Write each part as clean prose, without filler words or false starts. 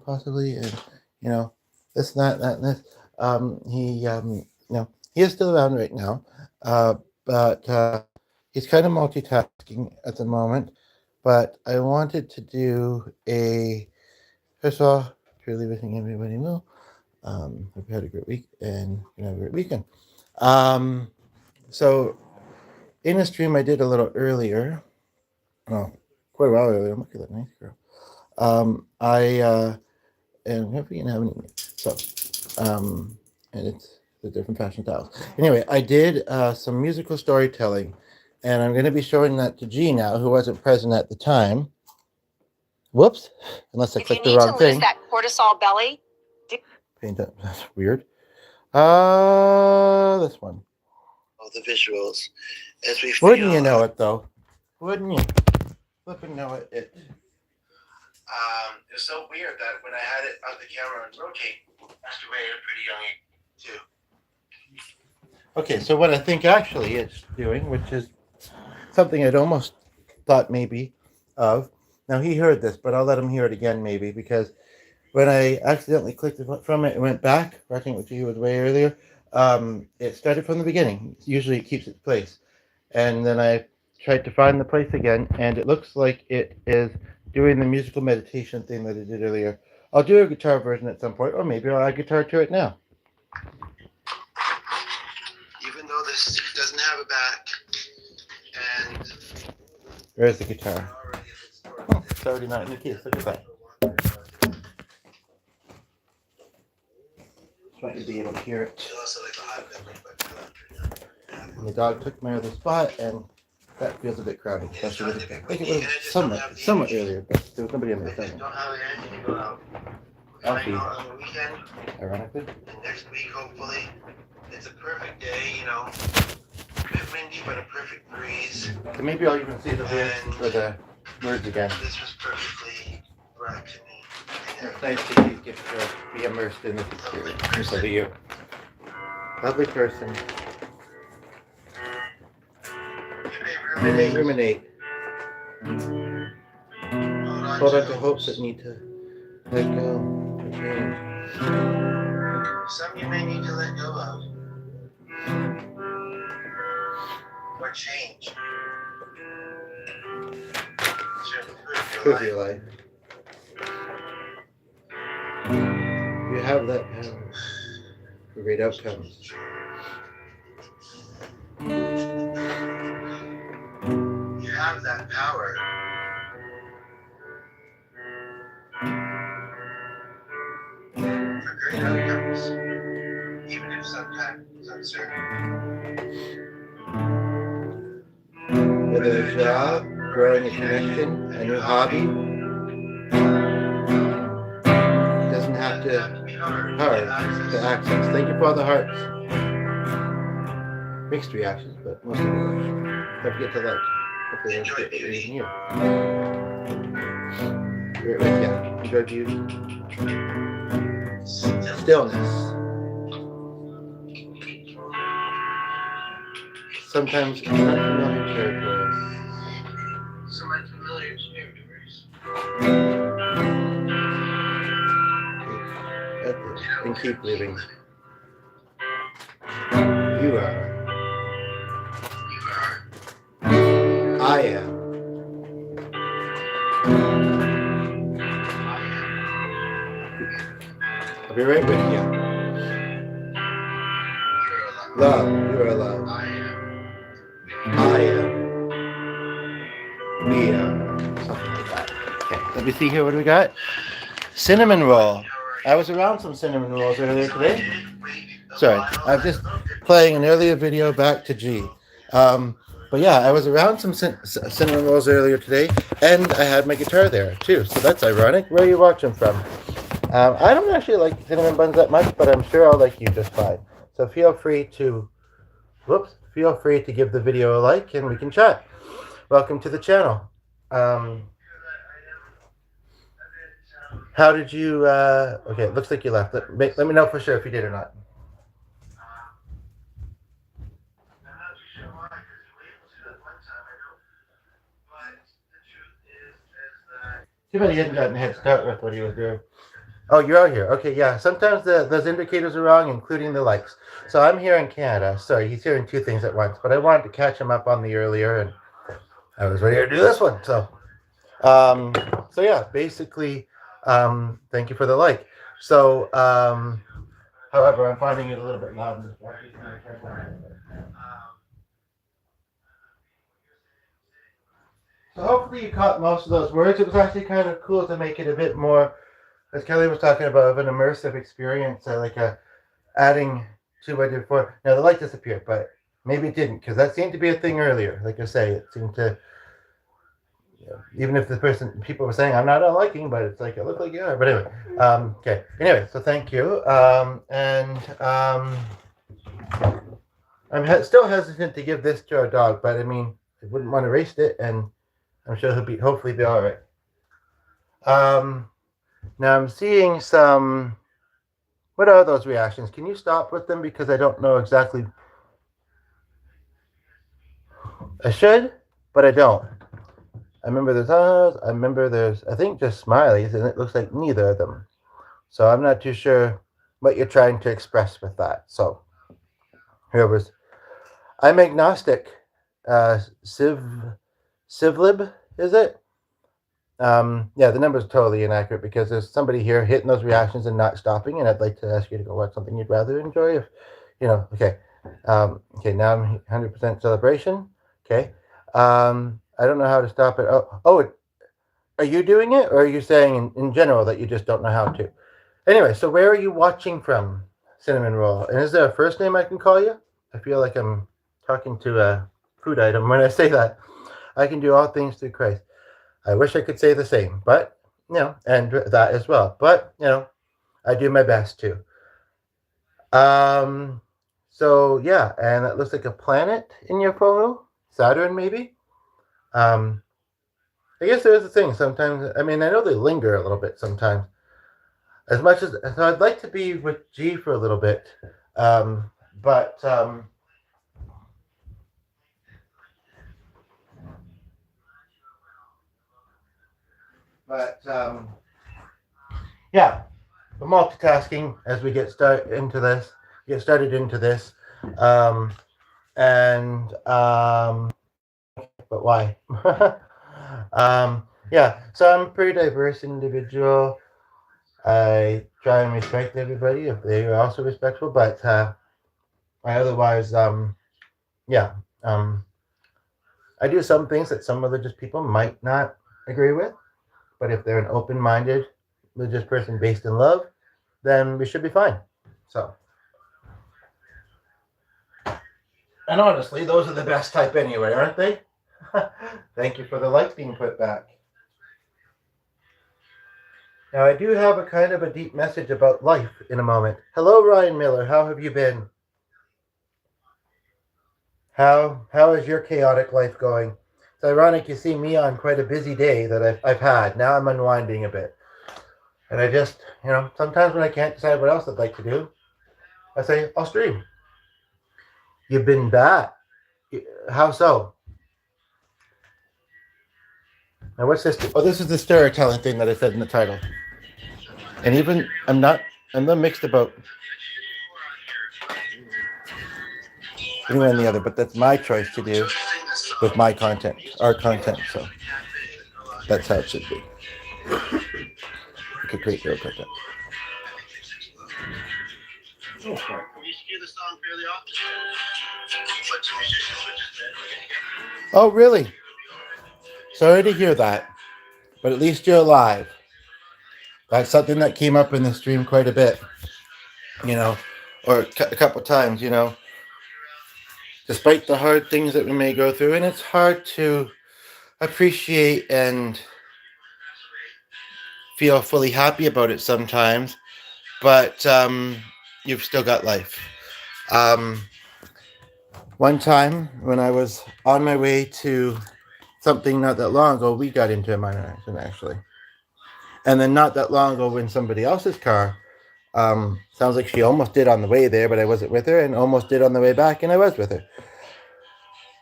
possibly, and you know, this, and this. He is still around right now, but he's kind of multitasking at the moment. But I wanted to do a first of all, truly wishing everybody well. Hope you had a great week and have a great weekend. Um, so in a stream I did a little earlier, oh, quite a while earlier. Look at that nice girl. I and we didn't have any. So, and it's the different fashion styles. Anyway, I did some musical storytelling, and I'm going to be showing that to G now, who wasn't present at the time. Whoops! Unless I clicked the wrong thing. If you need to lose that cortisol belly. Paint that. That's weird. This one. All the visuals. As we wouldn't you know it though? Wouldn't you? Flipping know it. It was so weird that when I had it on the camera and rotate, passed away at a pretty young age too. Okay, so what I think actually it's doing, which is something I'd almost thought maybe of. Now he heard this, but I'll let him hear it again maybe, because when I accidentally clicked from it and went back, I think what you was way earlier, it started from the beginning. Usually it keeps its place. And then I tried to find the place again, and it looks like it is doing the musical meditation thing that I did earlier. I'll do a guitar version at some point, or maybe I'll add guitar to it now. Even though this doesn't have a back, and there's the guitar. Oh, it's already not in the case. Look at that. Just want you to be able to hear it. And the dog took my other spot, and that feels a bit crowded, especially with it. I think it was somewhat earlier, but there was nobody in there. Alfie, ironically. And next week, hopefully, it's a perfect day, a bit windy, but a perfect breeze. And maybe I'll even see the words again. This was perfectly right to me. It's nice that you get to be immersed in this experience instead of you. Lovely person. Ruminate. Hold on to hopes that need to let go or change. Some you may need to let go of. Or change. Improve your life. You have that power for great outcomes. You have that power. For great outcomes, even if sometimes it's uncertain. Whether a job, growing a connection, a new hobby, it doesn't have to be hard to access. Thank you for all the hearts. Mixed reactions, but most of them don't forget to like. Hopefully they don't get even you. Right with you. Enjoy beauty. Stillness. Sometimes unfamiliar territories. Some unfamiliar territories. And keep living. You are. I am. I'll be right with you. Love, you are love. I am. We are. Something like that. Okay, let me see here. What do we got? Cinnamon roll. I was around some cinnamon rolls earlier today. Sorry, I'm just playing an earlier video back to G. But yeah, I was around some cinnamon rolls earlier today, and I had my guitar there too. So that's ironic. Where are you watching from? I don't actually like cinnamon buns that much, but I'm sure I'll like you just fine. So feel free to, feel free to give the video a like, and we can chat. Welcome to the channel. How did you? Okay, it looks like you left. Let me know for sure if you did or not. too bad he hadn't gotten a head start with what he was doing. Oh, you're out here. Okay, yeah. Sometimes those indicators are wrong, including the likes. So I'm here in Canada. Sorry, he's hearing two things at once. But I wanted to catch him up on the earlier, and I was ready to do this one. So yeah, basically, thank you for the like. So, however, I'm finding it a little bit loud. So hopefully you caught most of those words. It was actually kind of cool to make it a bit more, as Kelly was talking about, of an immersive experience, adding to what I did before. Now the light disappeared, but maybe it didn't, because that seemed to be a thing earlier. Like I say, it seemed to, even if people were saying I'm not liking, but it's like it looked like you are. But anyway, okay. Anyway, so thank you. I'm still hesitant to give this to our dog, but I mean, I wouldn't want to waste it, and I'm sure he'll hopefully be all right. Now I'm seeing some. What are those reactions? Can you stop with them, because I don't know exactly. I should, but I don't. I remember there's I think just smileys, and it looks like neither of them. So I'm not too sure what you're trying to express with that. So I'm agnostic. Civlib, is it? Yeah, the number's totally inaccurate, because there's somebody here hitting those reactions and not stopping, and I'd like to ask you to go watch something you'd rather enjoy if, okay. Okay, now I'm 100% celebration. Okay. I don't know how to stop it. Are you doing it, or are you saying in general that you just don't know how to? Anyway, so where are you watching from, Cinnamon Roll? And is there a first name I can call you? I feel like I'm talking to a food item when I say that. I can do all things through Christ. I wish I could say the same, but, and that as well. But, I do my best to. So, yeah, and it looks like a planet in your photo. Saturn, maybe? I guess there is a thing sometimes. I mean, I know they linger a little bit sometimes. So I'd like to be with G for a little bit. But yeah, the multitasking as we get started into this. But why? Yeah, so I'm a pretty diverse individual. I try and respect everybody if they are also respectful, but I otherwise, I do some things that some religious people might not agree with, but if they're an open-minded religious person based in love, then we should be fine. So, and honestly, those are the best type anyway, aren't they? Thank you for the lights being put back. Now, I do have a kind of a deep message about life in a moment. Hello, Ryan Miller. How have you been? How is your chaotic life going? It's ironic you see me on quite a busy day that I've had. Now I'm unwinding a bit. And I just, sometimes when I can't decide what else I'd like to do, I say, I'll stream. You've been bad. How so? Now, what's this? Oh, this is the storytelling thing that I said in the title. And even, I'm not mixed about one or the other, but that's my choice to do with my content, our content. So that's how it should be. You could create your own content. We used to hear the song fairly often. Oh, really? Sorry to hear that, but at least you're alive. That's something that came up in the stream quite a bit, or a couple times, despite the hard things that we may go through. And it's hard to appreciate and feel fully happy about it sometimes, but you've still got life. One time when I was on my way to something not that long ago, we got into a minor accident, actually. And then not that long ago, when somebody else's car, sounds like she almost did on the way there, but I wasn't with her, and almost did on the way back, and I was with her.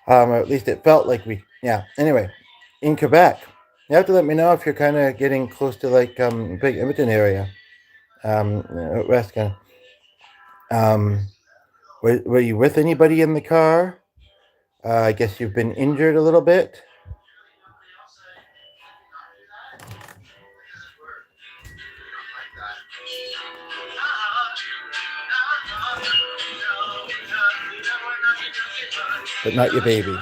Or at least it felt like anyway, in Quebec, You have to let me know if you're kind of getting close to like Big Edmonton area. West kind of. Were you with anybody in the car? I guess you've been injured a little bit. But not your baby.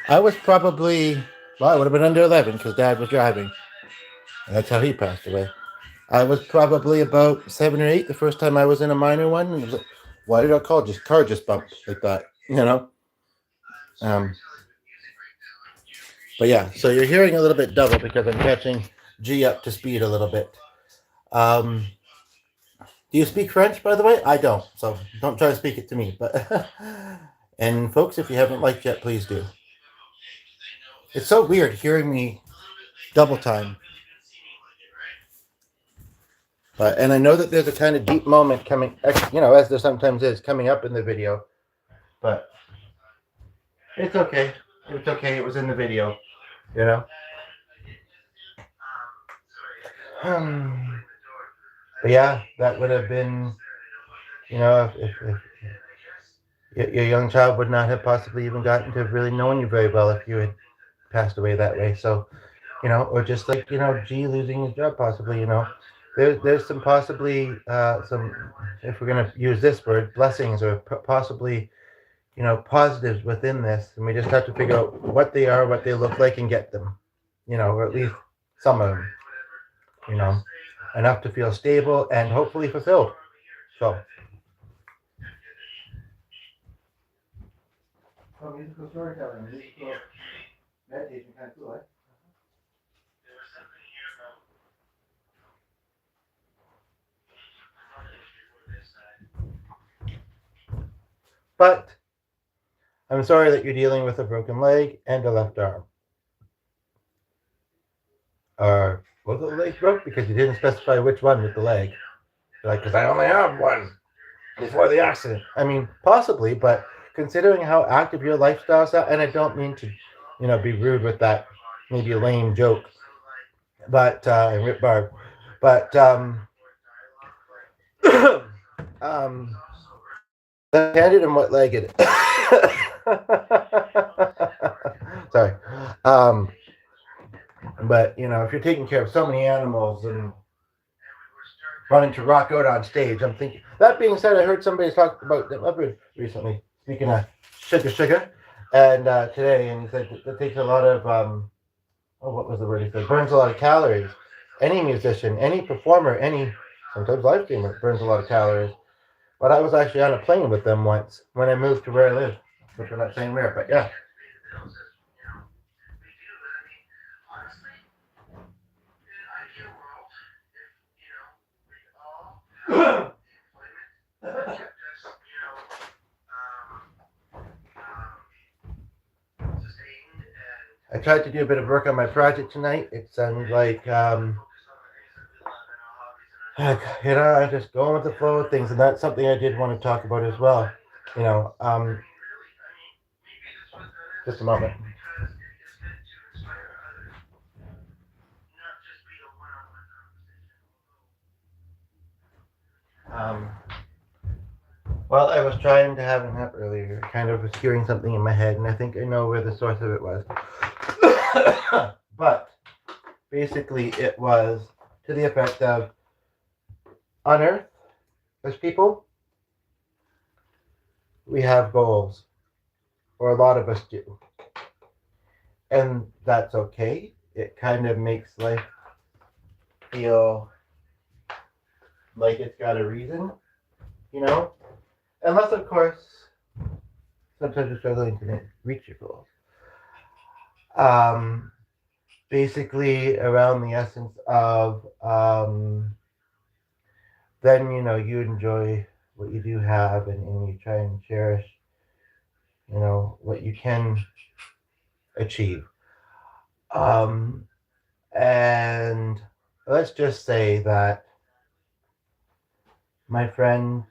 I was probably, well, I would have been under 11 because Dad was driving. And that's how he passed away. I was probably about 7 or 8 the first time I was in a minor one. And it was like, why did our car just bumped like that? You know? But yeah, so you're hearing a little bit double because I'm catching G up to speed a little bit. Do you speak French, by the way? I don't, so don't try to speak it to me. But and folks, if you haven't liked yet, please do. It's so weird hearing me double time. And I know that there's a kind of deep moment coming, as there sometimes is, coming up in the video. But it's okay. It's okay. It was in the video, you know. But yeah, that would have been, if your young child would not have possibly even gotten to have really known you very well if you had passed away that way. So, or just like, G losing his job possibly, there's some possibly, some, if we're going to use this word, blessings or possibly, positives within this. And we just have to figure out what they are, what they look like and get them, or at least some of them, enough to feel stable and hopefully fulfilled. So. Musical storytelling, musical meditation kind of cool, eh? But I'm sorry that you're dealing with a broken leg and a left arm. Or both of the legs broke because you didn't specify which one with the leg. You're like, because I only have one before the accident. I mean, possibly, but considering how active your lifestyle is, and I don't mean to, be rude with that, maybe a lame joke, but and Rip Barb, but left-handed and what-legged. Sorry. But if you're taking care of so many animals and running to rock out on stage, I'm thinking. That being said, I heard somebody talk about the leopard recently. Speaking of sugar, and today, and he said that takes a lot of what was the word he said? Burns a lot of calories. Any musician, any performer, any sometimes live streamer burns a lot of calories. But I was actually on a plane with them once when I moved to where I live, which I'm not saying where, but yeah. I tried to do a bit of work on my project tonight. It sounds like, I'm just going with the flow of things, and that's something I did want to talk about as well. Just a moment. Well, I was trying to have a nap earlier. Kind of was hearing something in my head, and I think I know where the source of it was. But basically, it was to the effect of, on Earth, as people, we have goals, or a lot of us do. And that's okay. It kind of makes life feel like it's got a reason, Unless, of course, sometimes you're struggling to reach your goals. Basically, around the essence of, then, you enjoy what you do have and you try and cherish, what you can achieve. And let's just say that, my friend,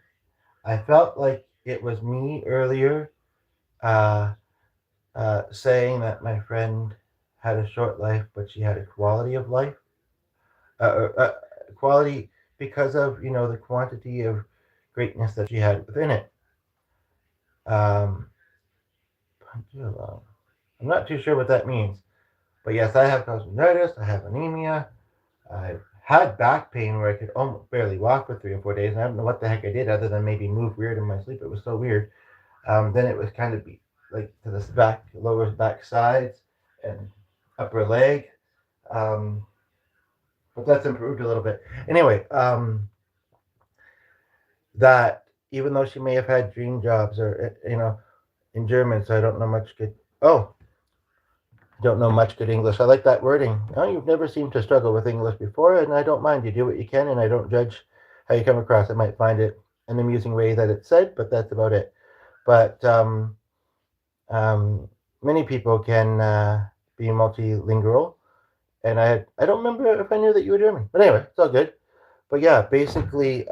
I felt like it was me earlier saying that my friend had a short life, but she had a quality of life, quality because of the quantity of greatness that she had within it. Um, I'm not too sure what that means, but yes, I have tonsillitis. I have anemia. I've had back pain where I could almost barely walk for 3 or 4 days, and I don't know what the heck I did other than maybe move weird in my sleep. It was so weird. Then it was kind of like to the back, lower back sides, and upper leg. Um, but that's improved a little bit. Anyway, that even though she may have had dream jobs or in German, so I don't know much good. Oh, don't know much good English. I like that wording. Oh, you've never seemed to struggle with English before, and I don't mind. You do what you can, and I don't judge how you come across. I might find it an amusing way that it's said, but that's about it. But um, many people can be multilingual, and I don't remember if I knew that you were German, but anyway, it's all good. But yeah, basically,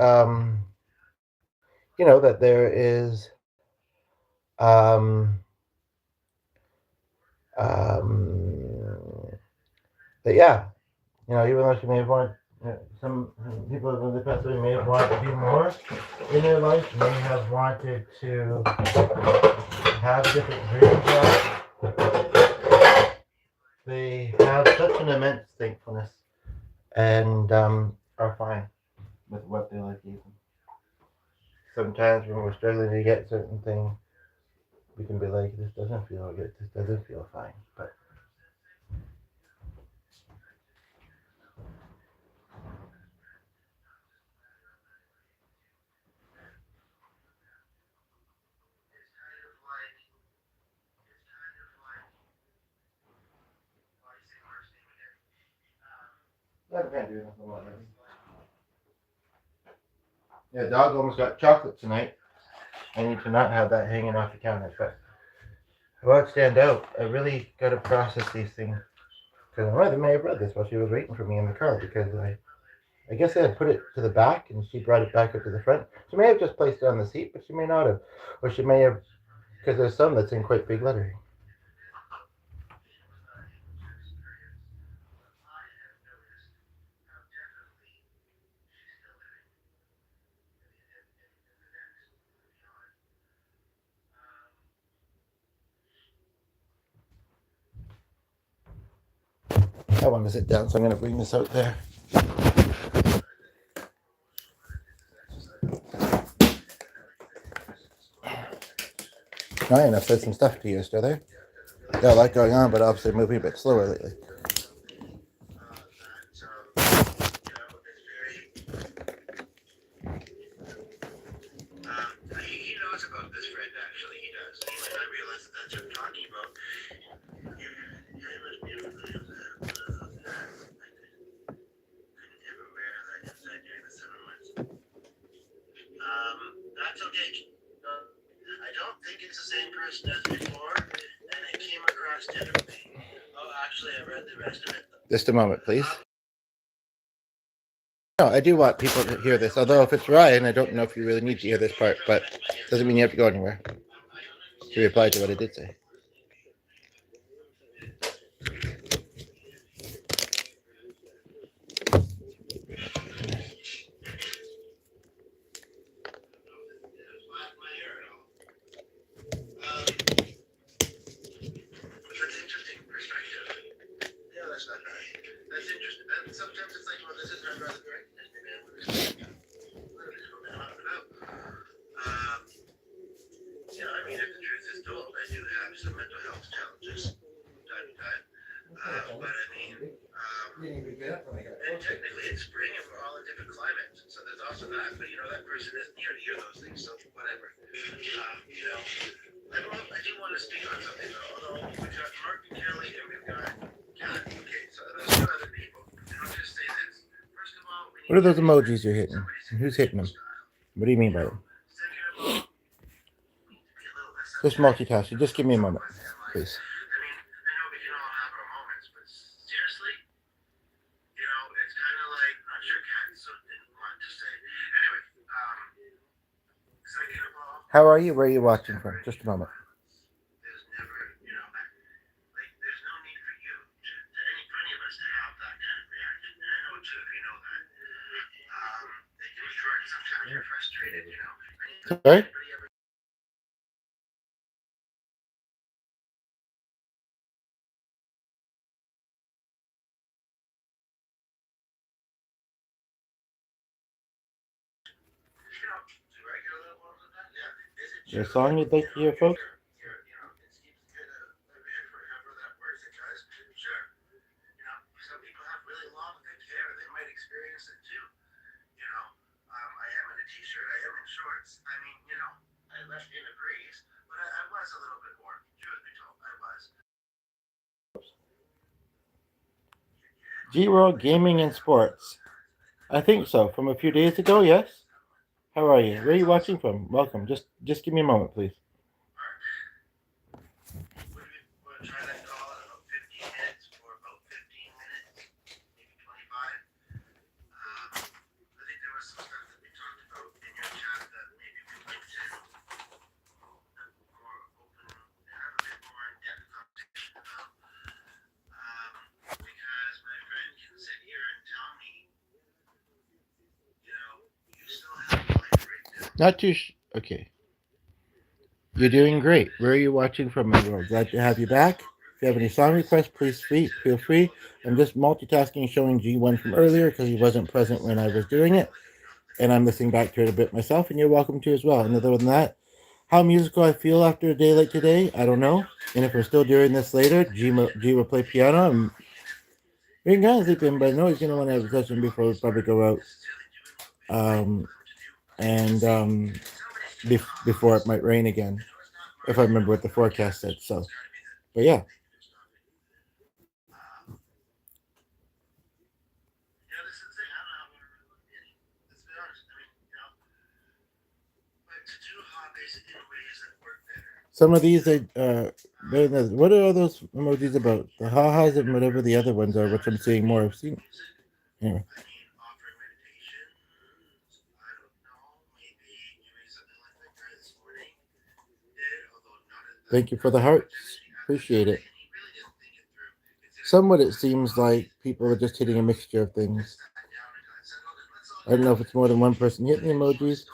that there is um, um, that yeah, even though she may have wanted, some people in the past may have wanted to do more in their life, may have wanted to have different dream jobs. They have such an immense thankfulness and are fine with what their life gave them. Sometimes when we're struggling to get certain things, we can be like, this doesn't feel good, this doesn't feel fine. But I can't do nothing about it. Yeah, dog almost got chocolate tonight. I need to not have that hanging off the counter, but I won't stand out. I really got to process these things. Because my mother may have read this while she was waiting for me in the car because I guess I had put it to the back and she brought it back up to the front. She may have just placed it on the seat, but she may not have. Or she may have, because there's some that's in quite big lettering. I want to sit down, so I'm going to bring this out there. I've said some stuff to you, still there? Got a lot going on, but obviously moving a bit slower lately. He knows about this friend, actually. He does. He might not realize that that's what I'm talking about. That's okay. I don't think it's the same person as before, and it came across differently. Oh, actually, I read the rest of it. Just a moment, please. No, I do want people to hear this, although if it's Ryan, I don't know if you really need to hear this part, but it doesn't mean you have to go anywhere. He replied to what I did say. And technically it's spring and we're all in different climates, so there's also that. But that person isn't here to hear those things, so whatever. I do want to speak on something though. Although we've got Mark and Kelly and we've got Kat. Okay, so there's two other people. And I'll just say this. First of all, what are those emojis you're hitting? And who's hitting them? What do you mean by them? Just multitasking. Just give me a moment, please. How are you? Where are you watching from? Just a moment. Sorry? Is there a song you'd like to hear, folks? G-Roll Gaming and Sports. I think so. From a few days ago, yes? How are you? Where are you watching from? Welcome. Just give me a moment, please. Not too okay. You're doing great. Where are you watching from, my world? Glad to have you back. If you have any song requests, please feel free. I'm just multitasking, showing G1 from earlier because he wasn't present when I was doing it, and I'm listening back to it a bit myself, and you're welcome to as well. And other than that, how musical I feel after a day like today, I don't know. And if we're still doing this later, G will play piano, and we can kind of sleep in, but I know he's going to want to have a session before we probably go out. And before it might rain again, if I remember what the forecast said. So, but yeah. Some of these, what are all those emojis about? The ha-has and whatever the other ones are, which I'm seeing more. I've seen. Anyway. Thank you for the hearts. Appreciate it. Somewhat it seems like people are just hitting a mixture of things. I don't know if it's more than one person hitting the emojis.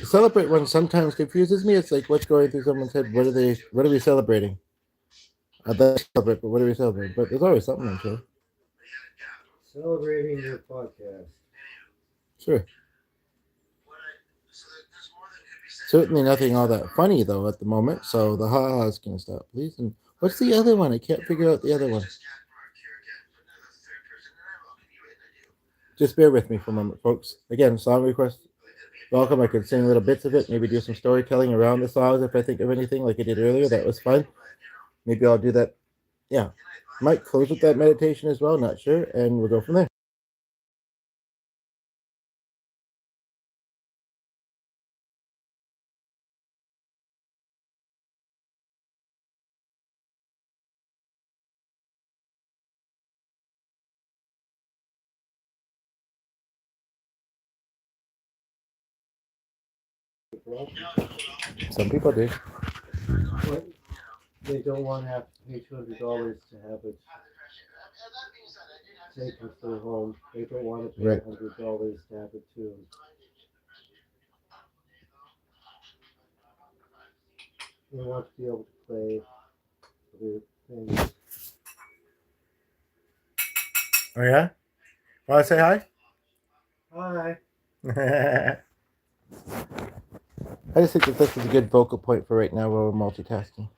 The celebrate one sometimes confuses me. It's like what's going through someone's head. What are we celebrating? That's celebrate, but what are we celebrating? But there's always something, I'm sure. Celebrating your podcast. Sure. Certainly nothing all that funny though at the moment, so the ha-has can stop, please. And what's the other one? I can't figure out the other one. Just bear with me for a moment, folks. Again, song request. Welcome. I could sing little bits of it, maybe do some storytelling around the songs if I think of anything like I did earlier. That was fun. Maybe I'll do that. Yeah. Might close with that meditation as well, not sure, and we'll go from there. Some people do. But they don't want to have to pay $200 to have it taken to their home. They don't want to pay Right. $100 to have it tuned. They want to be able to play other things. Oh yeah? Want to say hi? Hi. I just think that this is a good vocal point for right now while we're multitasking.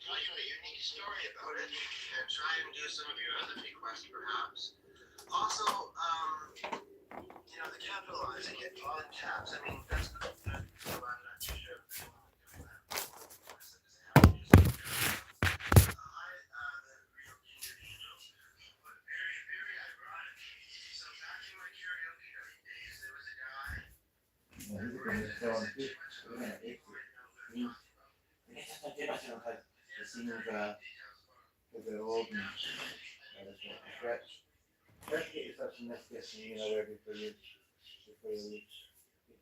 Tell you a unique story about it and try and do some of your other requests perhaps. Also, the capitalizing it, all in caps. I mean, that's the They're old and stretch to get yourself some Nesquik, you know, there before you leave. If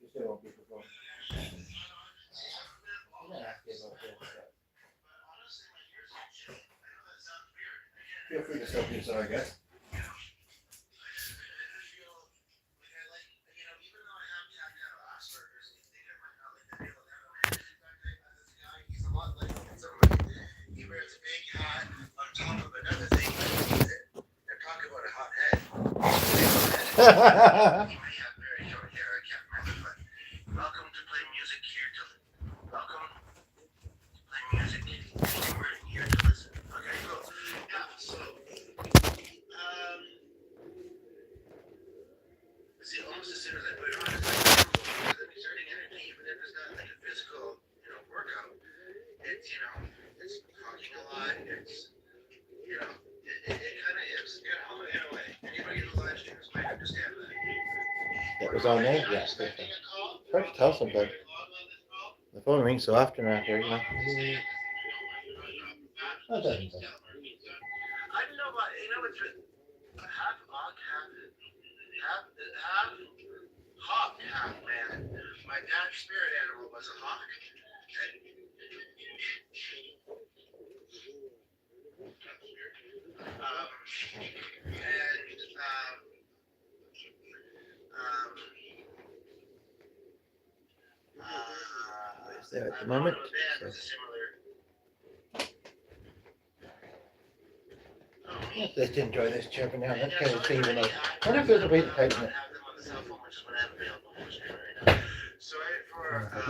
you still won't be performing. I'm gonna ask you about this, but feel free to soak yourself, I guess. He wears a big hat on top of another thing. They're talking about a hot head. He may have very short hair, I can't remember, but welcome to play music here to welcome to play music. We're here to listen. Okay, cool. Yeah, so see, almost as soon as I put it on, it's like I'm exerting energy, even if it's not like a physical, workout. It's it's talking a lot. It's it kind of is, in a way. Anybody who live streams might understand that. That was on there? Yeah. It's hard to tell sometimes. The phone rings so often around here, you know. That doesn't matter. I don't know about, it's half hawk, half hawk, half man. My dad's spirit animal was a hawk. It's there at the moment. So. Yeah, just enjoy this chirping now. That's kind of thing, even though I wonder if there's a way to tighten it. Sorry for any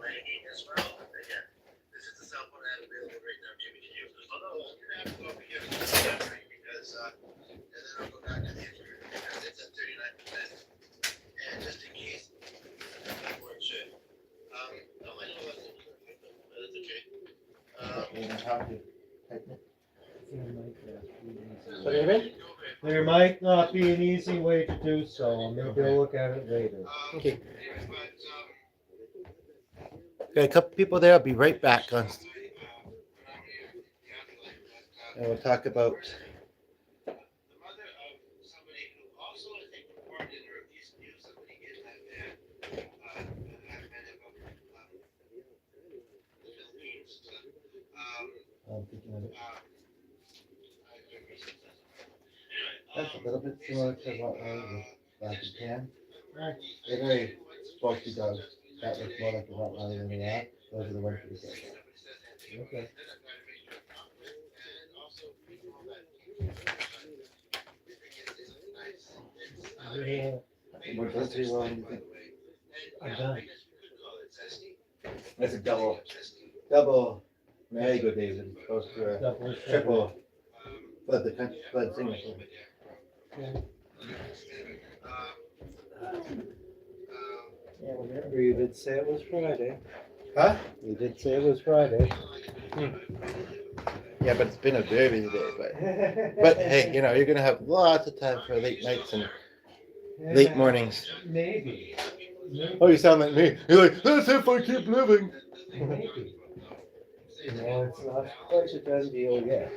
lagging as well. Again, this is the cell phone I have available right now, Jimmy, to use. Although I'm gonna have to go over here because and then I'll go back to the interview because it's at 39%. And just in case before it should. No, I know that's imperfect, but it's okay. You know how to tighten it. There What do you mean? might not be an easy way to do so. Maybe I'll look at it later. Okay. Got a couple people there. I'll be right back on. And we'll talk about. The mother of somebody who also, I think, performed in, or at least knew somebody in that band, had been about the Philippines. I'm thinking of it. Anyway, That's a little bit similar to what I was back in Japan. They're very bulky dogs. That looks more like a Rottweiler than that. Those are the ones for the kids. Okay. What does he want? Do you think? I'm done. That's a double. Very good, David. Goes to a Double triple. But the signature. Yeah, remember you did say it was Friday. Huh? You did say it was Friday. Yeah, but it's been a very busy day. But hey, you're gonna have lots of time for late nights and late mornings. Maybe. Oh, you sound like me. You're like, that's if I keep living. Maybe. It's not quite a done deal yet.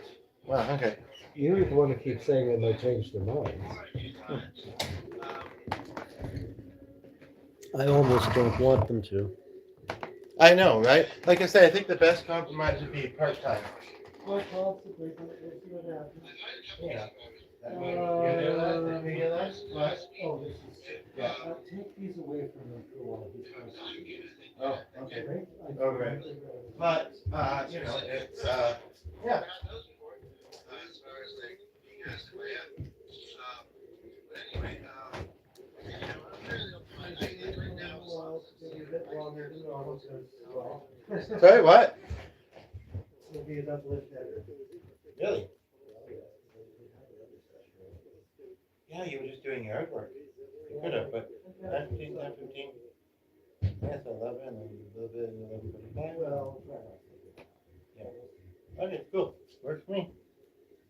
Wow. Okay. You're the one who keeps saying they might change their minds. I almost don't want them to. I know, right? Like I say, I think the best compromise would be part-time. Well, possibly, but we'll see what happens. Yeah. Oh, this is. Yeah. Take these away from him for a while. He's supposed to- Oh, okay. Right? Okay. But, it's, yeah. As far as like being asked if I am. But anyway, I'm fairly open-minded right now. Well, it's gonna be a bit longer than normal, well. Sorry, what? It'll be a double-edged header. Really? Yeah, you were just doing yard work. You could have, but 10:15, 10:15. That's 11, and a little bit, and 11:45. Well, Yeah. Okay, cool. Works for me.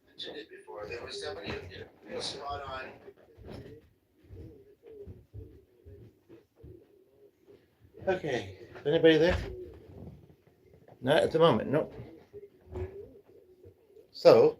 Mentioned it before. There was somebody, spot on. Okay, is anybody there? Not at the moment, nope. So,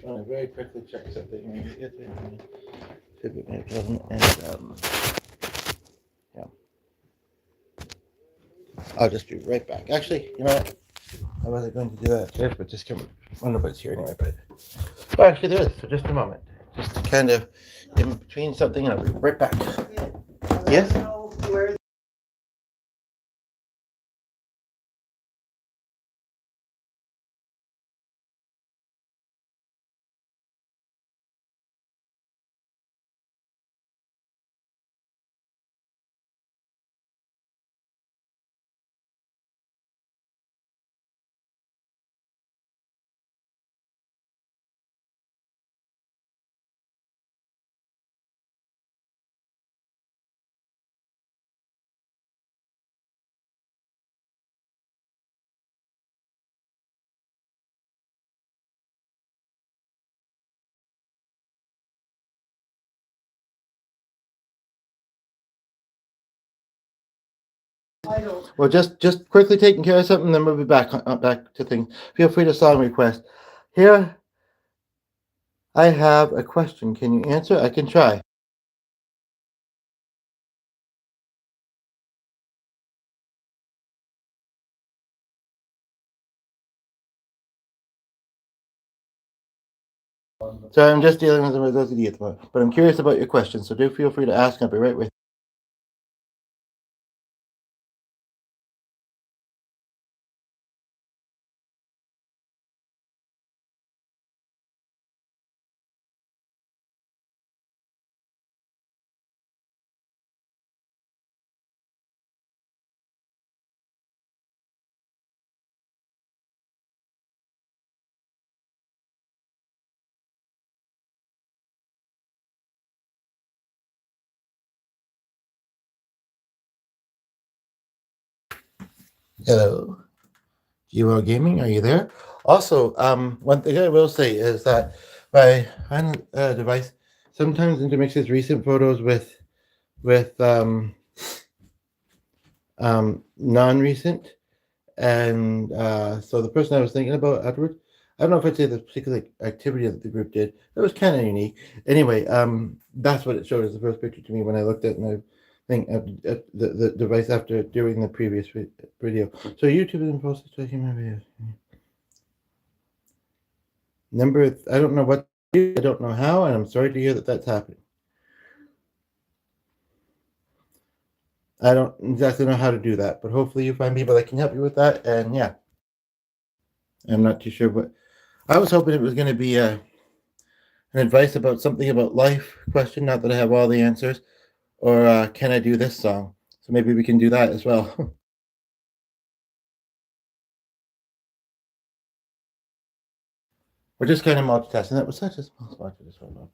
trying to very quickly check something. Maybe it doesn't, and yeah, I'll just be right back. Actually, you know what? I wasn't going to do that first, but just come. I don't know if it's here anyway, but actually there is. So just a moment, just kind of in between something, and I'll be right back. Yes. Well, just quickly taking care of something, then we'll be back to things. Feel free to song request. Here, I have a question. Can you answer? I can try. So I'm just dealing with those idiots, but I'm curious about your question. So do feel free to ask. I'll be right with. Hello, GWO Gaming. Are you there? Also, one thing I will say is that my device sometimes intermixes recent photos with non-recent. And so the person I was thinking about afterwards, I don't know if I'd say the particular activity that the group did. It was kind of unique. Anyway, that's what it showed as the first picture to me when I looked at my thing at the device after doing the previous video. So YouTube is posted to human videos. I don't know what, I don't know how, and I'm sorry to hear that that's happening. I don't exactly know how to do that, but hopefully you find people that can help you with that. And yeah, I'm not too sure what I was hoping it was going to be an advice about something about life question. Not that I have all the answers, or can I do this song? So maybe we can do that as well. We're just kind of multitasking. That was such a small spot for this one.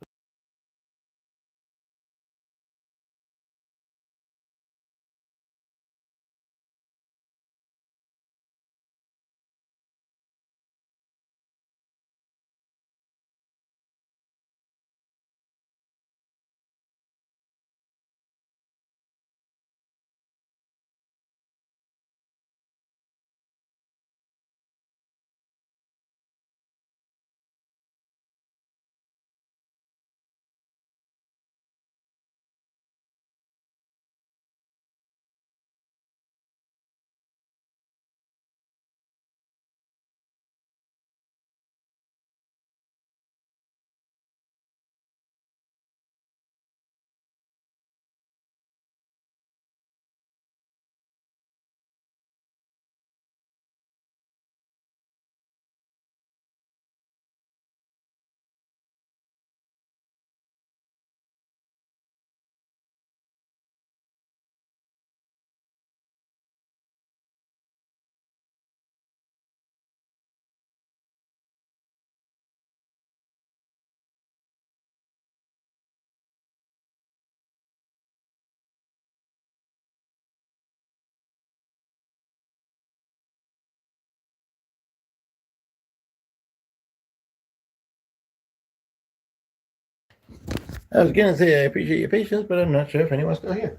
I was gonna say I appreciate your patience, but I'm not sure if anyone's still here.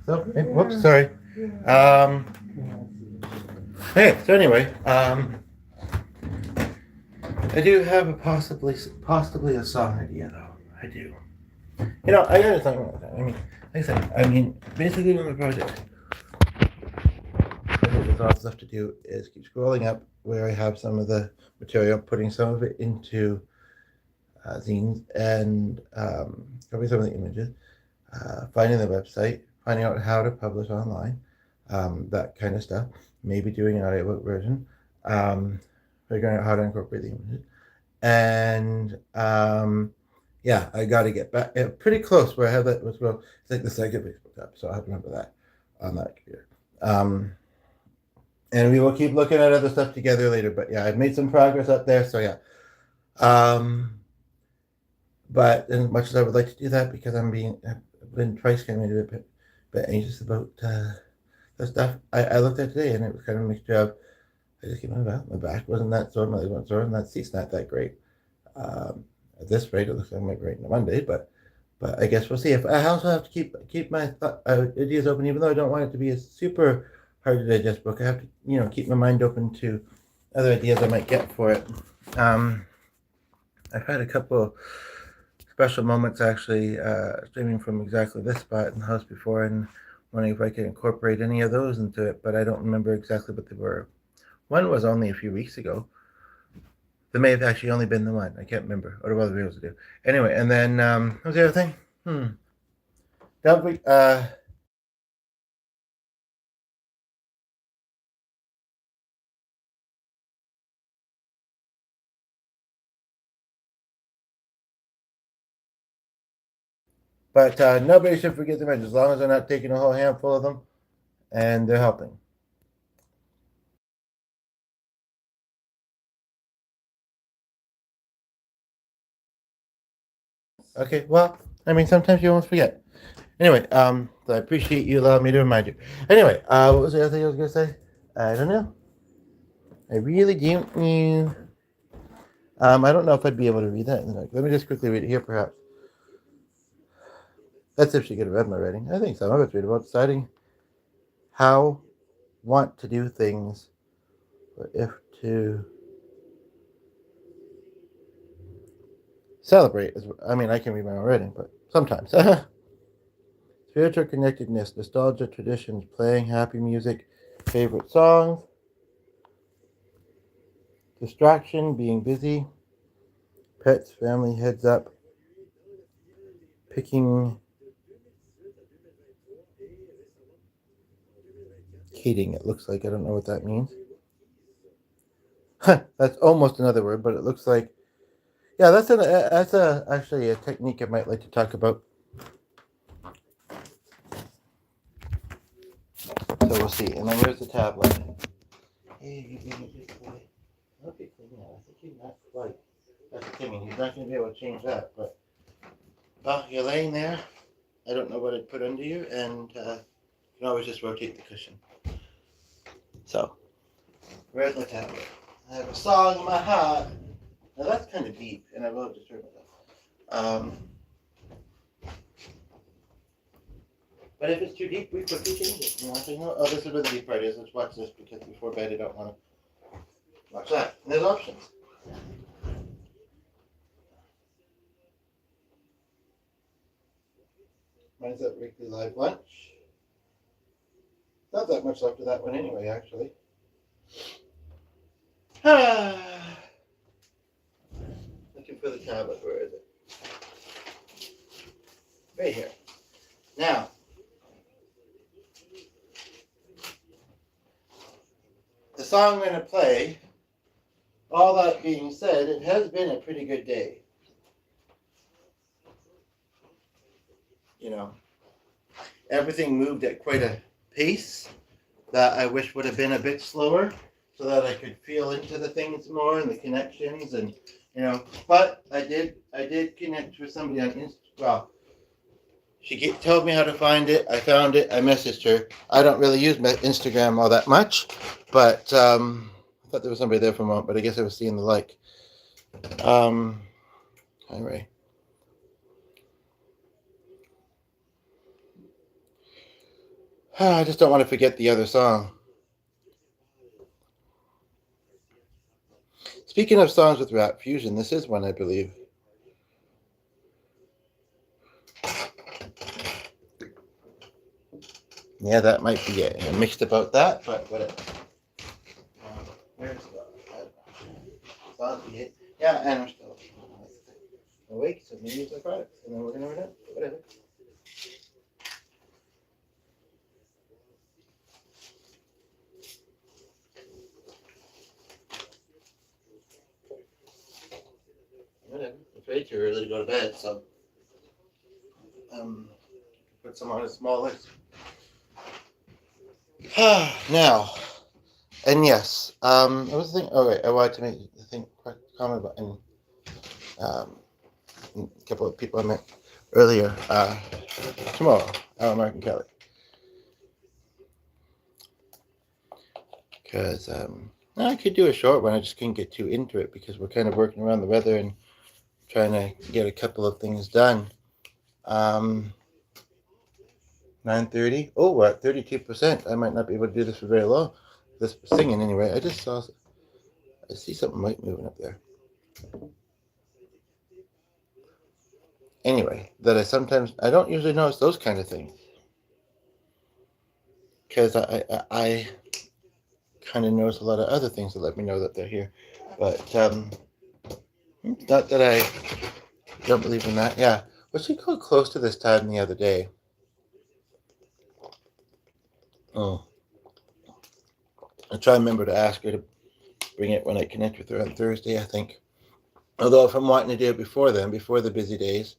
So, whoops, sorry. Hey, so anyway, I do have a possibly a song idea though. I do. You know, I gotta talk about that. I mean, like I said, basically with my project, there's lots of stuff to do is keep scrolling up where I have some of the material, putting some of it into zines and covering some of the images, finding the website, finding out how to publish online, that kind of stuff. Maybe doing an audiobook version, figuring out how to incorporate the images, and yeah, I got to get back pretty close where I have that. Well, it's like the second Facebook app, so I have to remember that on that computer. And we will keep looking at other stuff together later. But yeah, I've made some progress up there, so yeah. But as much as I would like to do that, because I've been twice kind of a bit anxious about the stuff I looked at today, and it was kind of a mixture of I just came out of my back wasn't that sore, my leg wasn't sore, and that seat's not that great. At this rate, it looks like I might be right on Monday, but I guess we'll see. If I also have to keep my ideas open, even though I don't want it to be a super hard to digest book. I have to keep my mind open to other ideas I might get for it. I've had a couple special moments actually streaming from exactly this spot in the house before, and wondering if I could incorporate any of those into it, but I don't remember exactly what they were. One was only a few weeks ago. There may have actually only been the one. I can't remember. What about the videos to do? Anyway, and then what was the other thing? Don't we, but nobody should forget the message, as long as they're not taking a whole handful of them and they're helping. Okay, well, I mean, sometimes you almost forget. Anyway, so I appreciate you allowing me to remind you. Anyway, what was the other thing I was going to say? I don't know. I really don't know. I don't know if I'd be able to read that. Let me just quickly read it here, perhaps. That's if she could have read my writing. I think some of it's read about deciding how want to do things, or if to celebrate. I mean, I can read my own writing, but sometimes. Spiritual connectedness, nostalgia, traditions, playing happy music, favorite songs, distraction, being busy, pets, family, heads up, picking, cating, it looks like. I don't know what that means. That's almost another word, but it looks like, yeah, that's actually a technique I might like to talk about. So we'll see. And then where's the tablet? Hey, you being a big boy. Okay, I think you're not quite. That's the thing. He's not going to be able to change that. But, well, you're laying there. I don't know what I'd put under you. And you can always just rotate the cushion. So, where's my tablet? I have a song in my heart. Now that's kind of deep, and I will disturb myself. But if it's too deep, we quickly change it. You want to know? Oh, this is where the deep part is. Let's watch this, because before bed I don't want to watch that. And there's options. Mine's that weekly live lunch. Not that much left of that one anyway, actually. Looking for the tablet. Where is it? Right here. Now, the song I'm going to play, all that being said, it has been a pretty good day. You know, everything moved at quite a pace that I wish would have been a bit slower, so that I could feel into the things more and the connections, and but I did connect with somebody on Instagram. Well, she told me how to find it. I found it. I messaged her. I don't really use Instagram all that much, but I thought there was somebody there for a moment, but I guess I was seeing the like. Anyway. I just don't want to forget the other song. Speaking of songs with rap fusion, this is one, I believe. Yeah, that might be it. I'm mixed about that, but whatever. Where's the yeah, and we're still awake, so maybe it's our products, and then we're gonna run out. Whatever. Whatever. It's way too early to go to bed, so put some on a small list. Now, and yes, I was thinking. Oh wait, I wanted to make the thing comment about and a couple of people I met earlier. Tomorrow, Mark and Kelly, because I could do a short one. I just couldn't get too into it because we're kind of working around the weather and trying to get a couple of things done. 9:30. Oh, we're at 32%. I might not be able to do this for very long. This singing anyway. I see something white moving up there. Anyway, that I don't usually notice those kind of things because I kind of notice a lot of other things that let me know that they're here, but not that I don't believe in that. Yeah, well, she got close to this time the other day. Oh, I try to remember to ask her to bring it when I connect with her on Thursday, I think. Although if I'm wanting to do it before then, before the busy days,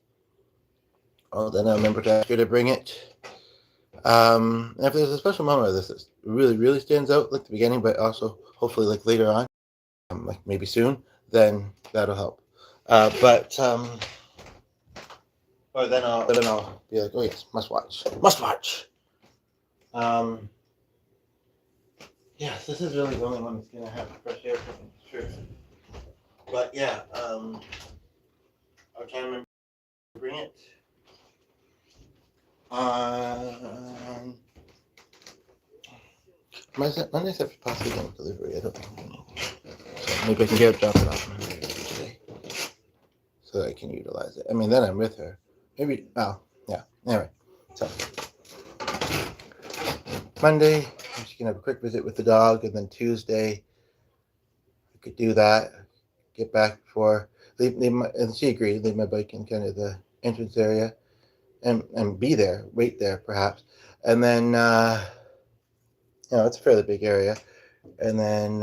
then I'll remember to ask her to bring it. If there's a special moment of this that really, really stands out, like the beginning, but also hopefully like later on, like maybe soon, then that'll help. Or then I'll be like, oh yes, must watch. Yes, this is really the only one that's gonna have fresh air coming through. But yeah, I'll try and remember to bring it. Monday's have possibly getting delivery. I don't know. So maybe I can get it dropped off today, so that I can utilize it. I mean, then I'm with her. Maybe. Oh, yeah. Anyway, so Monday she can have a quick visit with the dog, and then Tuesday I could do that. Get back before and she agreed. Leave my bike in kind of the entrance area, and be there, wait there perhaps, and then it's a fairly big area, and then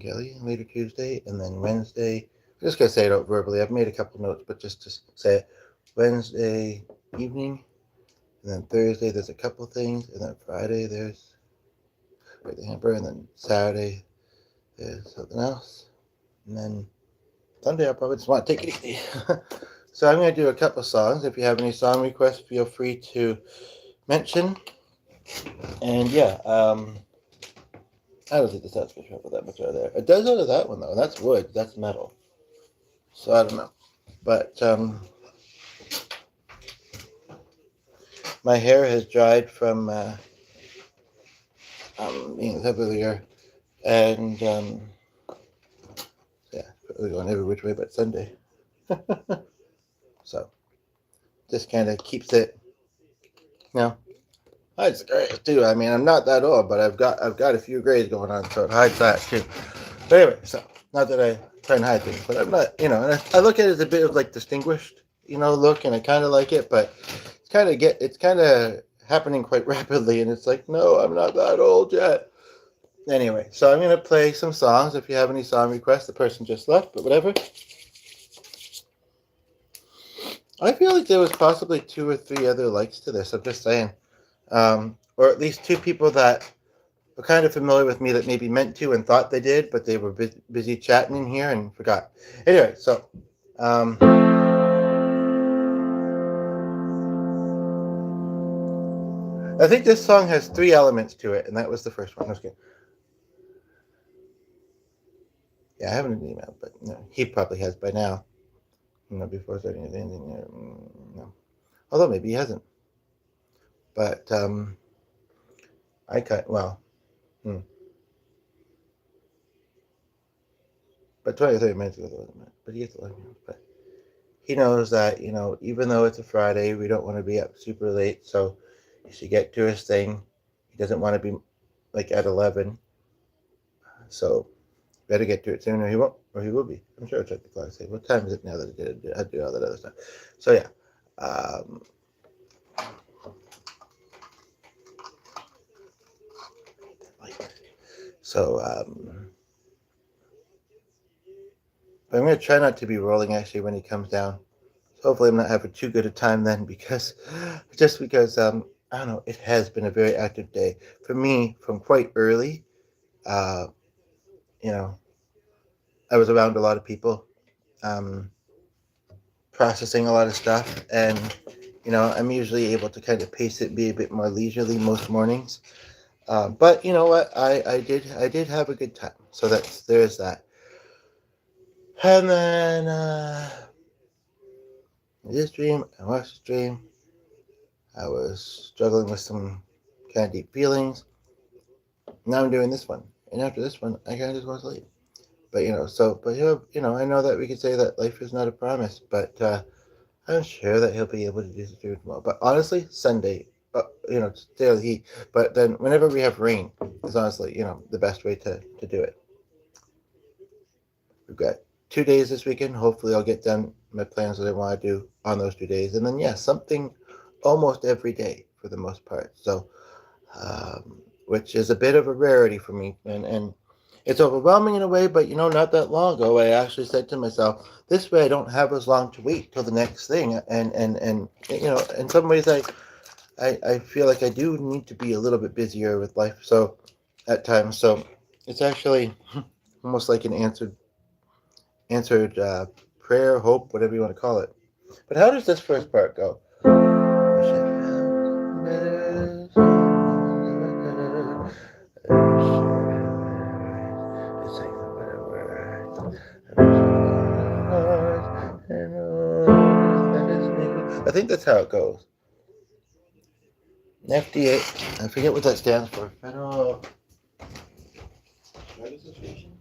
Kelly later Tuesday, and then Wednesday. I'm just gonna say it out verbally. I've made a couple notes, but just to say it, Wednesday evening, and then Thursday there's a couple things, and then Friday there's the hamper, and then Saturday there's something else, and then Sunday I probably just want to take it easy. So I'm going to do a couple songs. If you have any song requests, feel free to mention. And yeah, I don't think the sounds good for that much out of there. It does out of that one though, and that's wood. That's metal. So I don't know, but my hair has dried from being the top of the year, and probably going every which way but Sunday. So just kind of keeps it, hides the grays too. I mean, I'm not that old, but I've got a few grays going on, so it hides that too. But anyway, so not that I try and hide things, but I'm not, and I look at it as a bit of like distinguished, look, and I kind of like it, but it's kind of happening quite rapidly, and it's like, no, I'm not that old yet. Anyway, so I'm gonna play some songs. If you have any song requests, the person just left, but whatever. I feel like there was possibly 2 or 3 other likes to this. I'm just saying. Or at least 2 people that were kind of familiar with me that maybe meant to and thought they did, but they were busy chatting in here and forgot. Anyway, so I think this song has 3 elements to it, and that was the first one. Okay. Yeah, I haven't emailed, but he probably has by now. Before starting anything. No. Although maybe he hasn't. But I cut well. But 20 or 30 minutes ago, but he gets 11 minutes. But he knows that, even though it's a Friday, we don't want to be up super late. So he should get to his thing. He doesn't want to be like at 11. So better get to it sooner. He won't, or he will be. I'm sure I'll check the clock. Say, what time is it now that I do all that other stuff? So yeah. But I'm going to try not to be rolling actually when he comes down. So hopefully I'm not having too good a time then because I don't know, it has been a very active day. For me, from quite early, I was around a lot of people, processing a lot of stuff, and I'm usually able to kind of pace it, be a bit more leisurely most mornings. But you know what? I did have a good time. So there's that. And then this dream, I watched this dream. I was struggling with some kind of deep feelings. Now I'm doing this one, and after this one, I kind of just go to sleep. But I know that we could say that life is not a promise, but I'm sure that he'll be able to do the tomorrow. But honestly, Sunday, stay on the heat. But then whenever we have rain, is honestly, the best way to do it. We've got 2 days this weekend. Hopefully I'll get done my plans that I want to do on those 2 days. And then, something almost every day for the most part. So, which is a bit of a rarity for me. And it's overwhelming in a way, but, not that long ago, I actually said to myself, this way I don't have as long to wait till the next thing. And in some ways I feel like I do need to be a little bit busier with life. So at times, so it's actually almost like an answered prayer, hope, whatever you want to call it. But how does this first part go? I think that's how it goes. FDA, I forget what that stands for. Federal Drug Association?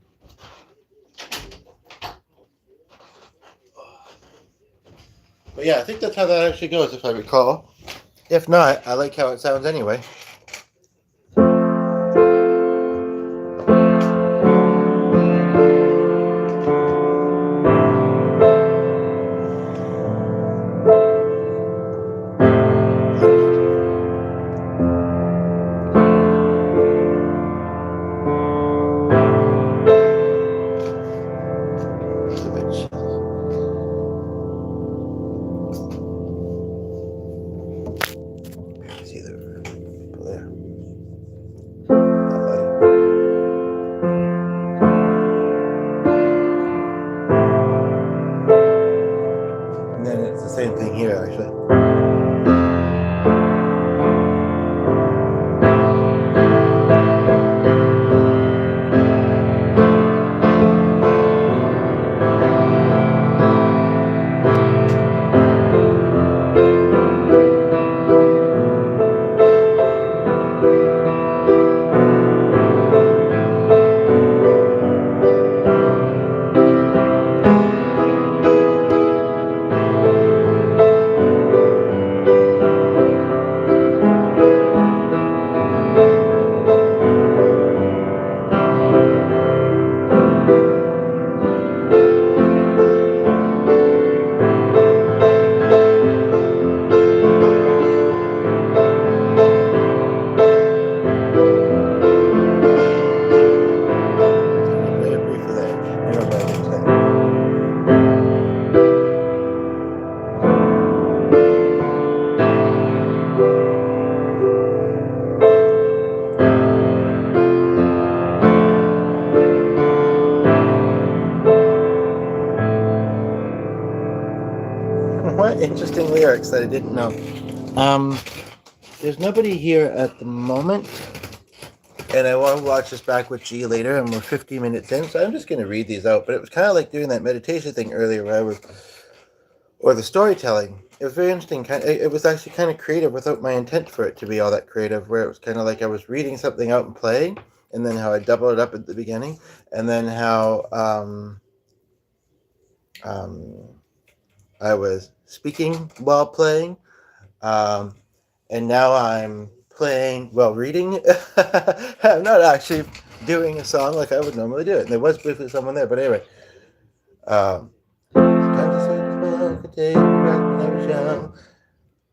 But yeah, I think that's how that actually goes, if I recall. If not, I like how it sounds anyway. And then it's the same thing here, actually. What interesting lyrics that I didn't know. There's nobody here at the moment, and I want to watch this back with G later, and we're 50 minutes in, so I'm just going to read these out. But it was kind of like doing that meditation thing earlier, or the storytelling, it was very interesting. It was actually kind of creative without my intent for it to be all that creative. Where it was kind of like I was reading something out and playing, and then how I double it up at the beginning, and then how I was speaking while playing, and now I'm playing while reading. I'm not actually doing a song like I would normally do it. And there was briefly someone there, but anyway. Time to say goodbye, could take me back when I was young.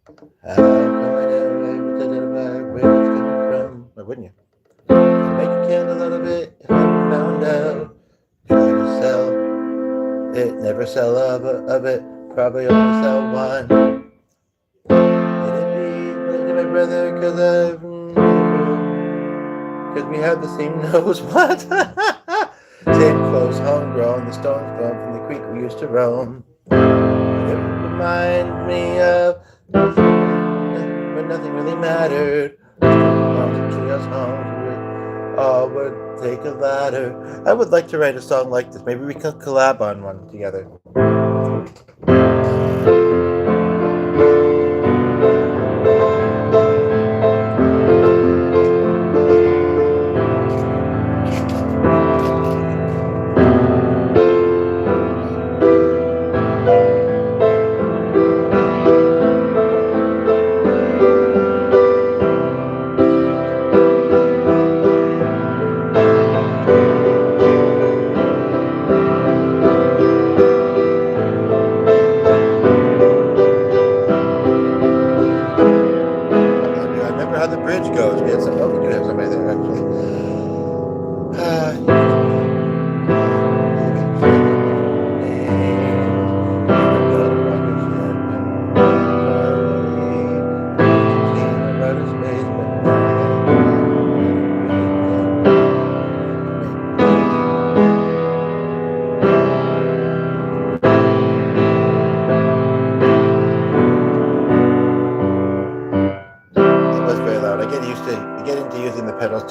How come I never able to identify where it's coming from? Why wouldn't you? Make a candle out of it if I ever found out. Try to sell it, never sell of it. Probably only sell one. It'd be my brother because we have the same nose. What? Same clothes, homegrown, the stones thrown from the creek we used to roam. It reminds me of when nothing really mattered. Us home, all would take a ladder. I would like to write a song like this. Maybe we can collab on one together.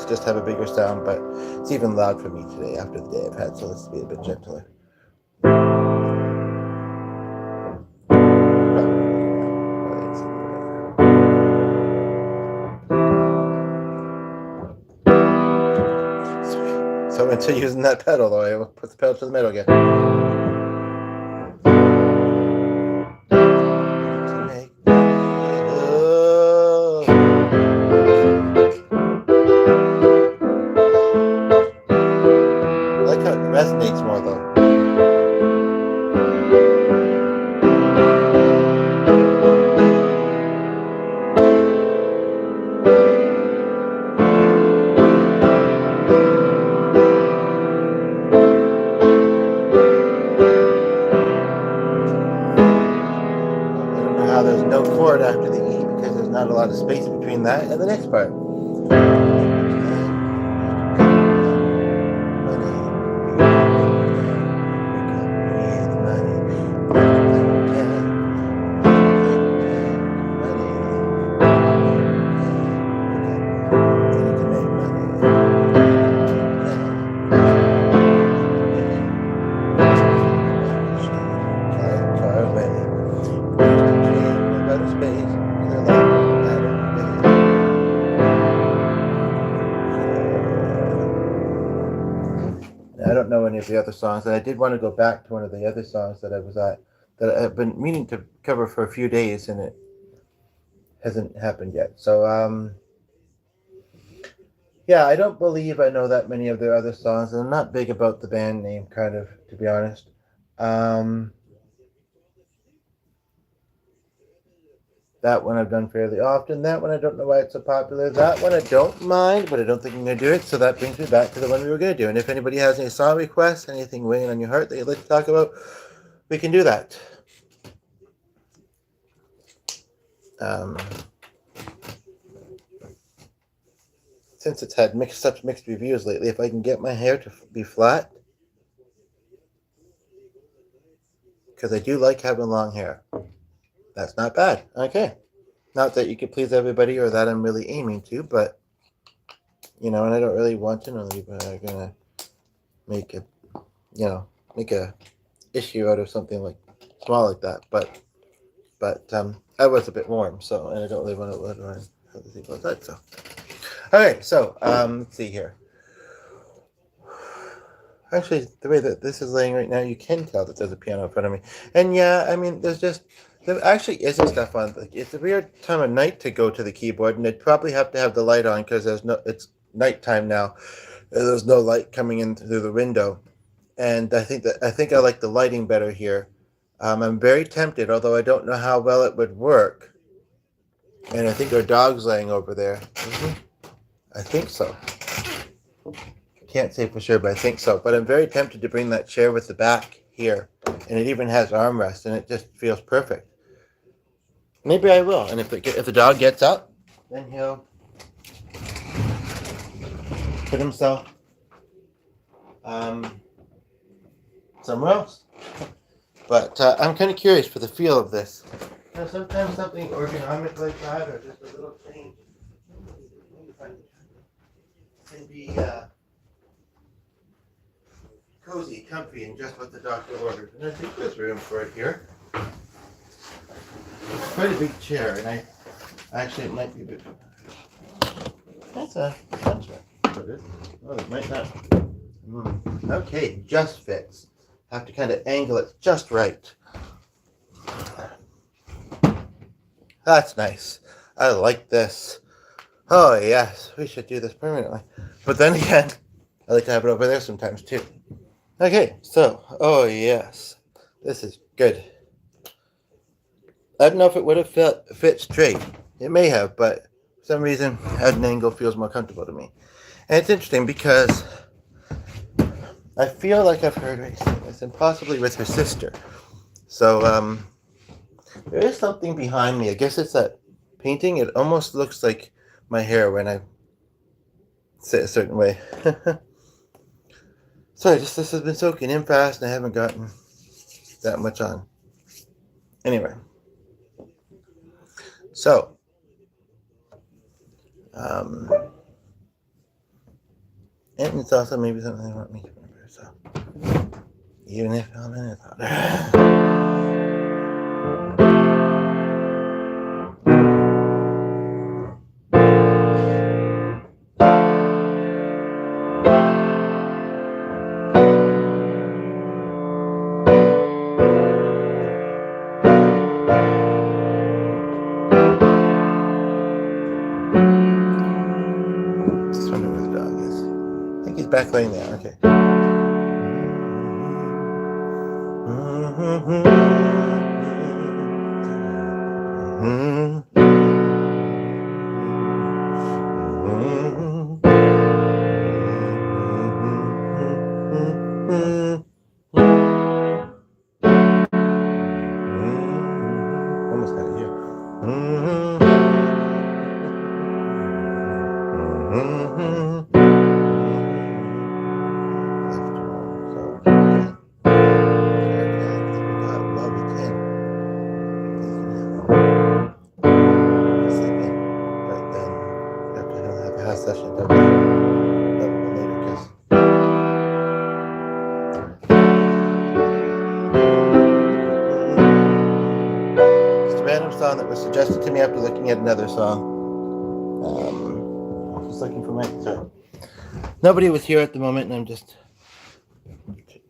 Just have a bigger sound, but it's even loud for me today after the day I've had, so let's be a bit gentler. So until using that pedal, though, I will put the pedal to the middle again. Resonates more though. I don't know how there's no chord after the E because there's not a lot of space between that and the next part. I don't know any of the other songs, and I did want to go back to one of the other songs that I was at that I've been meaning to cover for a few days, and it hasn't happened yet. So, yeah, I don't believe I know that many of their other songs, and I'm not big about the band name, kind of, to be honest. That one I've done fairly often. That one I don't know why it's so popular. That one I don't mind, but I don't think I'm going to do it. So that brings me back to the one we were going to do. And if anybody has any song requests, anything weighing on your heart that you'd like to talk about, we can do that. Since it's had such mixed reviews lately, if I can get my hair to be flat, because I do like having long hair. That's not bad. Okay. Not that you could please everybody or that I'm really aiming to, but, you know, and I don't really want to know people are going to make a issue out of something like small like that. But but I was a bit warm, so, and I don't really want to let other people outside. So, okay, so let's see here. Actually, the way that this is laying right now, you can tell that there's a piano in front of me. And yeah, I mean, there actually isn't stuff on. Like, it's a weird time of night to go to the keyboard, and I'd probably have to have the light on because it's nighttime now. And there's no light coming in through the window, and I think I like the lighting better here. I'm very tempted, although I don't know how well it would work. And I think our dog's laying over there. Mm-hmm. I think so. Can't say for sure, but I think so. But I'm very tempted to bring that chair with the back here, and it even has armrest, and it just feels perfect. Maybe I will, and if the dog gets up, then he'll put himself somewhere else. But I'm kind of curious for the feel of this. You know, sometimes something ergonomic like that, or just a little change, can be cozy, comfy, and just what the doctor ordered. And I think there's room for it here. It's quite a big chair, and actually it might be a bit. That's a punchman. Oh, it might not. Okay, just fits. Have to kind of angle it just right. That's nice. I like this. Oh yes, we should do this permanently. But then again, I like to have it over there sometimes too. Okay, so, oh yes, this is good. I don't know if it would have fit straight. It may have, but for some reason, at an angle feels more comfortable to me. And it's interesting because I feel like I've heard her say this, and possibly with her sister. So, there is something behind me. I guess it's that painting. It almost looks like my hair when I sit a certain way. Sorry, this has been soaking in fast and I haven't gotten that much on. Anyway. So. And it's also maybe something they want me to remember. So. Even if I'm in a thought. Back laying there, okay. Almost got it here. That was suggested to me after looking at another song. Just looking for my. So nobody was here at the moment, and I'm just.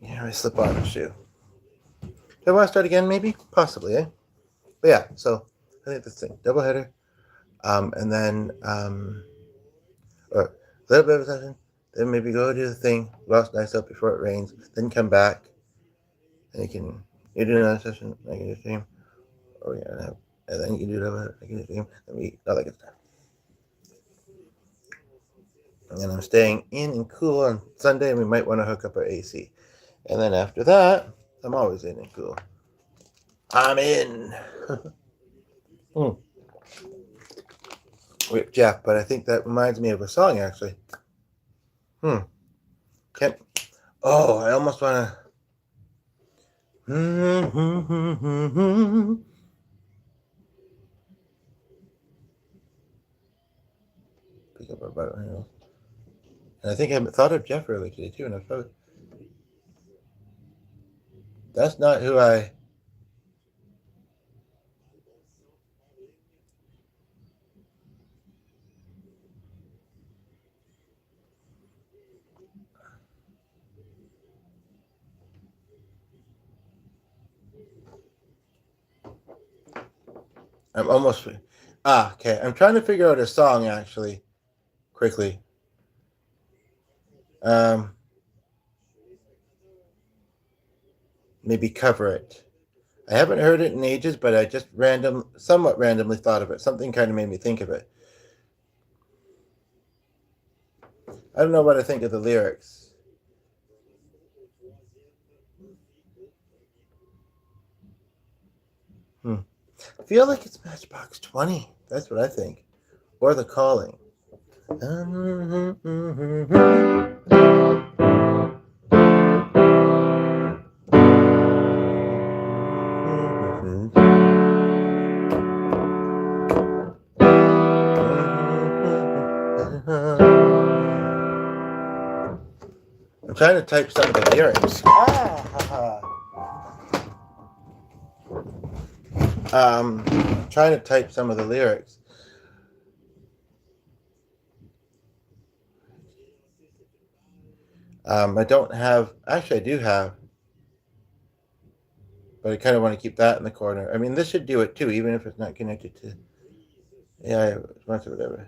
I slip on a shoe. Do I want to start again? Maybe, possibly, eh? But yeah, so I think this thing double header, and then or a little bit of a session. Then maybe go do the thing, lost nice up before it rains. Then come back, and you do another session. I can do the same. Oh yeah. And then you can do that. I can do the same. Then we all that good stuff. And I'm staying in and cool on Sunday, and we might want to hook up our AC. And then after that, I'm always in and cool. I'm in. With Jeff, but I think that reminds me of a song actually. Can't. Oh, I almost want to. Pick up our butt, and I think I thought of Jeff earlier today too, and I thought that's not who I I'm almost. Okay. I'm trying to figure out a song actually, quickly. Maybe cover it. I haven't heard it in ages, but I just somewhat randomly thought of it. Something kind of made me think of it. I don't know what I think of the lyrics. I feel like it's Matchbox 20. That's what I think. Or The Calling. I'm trying to type some of the lyrics. Trying to type some of the lyrics. I don't have. Actually, I do have. But I kind of want to keep that in the corner. I mean, this should do it too, even if it's not connected to. Yeah, whatever.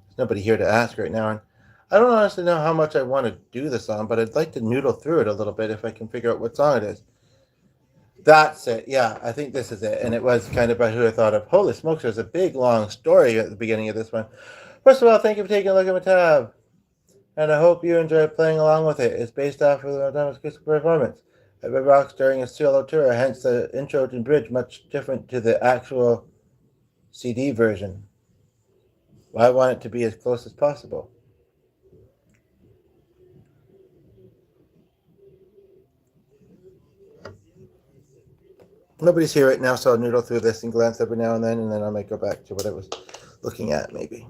There's nobody here to ask right now. And I don't honestly know how much I want to do the song, but I'd like to noodle through it a little bit if I can figure out what song it is. That's it. Yeah, I think this is it. And it was kind of by who I thought of. Holy smokes, there's a big, long story at the beginning of this one. First of all, thank you for taking a look at my tab. And I hope you enjoy playing along with it. It's based off of the Madonna's acoustic performance at Red Rocks during a solo tour, hence the intro and bridge much different to the actual CD version. Well, I want it to be as close as possible. Nobody's here right now, so I'll noodle through this and glance every now and then I might go back to what I was looking at, maybe.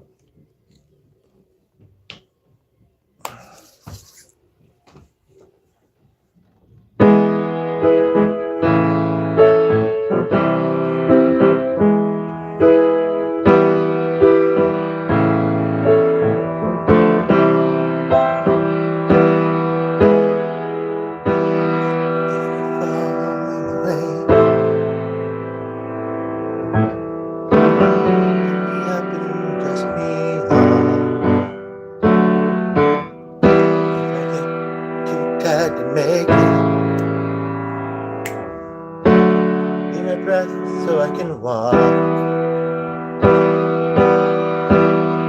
So I can walk.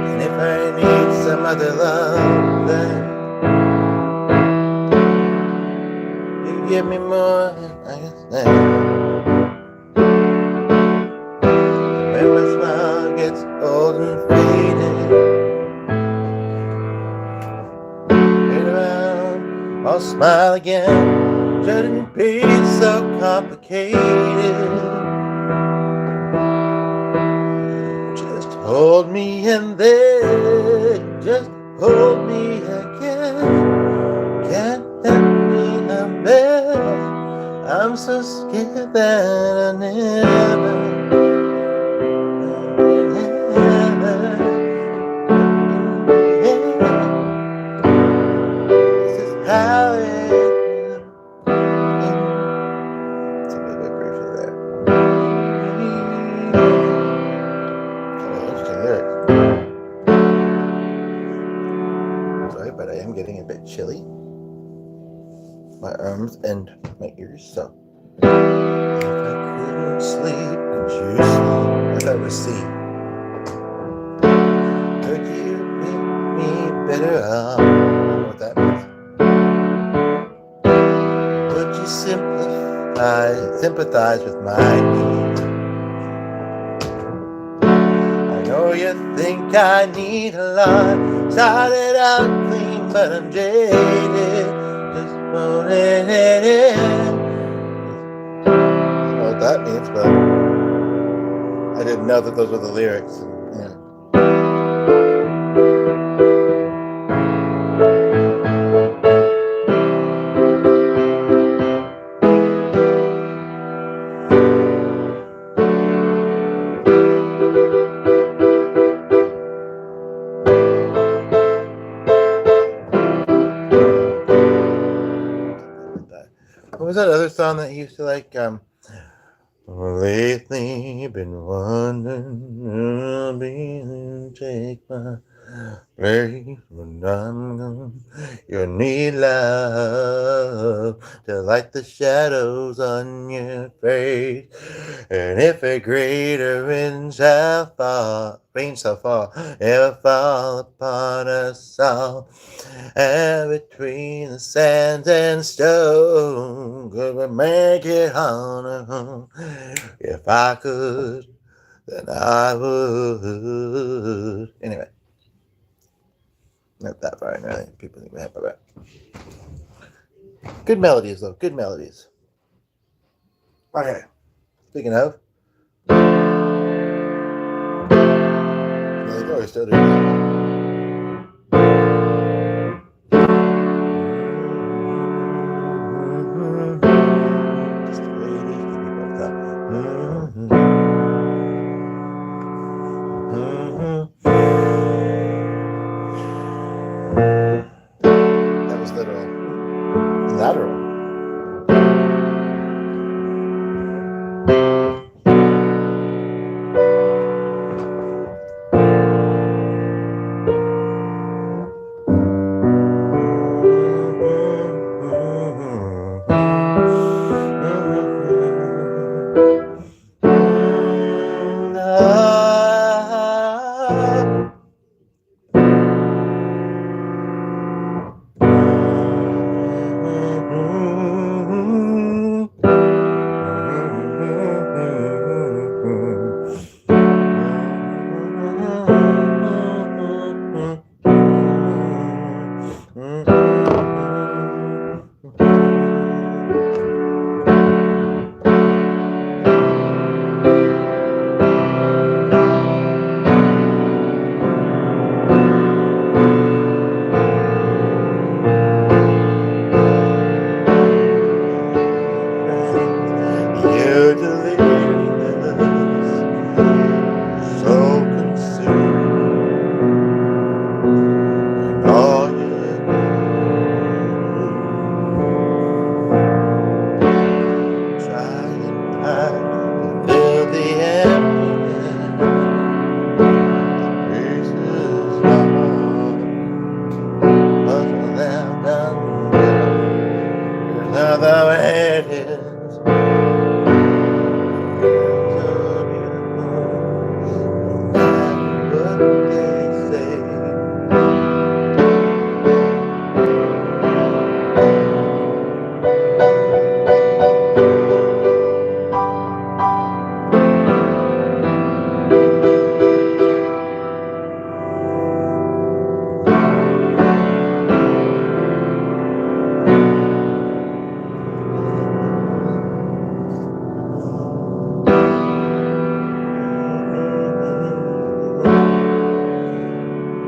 And if I need some other love, then you give me more than I can stand. When my smile gets old and faded, wait around, I'll smile again. Shouldn't be so complicated. Hold me and then just hold me again. Can't let me I'm there. I'm so scared that I never. This is how it is. It's a little bit briefer there. Sorry, but I am getting a bit chilly. My arms and my ears, so. If I couldn't sleep, could you sleep? I thought it was C. Could you make me better up? I don't know what that means. Could you sympathize with my needs? I know you think I need a lot. Started out clean, but I'm jaded. Just holding it in. I don't know what that means, but I didn't know that those were the lyrics. Yeah. song that he used to like? Lately, been wondering, take my place when I'm gone. You need love to light the shadows on your face. And if a greater rain shall fall, ever fall upon us all, and between the sand and stone, could we make it on home? If I could, then I would. Anyway, not that far in, really. People think we have about good melodies, though. Good melodies. Okay. Speaking of, like, oh, we're still doing that. Just the way it is, keep it up. That was literal. Lateral. You're delirious, so consumed. All you try and hide to fill the emptiness. Pieces of puzzle them down. Here's the way it is.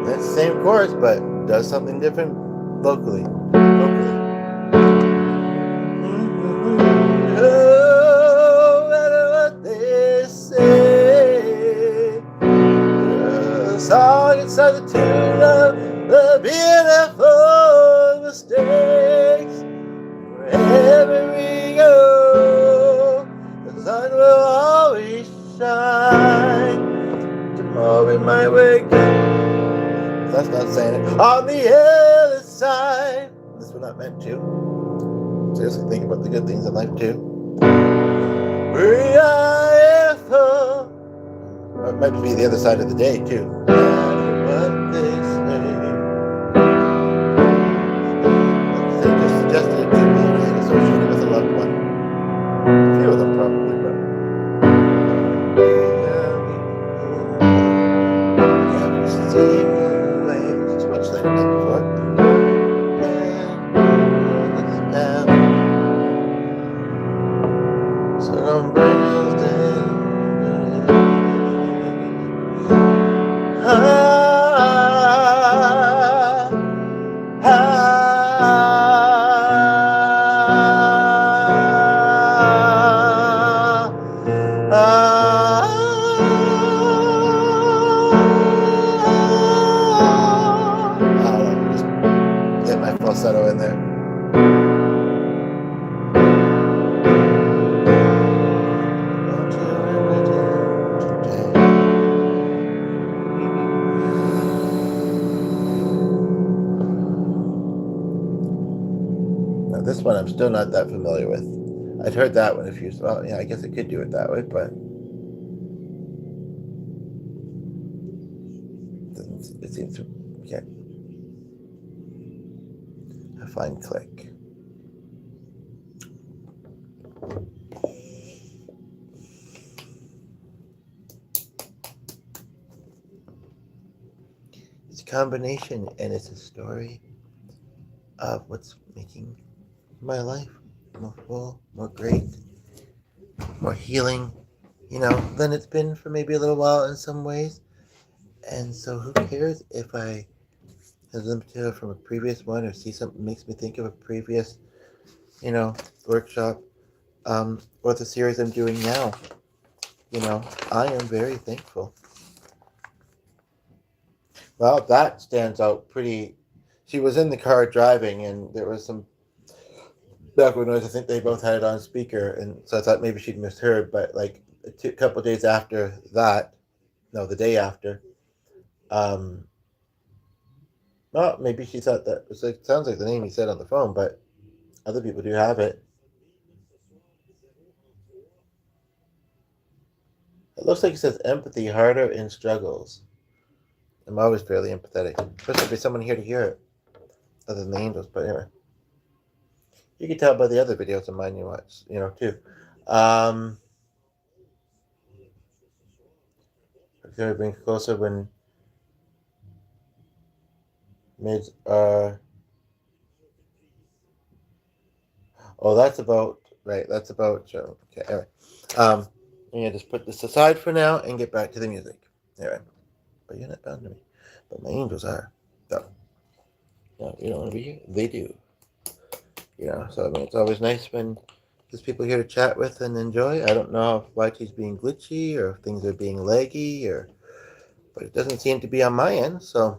That's the same chorus, but does something different locally. No matter what they say, the song inside the tune of the beautiful mistakes. Wherever we go, the sun will always shine. Tomorrow we might wake up. That's not saying it. On the other side. This was not meant to. Seriously, think about the good things in life too. We are for. Or it might be the other side of the day too. No matter what they say. They just suggested it to me being associated with a loved one. A few of them probably, but. See. Much later than before. So don't bring us down. Falsetto in there. I'm still not that familiar with. I'd heard that one a few. Well, yeah, I guess I could do it that way, but it seems to. Okay. A fine click. It's a combination, and it's a story of what's making my life more full, more great, more healing, than it's been for maybe a little while in some ways. And so who cares if I have the material from a previous one or see something makes me think of a previous, workshop, or the series I'm doing now. I am very thankful. Well, that stands out pretty. She was in the car driving, and there was some background noise. I think they both had it on speaker, and so I thought maybe she'd misheard. But like a couple of days after that, no, the day after, well, maybe she thought that it sounds like the name he said on the phone, but other people do have it. It looks like it says empathy harder in struggles. I'm always fairly empathetic, especially if there's someone here to hear it, other than the angels. But anyway, you can tell by the other videos of mine you watch, too. It brings closer when mids are. Oh, that's about right. That's about Joe. Okay, anyway. I'm gonna just put this aside for now and get back to the music. Anyway, but you're not bound to me. But my angels are. So, no, you don't want to be here. They do. So I mean, it's always nice when there's people here to chat with and enjoy. I don't know if YT's being glitchy or if things are being laggy, but it doesn't seem to be on my end. So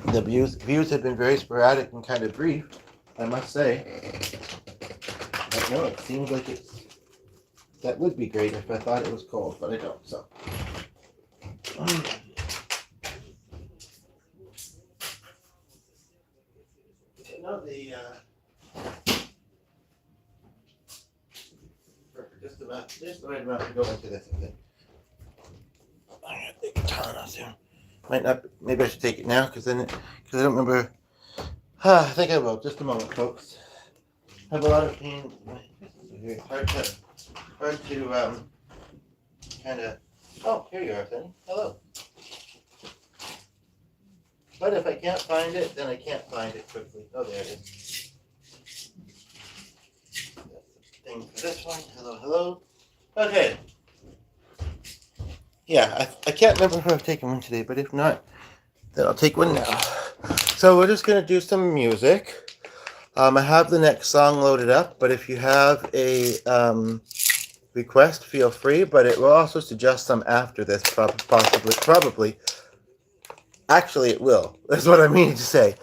the views have been very sporadic and kind of brief, I must say. But no, it seems like that would be great if I thought it was cold, but I don't. So. Just the right amount to go into this, I think. I'm gonna take a ton off soon. Might not. Maybe I should take it now because I don't remember. I think I will. Just a moment, folks. I have a lot of pain. Hard to kind of. Oh, here you are, Fanny. Hello. But if I can't find it, then I can't find it quickly. Oh, there it is. That's the thing for this one. Hello, hello. Okay. Yeah, I can't remember if I've taken one today, but if not, then I'll take one now. So we're just going to do some music. I have the next song loaded up, but if you have a request, feel free, but it will also suggest some after this, probably. Actually, it will. That's what I mean to say.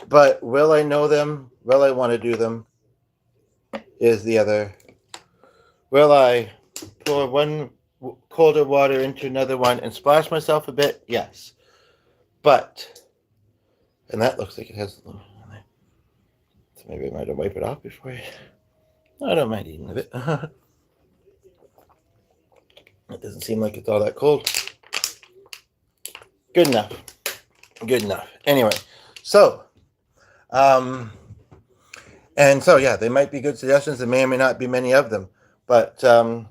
But will I know them? Will I want to do them? Is the other. Will I pour one colder water into another one and splash myself a bit? Yes. But, and that looks like it has, so maybe I might have wiped it off before I don't mind eating a bit. It doesn't seem like it's all that cold. Good enough. Good enough. Anyway, so, and so, yeah, they might be good suggestions. There may or may not be many of them. But, so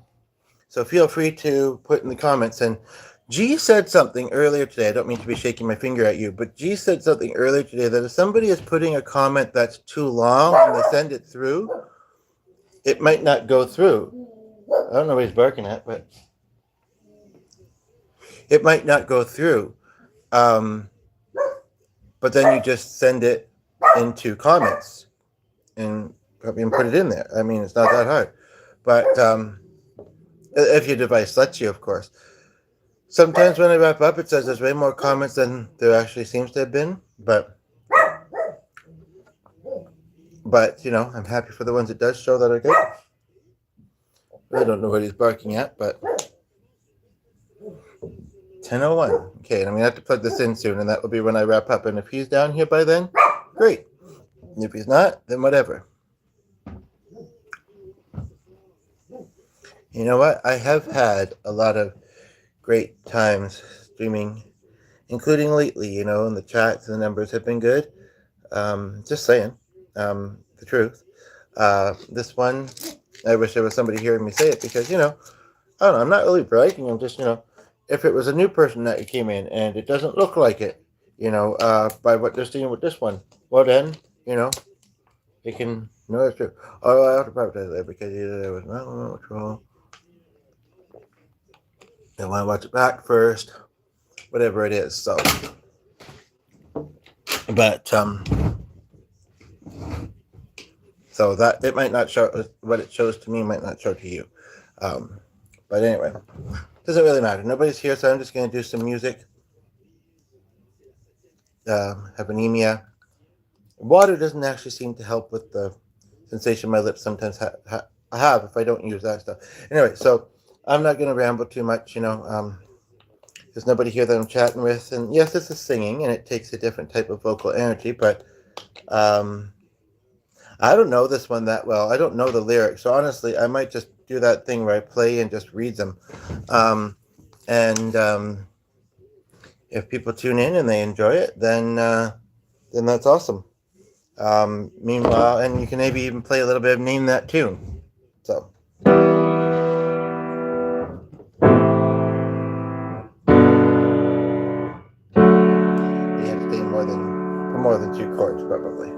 feel free to put in the comments. And G said something earlier today. I don't mean to be shaking my finger at you, but G said something earlier today that if somebody is putting a comment that's too long and they send it through, it might not go through. I don't know what he's barking at, but it might not go through. But then you just send it into comments and put it in there. I mean, it's not that hard. But if your device lets you, of course. Sometimes when I wrap up, it says there's way more comments than there actually seems to have been. But I'm happy for the ones it does show that are good. I don't know what he's barking at, but 10:01. Okay, and I'm gonna have to plug this in soon, and that will be when I wrap up. And if he's down here by then, great. If he's not, then whatever. You know what? I have had a lot of great times streaming, including lately, and the chats and the numbers have been good. Just saying, the truth. This one, I wish there was somebody hearing me say it because, I don't know, I'm not really bragging. I'm just, if it was a new person that came in and it doesn't look like it, by what they're seeing with this one, well then, they can know it's true. Oh, I have to practice that because either there was not what's wrong. They want to watch it back first, whatever it is. So, but so that it might not show what it shows to me might not show to you. But anyway, doesn't really matter. Nobody's here, so I'm just going to do some music. Have anemia. Water doesn't actually seem to help with the sensation my lips sometimes have if I don't use that stuff. Anyway, so I'm not going to ramble too much. There's nobody here that I'm chatting with, and yes, this is singing, and it takes a different type of vocal energy, but I don't know this one that well. I don't know the lyrics, so honestly, I might just do that thing where I play and just read them. And if people tune in and they enjoy it, then that's awesome. Meanwhile, and you can maybe even play a little bit of Name That Tune. So. You have to play more than 2 chords, probably.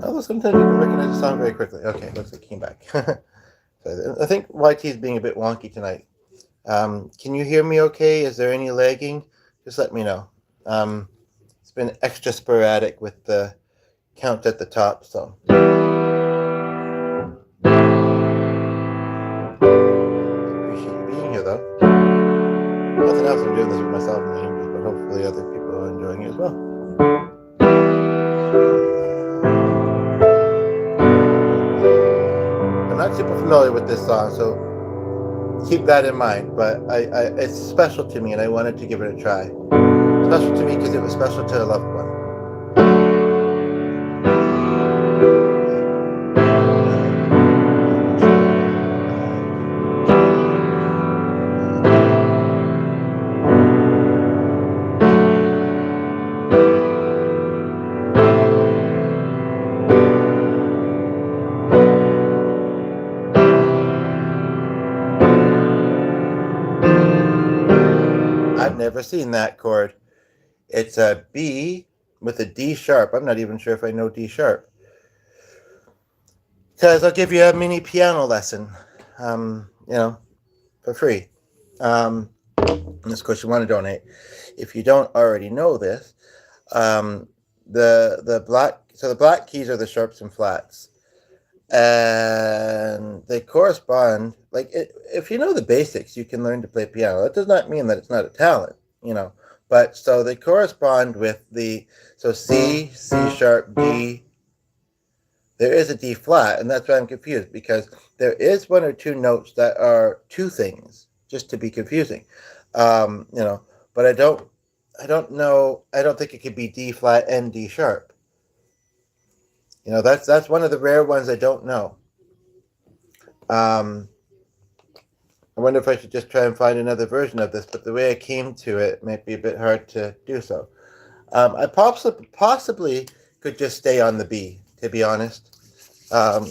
Although sometimes you can recognize a song very quickly. Okay, looks like it came back. So I think YT is being a bit wonky tonight. Can you hear me okay? Is there any lagging? Just let me know. It's been extra sporadic with the count at the top, so. Appreciate you being here, though. Nothing else, I'm doing this with myself in the English, but hopefully other people are enjoying it as well. I'm not super familiar with this song, so keep that in mind, but it's special to me and I wanted to give it a try. Special to me because it was special to a loved one. I've never seen that chord. It's a B with a D sharp. I'm not even sure if I know D sharp. Because I'll give you a mini piano lesson, for free. And of course, you want to donate. If you don't already know this, the black keys are the sharps and flats, and they correspond. If you know the basics, you can learn to play piano. That does not mean that it's not a talent, But so they correspond with C, C sharp, D. There is a D flat, and that's why I'm confused, because there is 1 or 2 notes that are 2 things, just to be confusing. But I don't know. I don't think it could be D flat and D sharp. That's one of the rare ones I don't know. I wonder if I should just try and find another version of this, but the way I came to it might be a bit hard to do so. I possibly could just stay on the B, to be honest. So.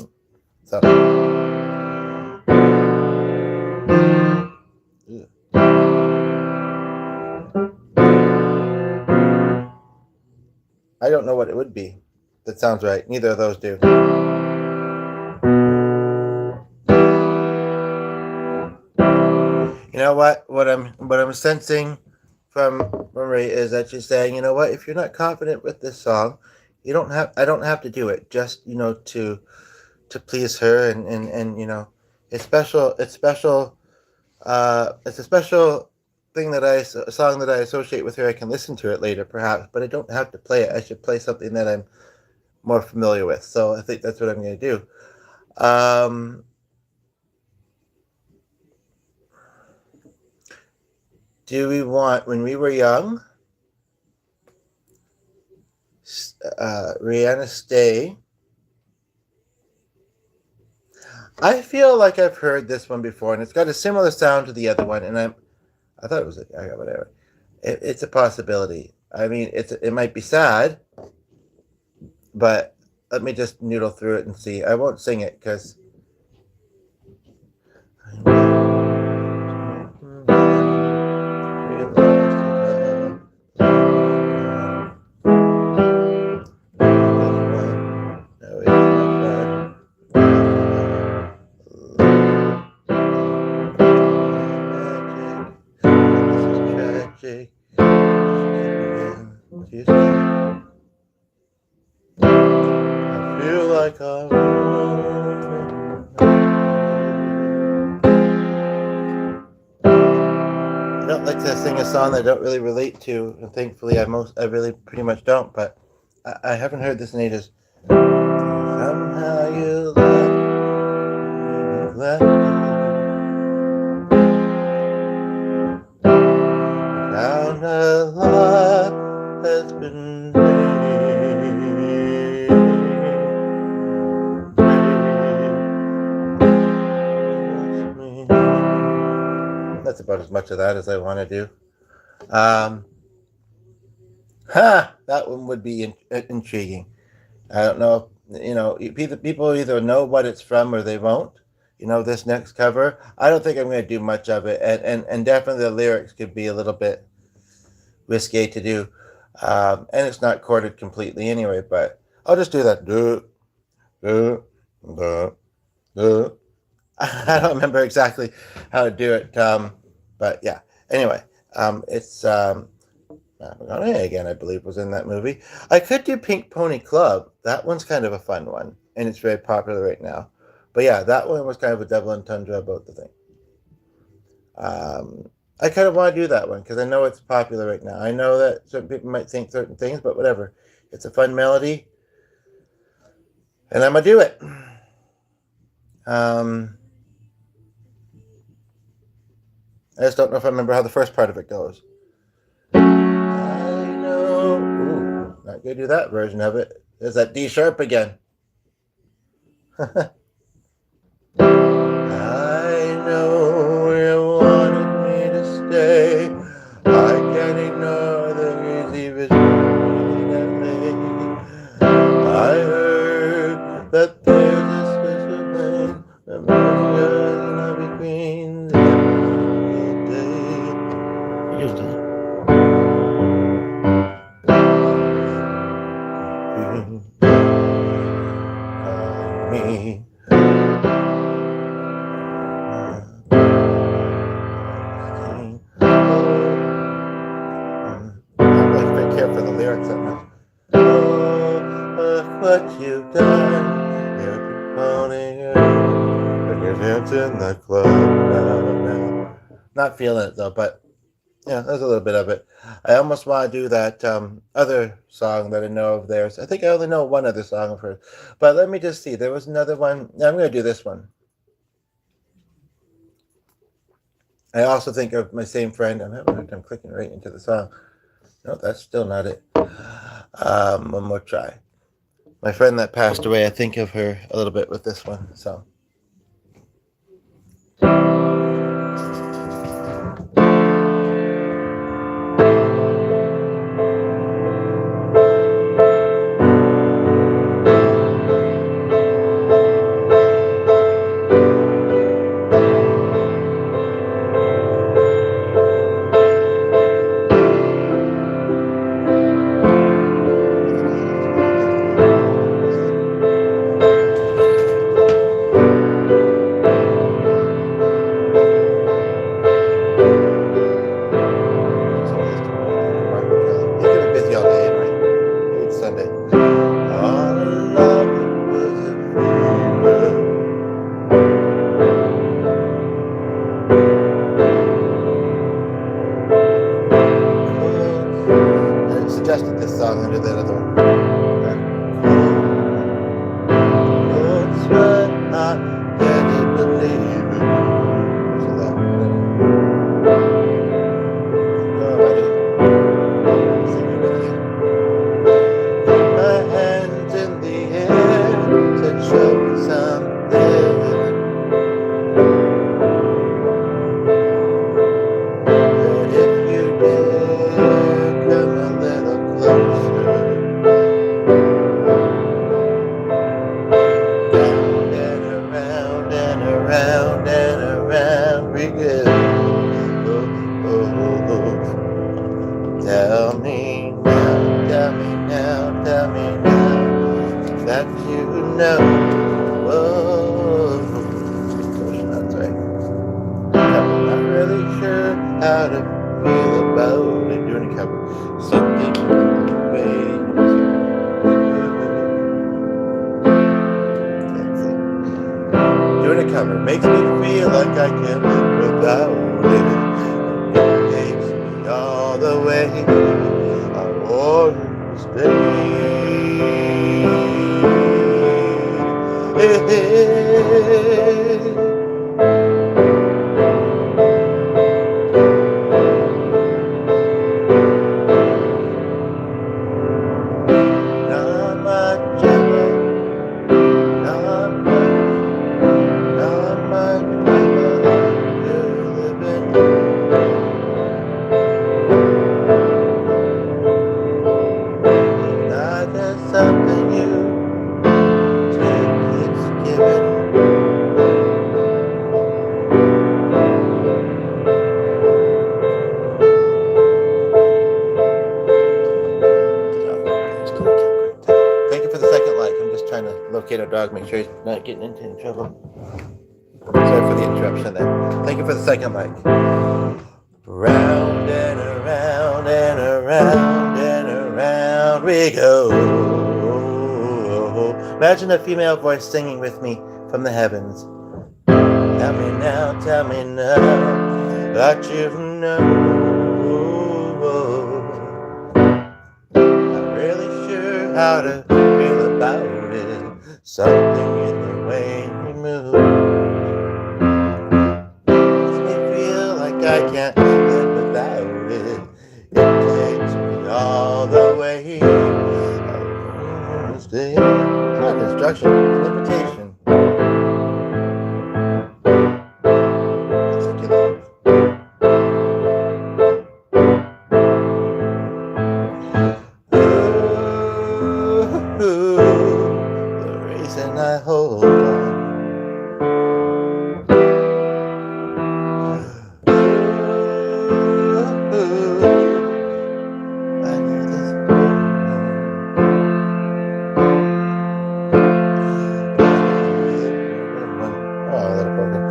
I don't know what it would be. That sounds right. Neither of those do. You know what? What I'm sensing from Marie is that she's saying, you know what? If you're not confident with this song, I don't have to do it. Just to please her, and it's special. It's special. It's a special thing a song that I associate with her. I can listen to it later, perhaps, but I don't have to play it. I should play something that I'm more familiar with. So I think that's what I'm going to do. Do we want When We Were Young? Rihanna Stay. I feel like I've heard this one before, and it's got a similar sound to the other one. And I thought it was whatever. It's a possibility. I mean, it might be sad, but let me just noodle through it and see. I won't sing it because. I feel like I don't like to sing a song that I don't really relate to, and thankfully I really pretty much don't. But I haven't heard this in ages. Somehow you left me. Found a lot has been made. That's about as much of that as I want to do. That one would be intriguing. I don't know. People either know what it's from or they won't. This next cover, I don't think I'm going to do much of it, and definitely the lyrics could be a little bit risque to do, and it's not chorded completely anyway. But I'll just do that. I don't remember exactly how to do it, but yeah. Anyway, it's again, I believe, was in that movie. I could do Pink Pony Club. That one's kind of a fun one, and it's very popular right now. But yeah, that one was kind of a double entendre about the thing. I kind of want to do that one because I know it's popular right now. I know that certain people might think certain things, but whatever. It's a fun melody, and I'm gonna do it. I just don't know if I remember how the first part of it goes. I know. Ooh, not gonna do that version of it. There's that D sharp again. I know you wanted me to stay. I can't ignore the easy vision of me. I heard that there's a special thing that makes us not be queens every day. You just did. Me. For the lyrics that much. Oh, look what you've done. You're promoting her, and you're dancing the club now. Not feeling it though, but yeah, there's a little bit of it. I almost want to do that other song that I know of theirs. I think I only know one other song of hers, but let me just see. There was another one. I'm going to do this one. I also think of my same friend. I'm having a hard time clicking right into the song. No, that's still not it. One more try. My friend that passed away, I think of her a little bit with this one. So. around and around we go. Oh, oh, oh. Tell me now, tell me now, tell me now that you know. Whoa. That's right. I'm not really sure how to feel about it. Doing a cover. Something in the way you can't sing. Doing a cover makes me feel like I can't live without it. It takes me all the way. I want to stay. Not much, not much you're living. Not just something you keeps giving. Thank you for the second like. I'm just trying to locate our dog, make sure he's not getting into any trouble. Sorry for the interruption there. Thank you for the second like. Round and around and around and around we go. Imagine a female voice singing with me from the heavens. Tell me now that you know. Not really sure how to feel about it. Something in the way you move makes me feel like I can't live without it. It takes me all the way. I wanna stay. It's not an instruction, it's an invitation. That's like you love. The reason I hold on. I need this. Oh, that broken.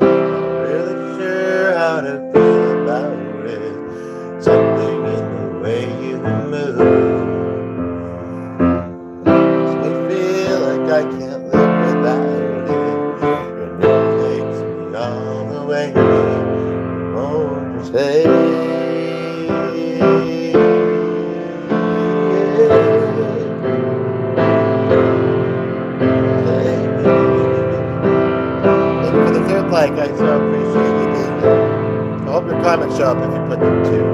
Really sure how to feel about it. Something in the way you move makes me feel like I can't live without it. And it takes me all the way. Won't you stay? For the third like, I so appreciate you being here. I hope your comments show up if you put them too.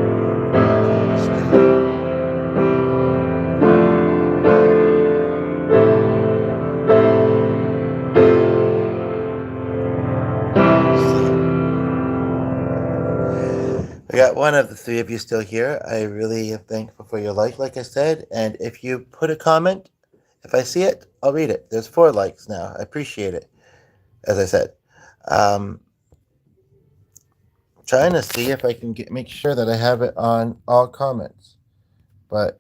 I got one of the three of you still here. I really am thankful for your like I said. And if you put a comment, if I see it, I'll read it. There's 4 likes now. I appreciate it, as I said. Trying to see if I can make sure that I have it on all comments. But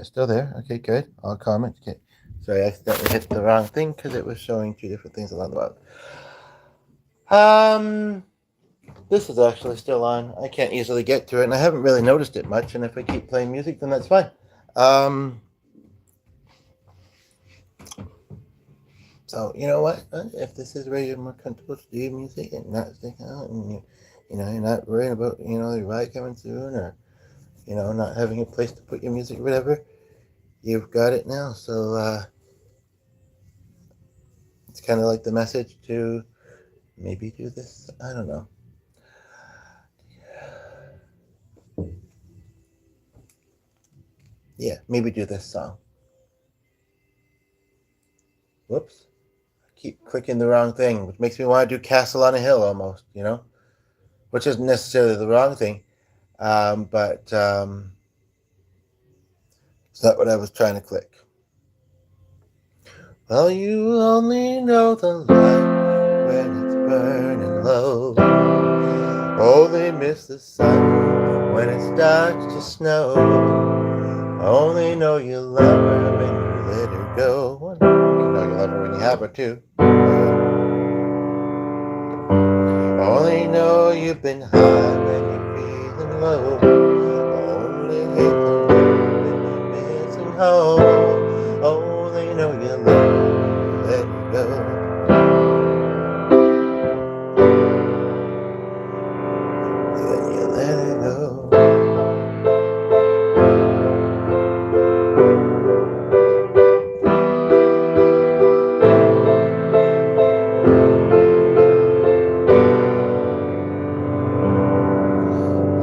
still there. Okay, good. All comments. Okay. Sorry, I accidentally hit the wrong thing because it was showing 2 different things along the road. This is actually still on. I can't easily get to it, and I haven't really noticed it much. And if I keep playing music, then that's fine. So you know what? If this is where you're more comfortable to do music and not stick out, and you're not worrying about the ride coming soon, or not having a place to put your music or whatever, you've got it now. So it's kind of like the message to maybe do this. I don't know. Yeah, maybe do this song. Whoops. I keep clicking the wrong thing, which makes me want to do Castle on a Hill almost, which isn't necessarily the wrong thing. But it's not what I was trying to click. Well, you only know the light when it's burning low. Only miss the sun when it starts to snow. Only know you love her when you let her go. You know you love her when you have her too. Only know you've been high when you're feeling low. Only hate the road when you're missing home. Only know you love her when you let her go. When you let her go.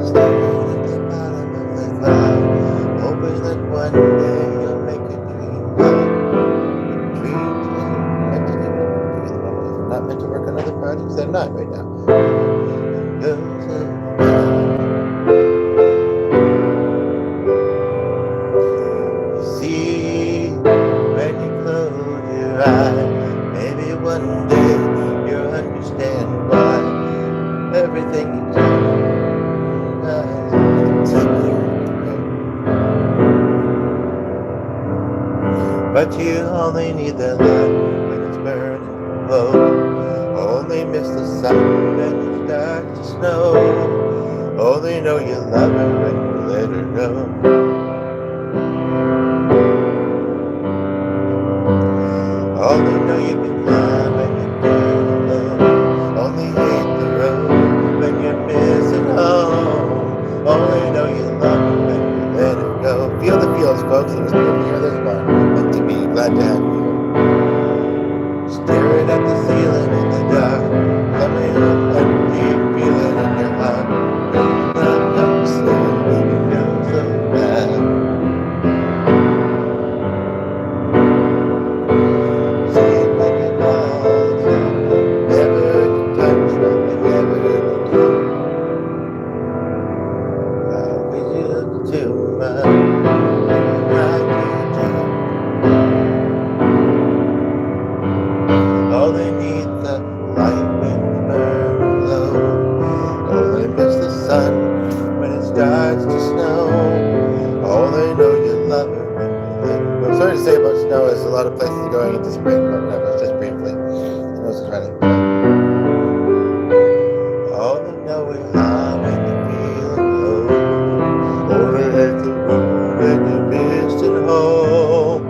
Staring at the bottom of the cloud, hoping that one day you'll make a dream come true. Meant to do what you're doing. If I'm not meant to work on other projects, I'm not right now. See, when you close your eyes, maybe one day you'll understand why everything you do. But you only need the light when it's burning low. Only miss the sun when it starts to snow. Only know you love her when you let her go. Only know you've been high when you're feeling low. Only hate the road when you're missing home. Only know you love her when you let her go. Feel the feels, folks. It was good to hear this one. Meant to be. Glad to have you here. Staring at the ceiling in the dark. Tell me how empty feeling in your heart. Love comes slowly, you know so bad. Only need the light when it's burning low. Only miss the sun when it starts to snow. Only know you love her when you let her go. Sorry to say about snow, there's a lot of places going into spring, but that was just briefly. Snow's running. Only know it's high when you're feeling low. Only hate the road when you're missing home.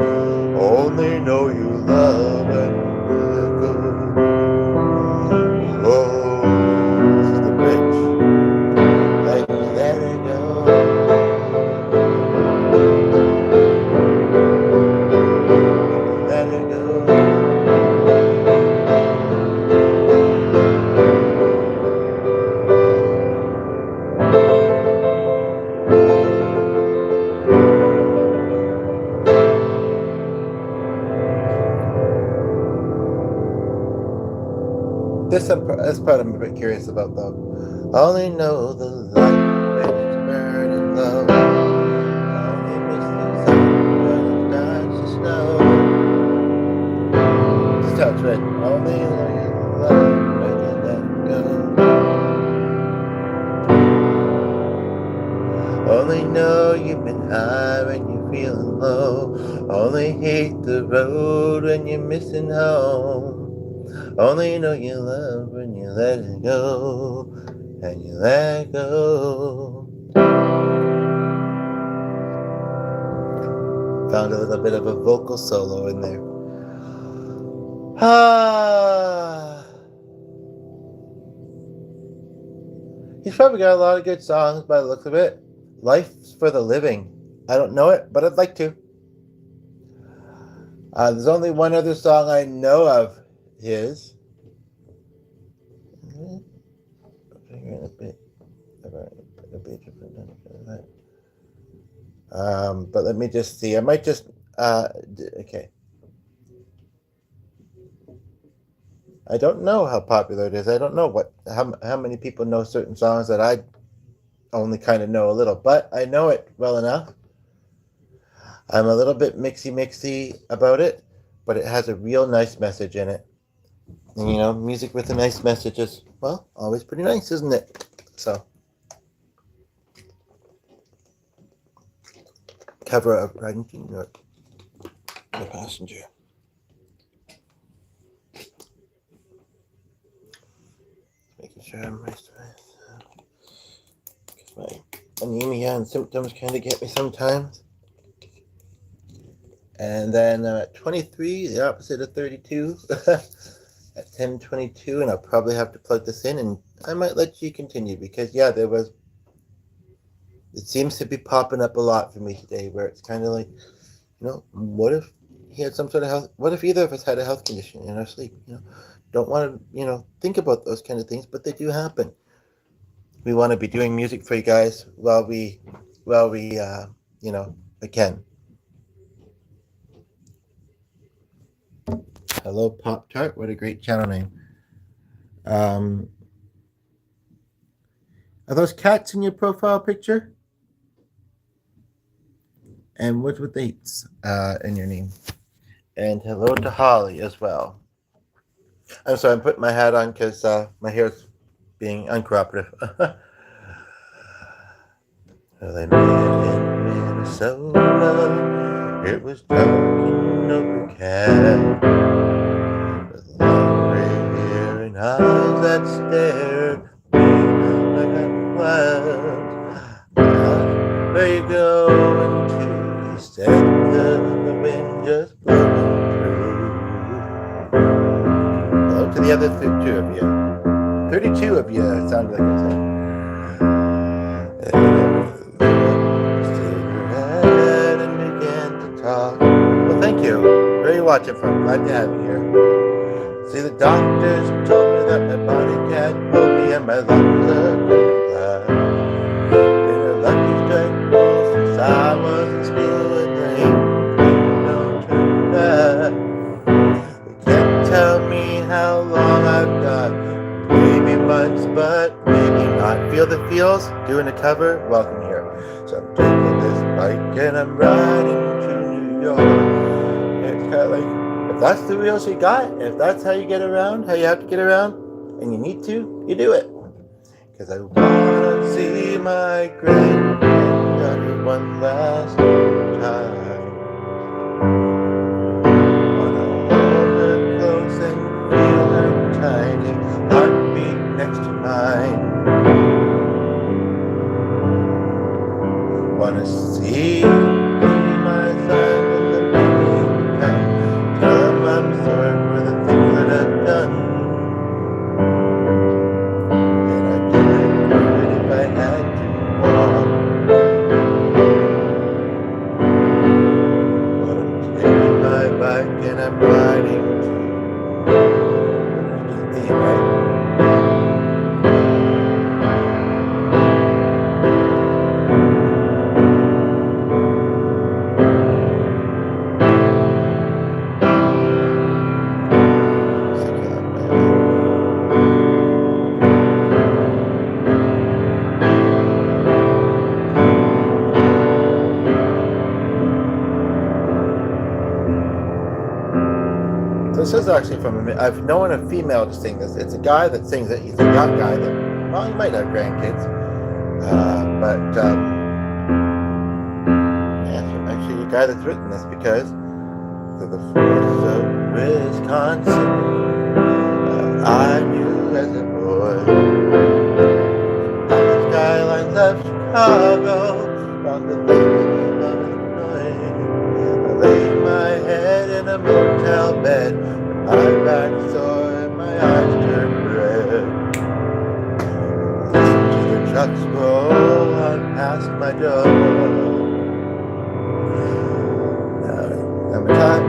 Only know you love and you let go. Oh, this is the bridge. Let me let it go. Let it go. This part I'm a bit curious about though. Only know the light when it's burning low. Only miss the sun when it starts to snow. This is how it's written. Only know you love when you let go. Only know you've been high when you're feeling low. Only hate the road when you're missing home. Only know you love when you let it go, and you let go. Found a little bit of a vocal solo in there. He's probably got a lot of good songs by the looks of it. Life's for the Living. I don't know it, but I'd like to. There's only one other song I know of his. But let me just see. I might just okay. I don't know how popular it is. I don't know how many people know certain songs that I only kind of know a little, but I know it well enough. I'm a little bit mixy about it, but it has a real nice message in it. And, you know, music with a nice message is, well, always pretty nice, isn't it? So, cover of Riding to New York, The Passenger. Making sure I'm moisturized. Because my anemia and symptoms kind of get me sometimes. And then at 23, the opposite of 32, at 10:22, and I'll probably have to plug this in, and I might let you continue because, yeah, it seems to be popping up a lot for me today where it's kind of like, you know, what if he had some sort of health, what if either of us had a health condition in our sleep, you know? Don't want to, you know, think about those kind of things, but they do happen. We want to be doing music for you guys while we you know, can. Hello, Pop Tart. What a great channel name. Are those cats in your profile picture? And what's with the 8s in your name? And hello to Holly as well. I'm sorry, I'm putting my hat on because my hair's being uncooperative. Well, I met in Minnesota. It was dark and overcast. With long gray hair and eyes that stared at me like a cloud. Where you going to? He said the wind just blowing through. Hello to the other 2 of you. 32 of you, it sounded like I said. Cigarette and began to talk. Well, thank you. Where are you watching from? Glad to have you here. See, the doctors told me that my body can't hold me and my lungs are going black. Been a lucky strike since I was in school and there ain't no turning back. They can't tell me how long I've got. Maybe months, but maybe not. Feel the feels? Doing a cover? Welcome here. So I'm taking this bike and I'm riding to New York. And it's kind of like, if that's the wheels you got, if that's how you get around, how you have to get around, and you need to, you do it. Because I want to see my granddaughter one last time. Want to hold her close and feel her tiny heartbeat next to mine. Want to see my son in the meantime. Tell him I'm sorry for the things that I've done. And I'd do it if I had to walk. But I'm taking my bike and I'm riding to the right. This is actually from I've known a female to sing this. It's a guy that sings it. He's a young guy that, well, he might have grandkids. But yeah, actually a guy that's written this because of the forest of Wisconsin, I knew as a boy. On the skylines of Chicago, on the lakes of Illinois, I laid my head in a motel bed. My back sore and my eyes turned red. Listen to the trucks roll on past my door. Number time.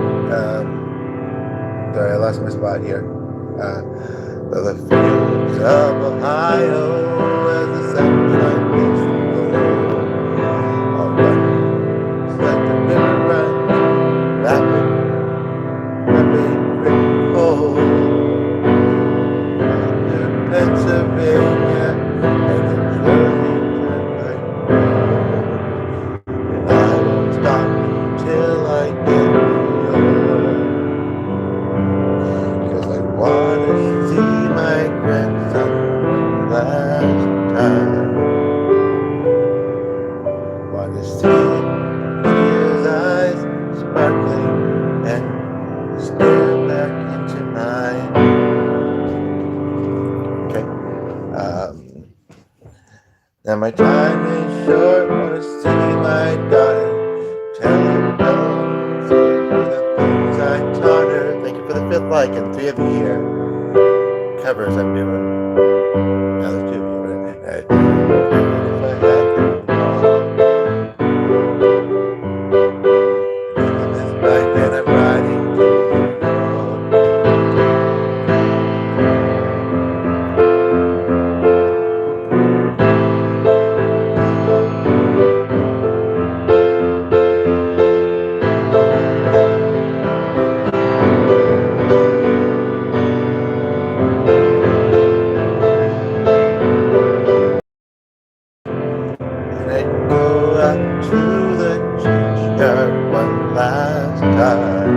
Sorry, I lost my spot here. The fields of Ohio as the sunshine makes them glow. I'll run, let the river run, rapid, quick, cold. And my time is short, wanna see my daughter. Tell her the things I taught her. Thank you for the 5th like and 3 of the year. Covers I'm doing. Now there's 2 of you, right? If I had to this bike and I'm riding to the road. And I go out to the churchyard one last time.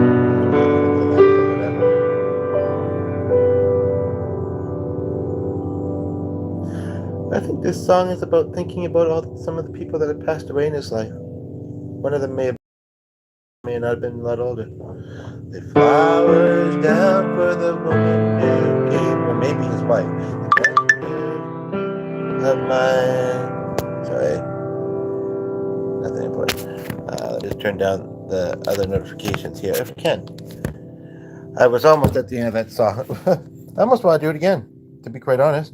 I think this song is about thinking about some of the people that have passed away in his life. One of them may not have been a lot older. The flowers down for the woman who gave, or maybe his wife. Of my, sorry, nothing important. Let me just turn down the other notifications here if I can. I was almost at the end of that song. I almost want to do it again, to be quite honest.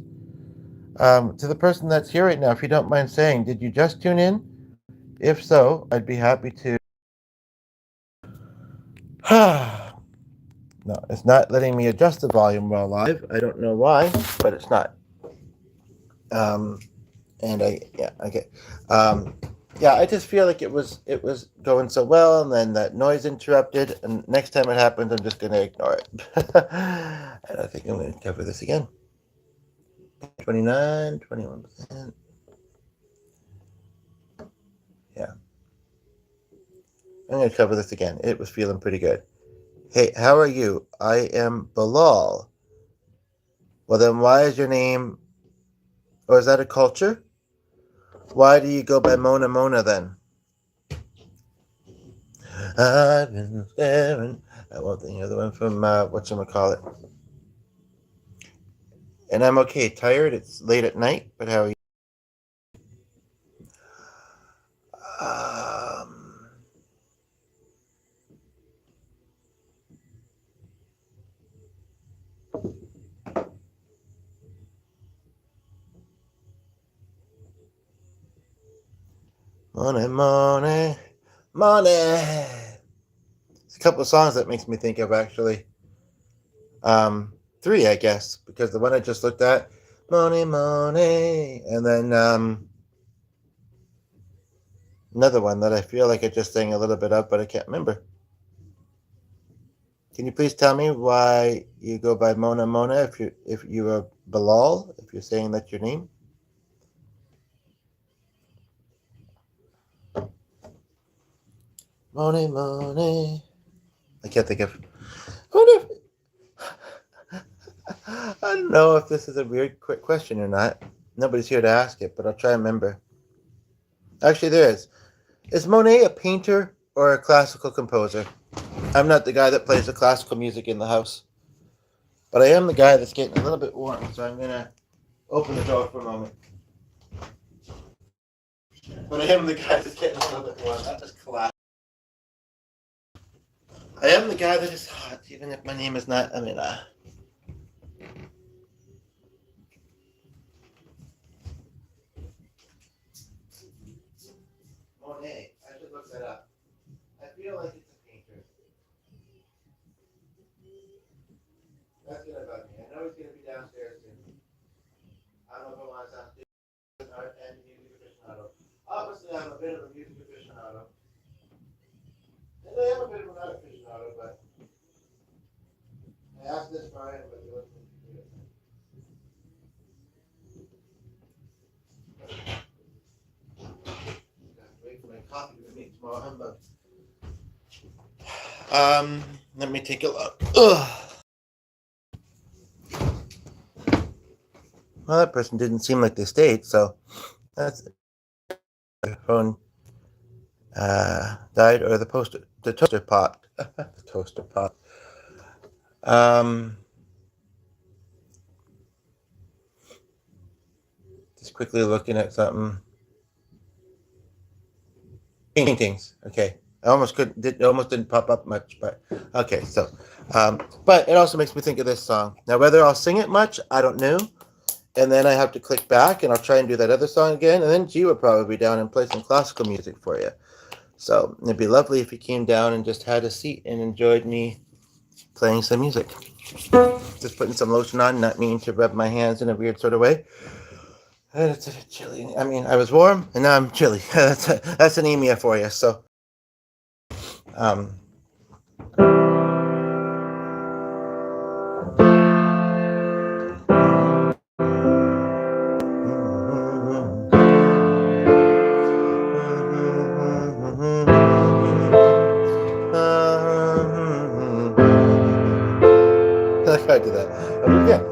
To the person that's here right now, if you don't mind saying, did you just tune in? If so, I'd be happy to. No, it's not letting me adjust the volume while live. I don't know why, but it's not. And I just feel like it was going so well, and then that noise interrupted. And next time it happens, I'm just gonna ignore it. And I think I'm gonna cover this again. 29, 21%. Yeah, I'm gonna cover this again. It was feeling pretty good. Hey, how are you? I am Bilal. Well, then why is your name, or is that a culture? Why do you go by Mona Mona then? I've been staring. I won't think of the one from whatchamacallit. And I'm okay. Tired. It's late at night, but how are you? Money, money, money. It's a couple of songs that makes me think of actually. 3, I guess, because the one I just looked at, money, money, and then another one that I feel like I just sang a little bit of, but I can't remember. Can you please tell me why you go by Mona Mona if you are Bilal, if you're saying that's your name? Money, money. I can't think of. I don't know if this is a weird, quick question or not. Nobody's here to ask it, but I'll try and remember. Actually, there is. Is Monet a painter or a classical composer? I'm not the guy that plays the classical music in the house, but I am the guy that's getting a little bit warm, so I'm going to open the door for a moment. But I am the guy that's getting a little bit warm. That just collapsed. I am the guy that is hot, even if my name is not Amina. Monet. I should look that up. I feel like it's a painter. That's gonna bug me. I know he's gonna be downstairs soon. I don't know if I want to sound art and music aficionado. Obviously, I'm a bit of a music aficionado. And I am a bit of an art aficionado, but I asked this Brian, but he wasn't interested. Wait for my coffee to make tomorrow humbug. Let me take a look. Ugh. Well, that person didn't seem like they stayed, so that's their phone died, or the toaster pot. The toaster pot. The Just quickly looking at something. Paintings. Okay. I almost didn't pop up much, but okay. So, but it also makes me think of this song. Now, whether I'll sing it much, I don't know. And then I have to click back, and I'll try and do that other song again. And then G would probably be down and play some classical music for you. So it'd be lovely if he came down and just had a seat and enjoyed me playing some music. Just putting some lotion on, not meaning to rub my hands in a weird sort of way. And it's chilly. I mean, I was warm, and now I'm chilly. That's anemia for you. So, I gotta do that. Yeah.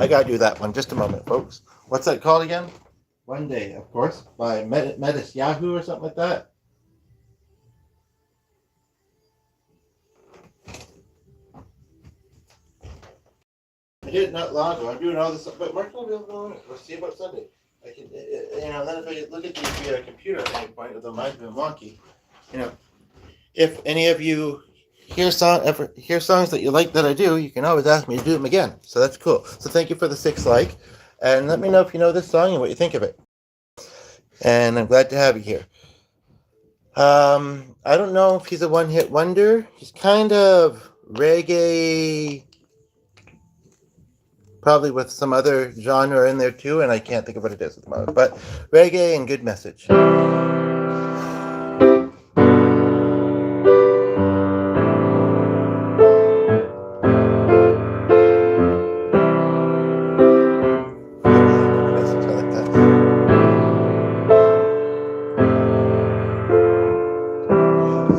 I gotta do that one. Just a moment, folks. What's that called again? One Day, of course, by Metis Yahoo or something like that. I did it not long ago. I'm doing all this, but Mark will be able to go on it. We'll see about Sunday. I can, then if I look at the computer at any point, with the mind's been wonky. If any of you hear songs that you like that I do, you can always ask me to do them again. So that's cool. So thank you for the 6 like, and let me know if you know this song and what you think of it. And I'm glad to have you here. I don't know if he's a one-hit wonder. He's kind of reggae, probably with some other genre in there too, and I can't think of what it is at the moment. But reggae and good message.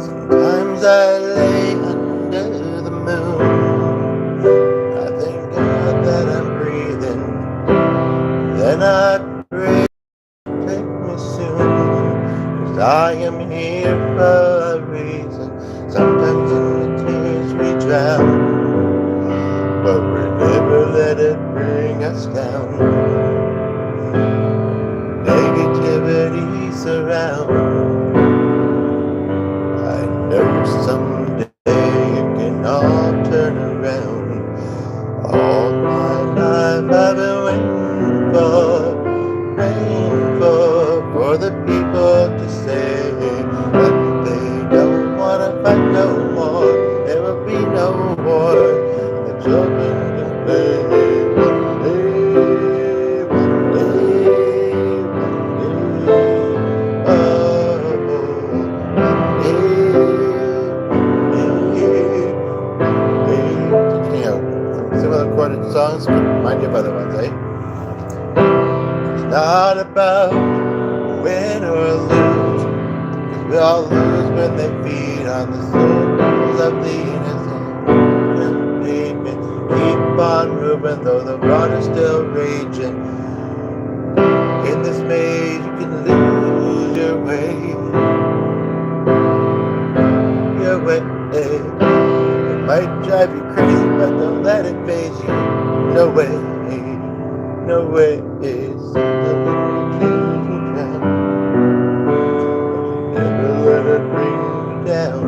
Sometimes I lay under the moon. I thank God that I'm breathing. Then I pray, take me soon. 'Cause I am here for a reason. Sometimes in the tears we drown, but we never let it bring us down. Negativity surrounds. I know someday it can all turn around. All my life I've been waiting for, praying for the people to say that they don't want to fight win or lose. 'Cause we all lose when they feed on the souls of the innocent. And pavement, keep on moving though the road is still raging. In this maze you can lose your way. Your way. It might drive you crazy, but don't let it phase you. No way, no way. Never let it bring you down.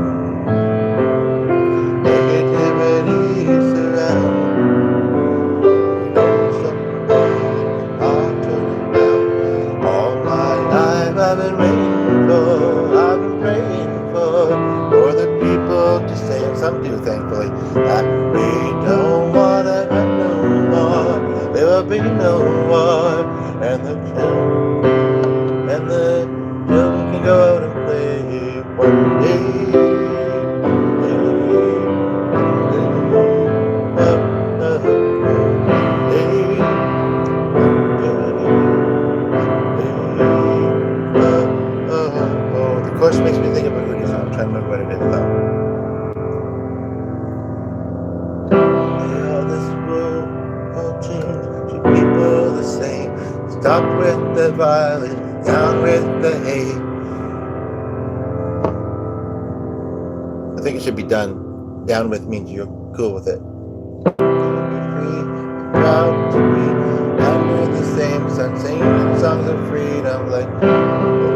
Negativity surround. All my life I've been waiting for, I've been praying for the people to say, and some do thankfully, that we don't wanna have no more, there will be no war, and the children can go out and play one day. The chorus makes me think of a Hootie song. I'm trying to remember what it is though. Yeah, this world won't change. Keep people the same. Stop with the violence, down with the hate. I think it should be done. Down with means you're cool with it. Free, proud to be under the same sun, singing songs of freedom like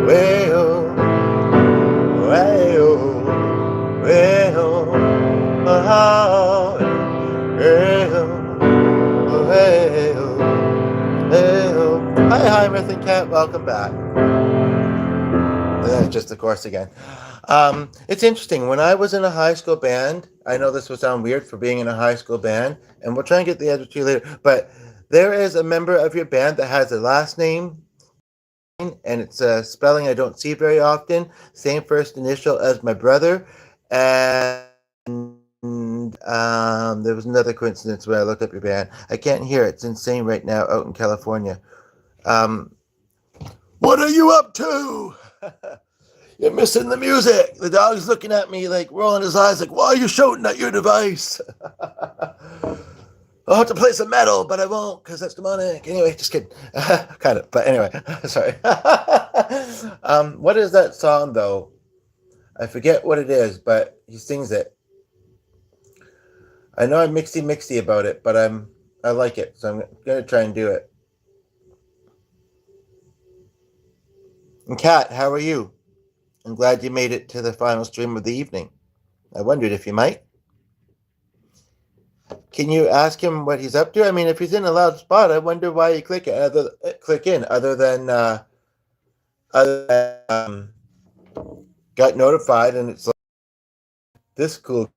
way oh, way oh, way oh, oh, way oh, way oh, way oh. Hi, Myth and Cat, welcome back. That's just the chorus again. It's interesting. When I was in a high school band, I know this will sound weird for being in a high school band, and we'll try and get the answer to you later, but there is a member of your band that has a last name, and it's a spelling I don't see very often, same first initial as my brother, and there was another coincidence when I looked up your band. I can't hear it. It's insane right now out in California. What are you up to? You're missing the music. The dog's looking at me like rolling his eyes like, why are you shouting at your device? I'll have to play some metal, but I won't because that's demonic. Anyway, just kidding. Kind of, but anyway, sorry. What is that song though? I forget what it is, but he sings it. I know I'm mixy about it, but I like it, so I'm gonna try and do it. And Kat, how are you? I'm glad you made it to the final stream of the evening. I wondered if you might. Can you ask him what he's up to? I mean, if he's in a loud spot, I wonder why you click in, other than got notified, and it's like this cool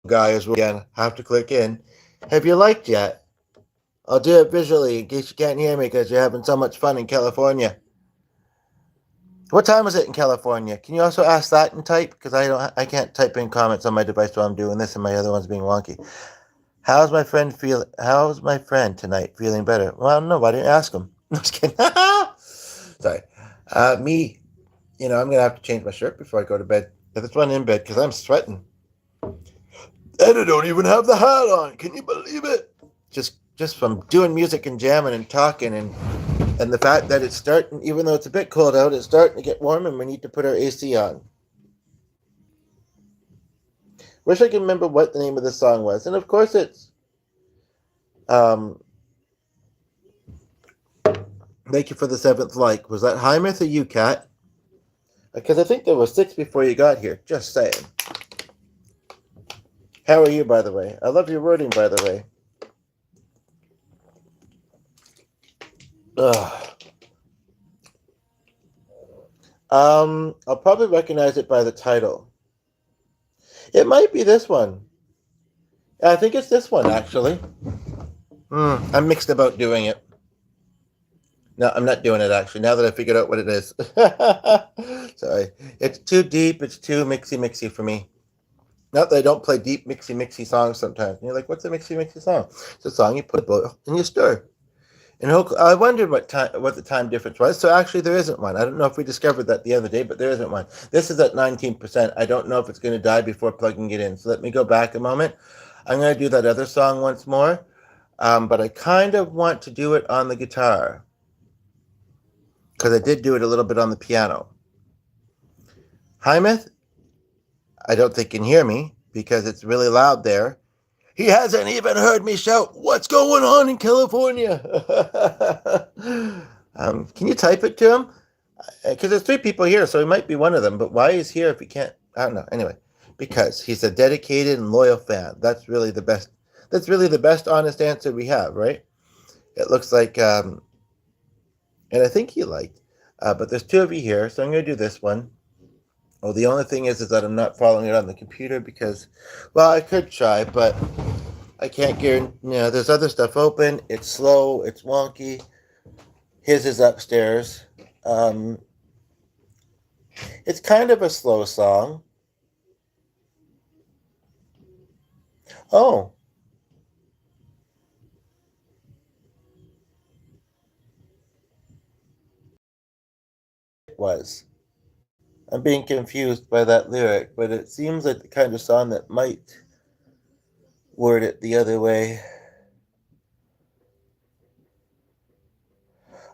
guy is again. Have to click in. Have you liked yet? I'll do it visually in case you can't hear me because you're having so much fun in California. What time is it in California? Can you also ask that and type? Because I can't type in comments on my device while I'm doing this, and my other one's being wonky. How's my friend tonight? Feeling better? Well, I don't know. I didn't ask him. I'm just kidding. Sorry. Me, I'm gonna have to change my shirt before I go to bed. If it's one in bed, because I'm sweating. And I don't even have the hat on. Can you believe it? Just from doing music and jamming and talking and the fact that it's starting, even though it's a bit cold out, it's starting to get warm and we need to put our AC on. Wish I could remember what the name of the song was. And of course it's thank you for the 7th like. Was that Hymeth or you, Kat? Because I think there was 6 before you got here. Just saying. How are you, by the way? I love your wording, by the way. Ugh. I'll probably recognize it by the title. It might be this one. I think it's this one, actually. I'm mixed about doing it. No, I'm not doing it, actually, now that I figured out what it is. Sorry. It's too deep. It's too mixy for me. Not that I don't play deep mixy songs sometimes. And you're like, what's a mixy song? It's a song you put in you stir. In I wondered what the time difference was. So actually, there isn't one. I don't know if we discovered that the other day, but there isn't one. This is at 19%. I don't know if it's going to die before plugging it in. So let me go back a moment. I'm going to do that other song once more, but I kind of want to do it on the guitar because I did do it a little bit on the piano. Hymeth, I don't think can hear me because it's really loud there. He hasn't even heard me shout, "What's going on in California?" Can you type it to him? Because there's 3 people here, so he might be one of them. But why he's here if he can't? I don't know. Anyway, because he's a dedicated and loyal fan. That's really the best. That's really the best honest answer we have, right? It looks like, and I think he liked. But there's 2 of you here, so I'm going to do this one. Oh, the only thing is that I'm not following it on the computer because, well, I could try, but I can't guarantee. There's other stuff open. It's slow. It's wonky. His is upstairs. It's kind of a slow song. Oh. It was. I'm being confused by that lyric, but it seems like the kind of song that might word it the other way.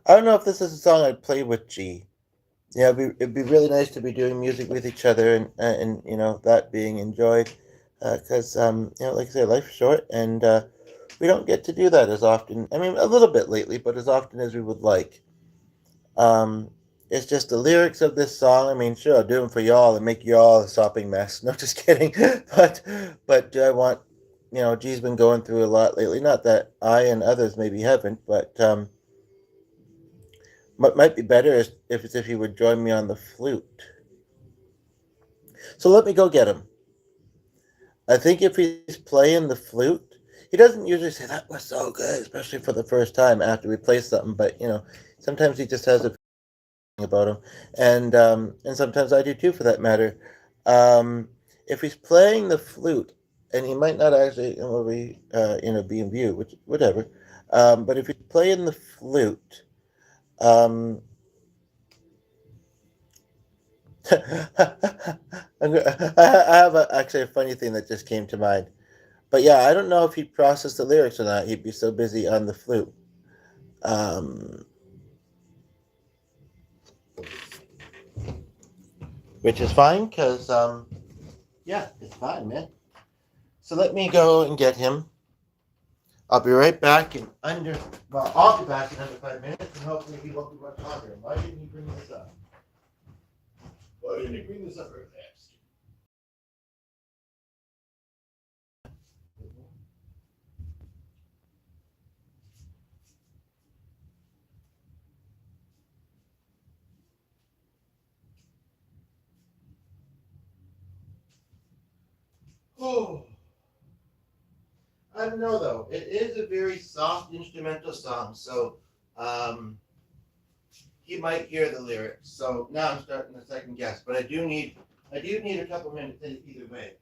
I don't know if this is a song I'd play with G. Yeah, it'd be really nice to be doing music with each other and that being enjoyed, because like I say, life's short and we don't get to do that as often. I mean, a little bit lately, but as often as we would like. Um, it's just the lyrics of this song. I mean, sure, I'll do them for y'all and make y'all a sopping mess. No, just kidding. but do I want, G's been going through a lot lately. Not that I and others maybe haven't, but what might be better is if he would join me on the flute. So let me go get him. I think if he's playing the flute, he doesn't usually say that was so good, especially for the first time after we play something. But sometimes he just has a about him, and sometimes I do too, for that matter. If he's playing the flute, and he might not actually, be in view, which whatever. But if he's playing the flute, um, I have actually a funny thing that just came to mind. But yeah, I don't know if he'd process the lyrics or not. He'd be so busy on the flute. Um, which is fine because, yeah, it's fine, man. So let me go and get him. I'll be right back I'll be back in under 5 minutes, and hopefully he won't be much longer. Why didn't he bring this up? Why didn't he bring this up very fast? Oh. I don't know though. It is a very soft instrumental song, so he might hear the lyrics. So now I'm starting to second guess, but I do need a couple minutes either way.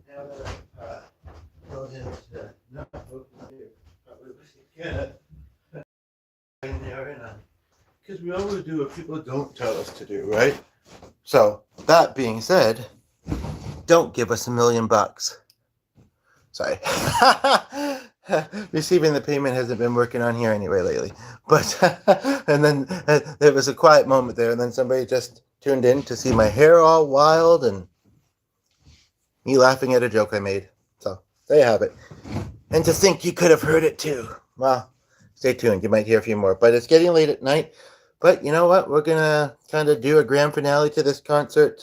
now that I've told him to not vote for you, probably gonna in there and because we always do what people don't tell us to do, right? So that being said, don't give us $1 million. Sorry. Receiving the payment hasn't been working on here anyway lately. But, and then there was a quiet moment there, and then somebody just tuned in to see my hair all wild and me laughing at a joke I made. So, there you have it. And to think you could have heard it too. Well, stay tuned. You might hear a few more. But it's getting late at night. But you know what? We're going to kind of do a grand finale to this concert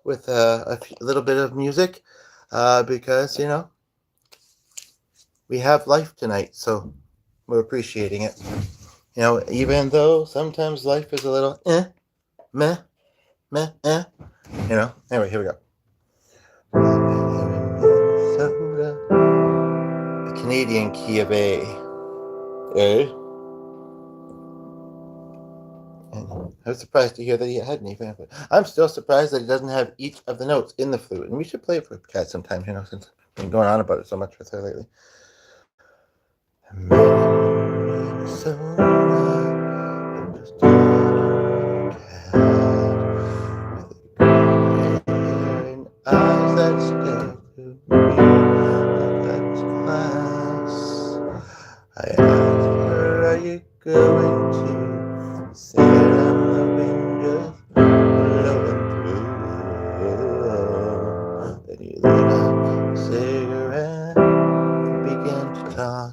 with a little bit of music because, you know, we have life tonight, so we're appreciating it. You know, even though sometimes life is a little meh. You know, anyway, here we go. The Canadian key of A. And I was surprised to hear that he hadn't even. I'm still surprised that he doesn't have each of the notes in the flute. And we should play it for Kat sometime, you know, since I've been going on about it so much with her lately. Eyes that stare through me like glass. I asked her, are you going to say I'm the wind just blowing through? Then you lit a cigarette and began to talk.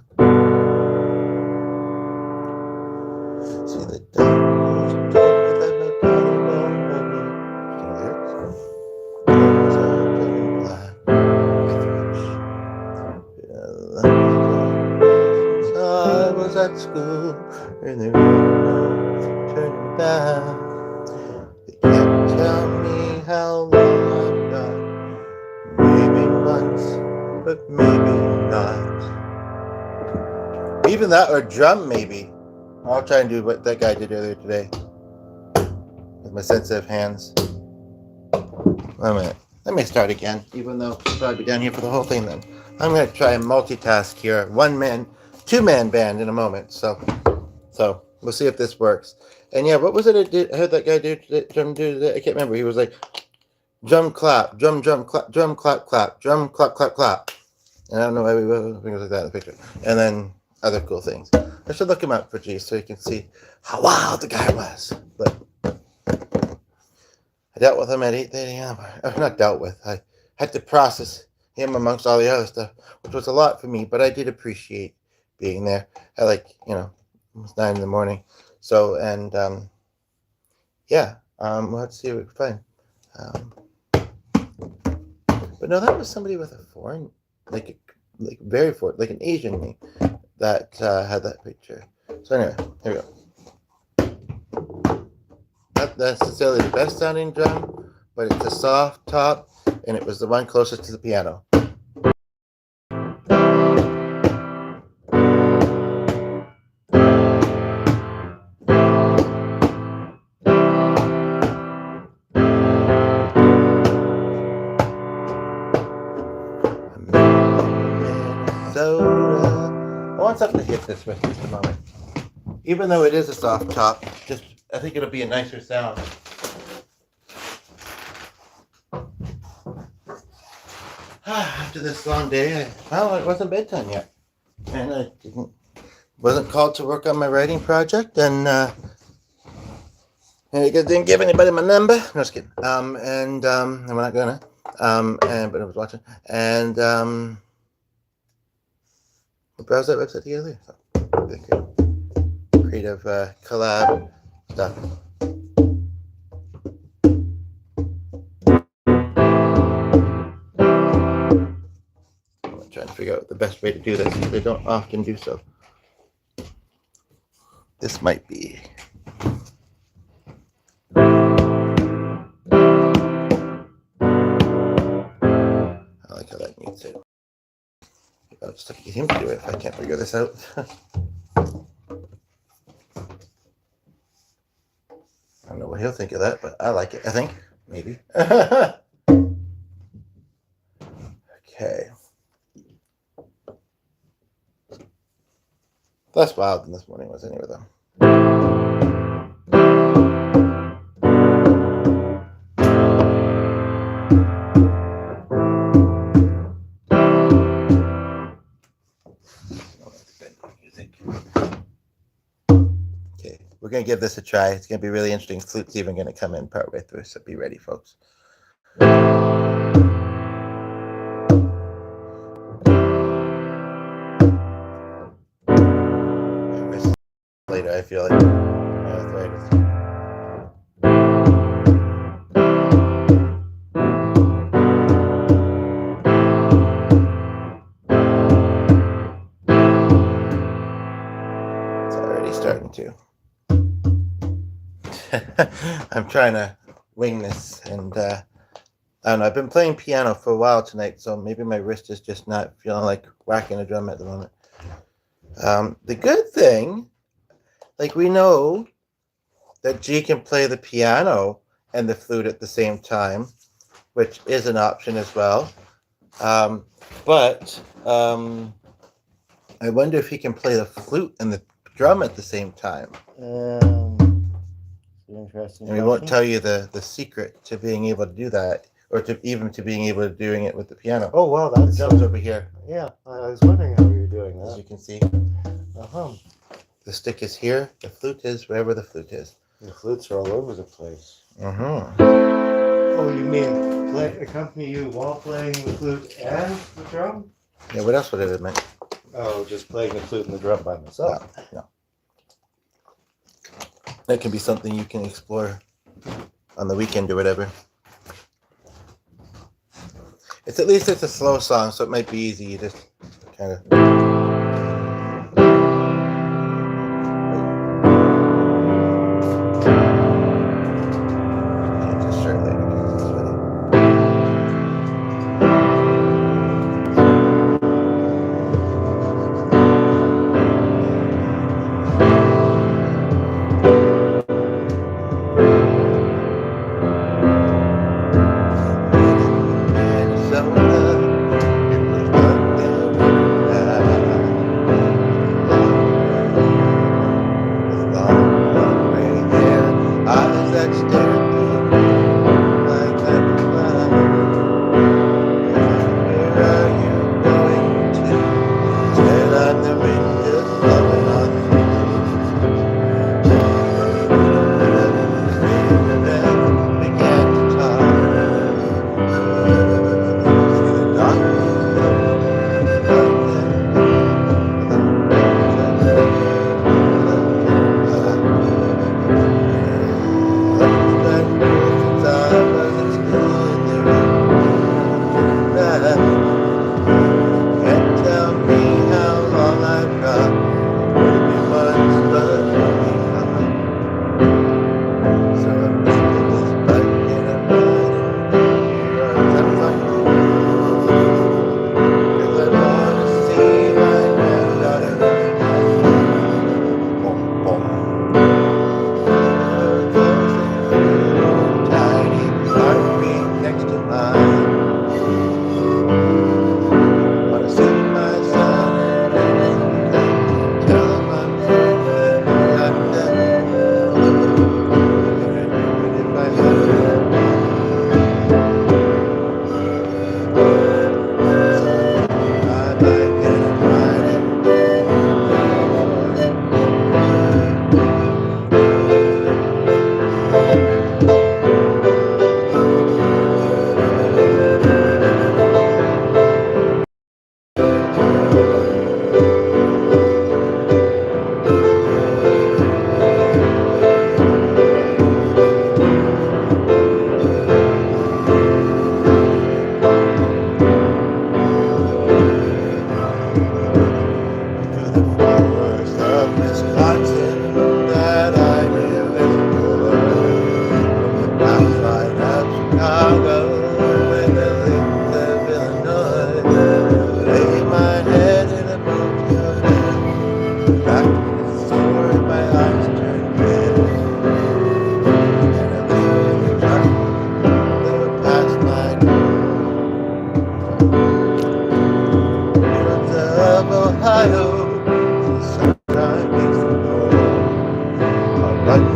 See the doctors told me that my body won't hold me. I was at school and there was no turning back. They can't tell me how long I've got. Maybe months, but maybe not. Even that or drum, maybe. I'll try and do what that guy did earlier today with my sensitive hands. Wait a minute. Let me start again, even though I'll probably be down here for the whole thing then. I'm going to try and multitask here. 1-man, 2-man band in a moment. So we'll see if this works. And yeah, what was it I heard that guy do today? I can't remember. He was like, drum clap, drum clap, drum clap, clap, drum clap, clap, clap. And I don't know why we were things like that in the picture. And then other cool things. I should look him up for G so you can see how wild the guy was. But I dealt with him at 8 a.m. Not dealt with. I had to process him amongst all the other stuff, which was a lot for me, but I did appreciate being there at almost 9 in the morning. So, and yeah, we'll have to see what we can find. But no, that was somebody with a foreign, very foreign, like an Asian name that had that picture. So anyway, here we go. Not necessarily the best sounding drum, but it's a soft top, and it was the one closest to the piano. I want something to hit this with just a moment. Even though it is a soft top, I think it'll be a nicer sound. After this long day, it wasn't bedtime yet. And I wasn't called to work on my writing project, and I didn't give anybody my number. No, just kidding. And we're not gonna. But I was watching. And we browsed that website together. So, creative collab stuff. I'm trying to figure out the best way to do this because they don't often do so. This might be. I like how that needs it. I'll just have to get him to do it if I can't figure this out. I don't know what he'll think of that, but I like it, I think. Maybe. Okay. wild than this morning was anyway, though. Okay, we're gonna give this a try. It's gonna be really interesting. Flute's even gonna come in partway through, so be ready, folks. Later, I feel like arthritis. It's already starting to. I'm trying to wing this, and I don't know. I've been playing piano for a while tonight, so maybe my wrist is just not feeling like whacking a drum at the moment. The good thing, like, we know that G can play the piano and the flute at the same time, which is an option as well. But I wonder if he can play the flute and the drum at the same time. Interesting. And we won't tell you the secret to being able to do that, or to being able to doing it with the piano. Oh wow, The that's drum's over here, yeah. I was wondering how you were doing as that. you can see. Uh-huh. The stick is here. The flute is wherever the flute is. The flutes are all over the place. Mm-hmm. Oh, you mean accompany you while playing the flute and the drum? Yeah, what else would it have meant? Oh, just playing the flute and the drum by myself. No. That can be something you can explore on the weekend or whatever. It's at least it's a slow song, so it might be easy. You just kind of. Just start later 'cause it's funny.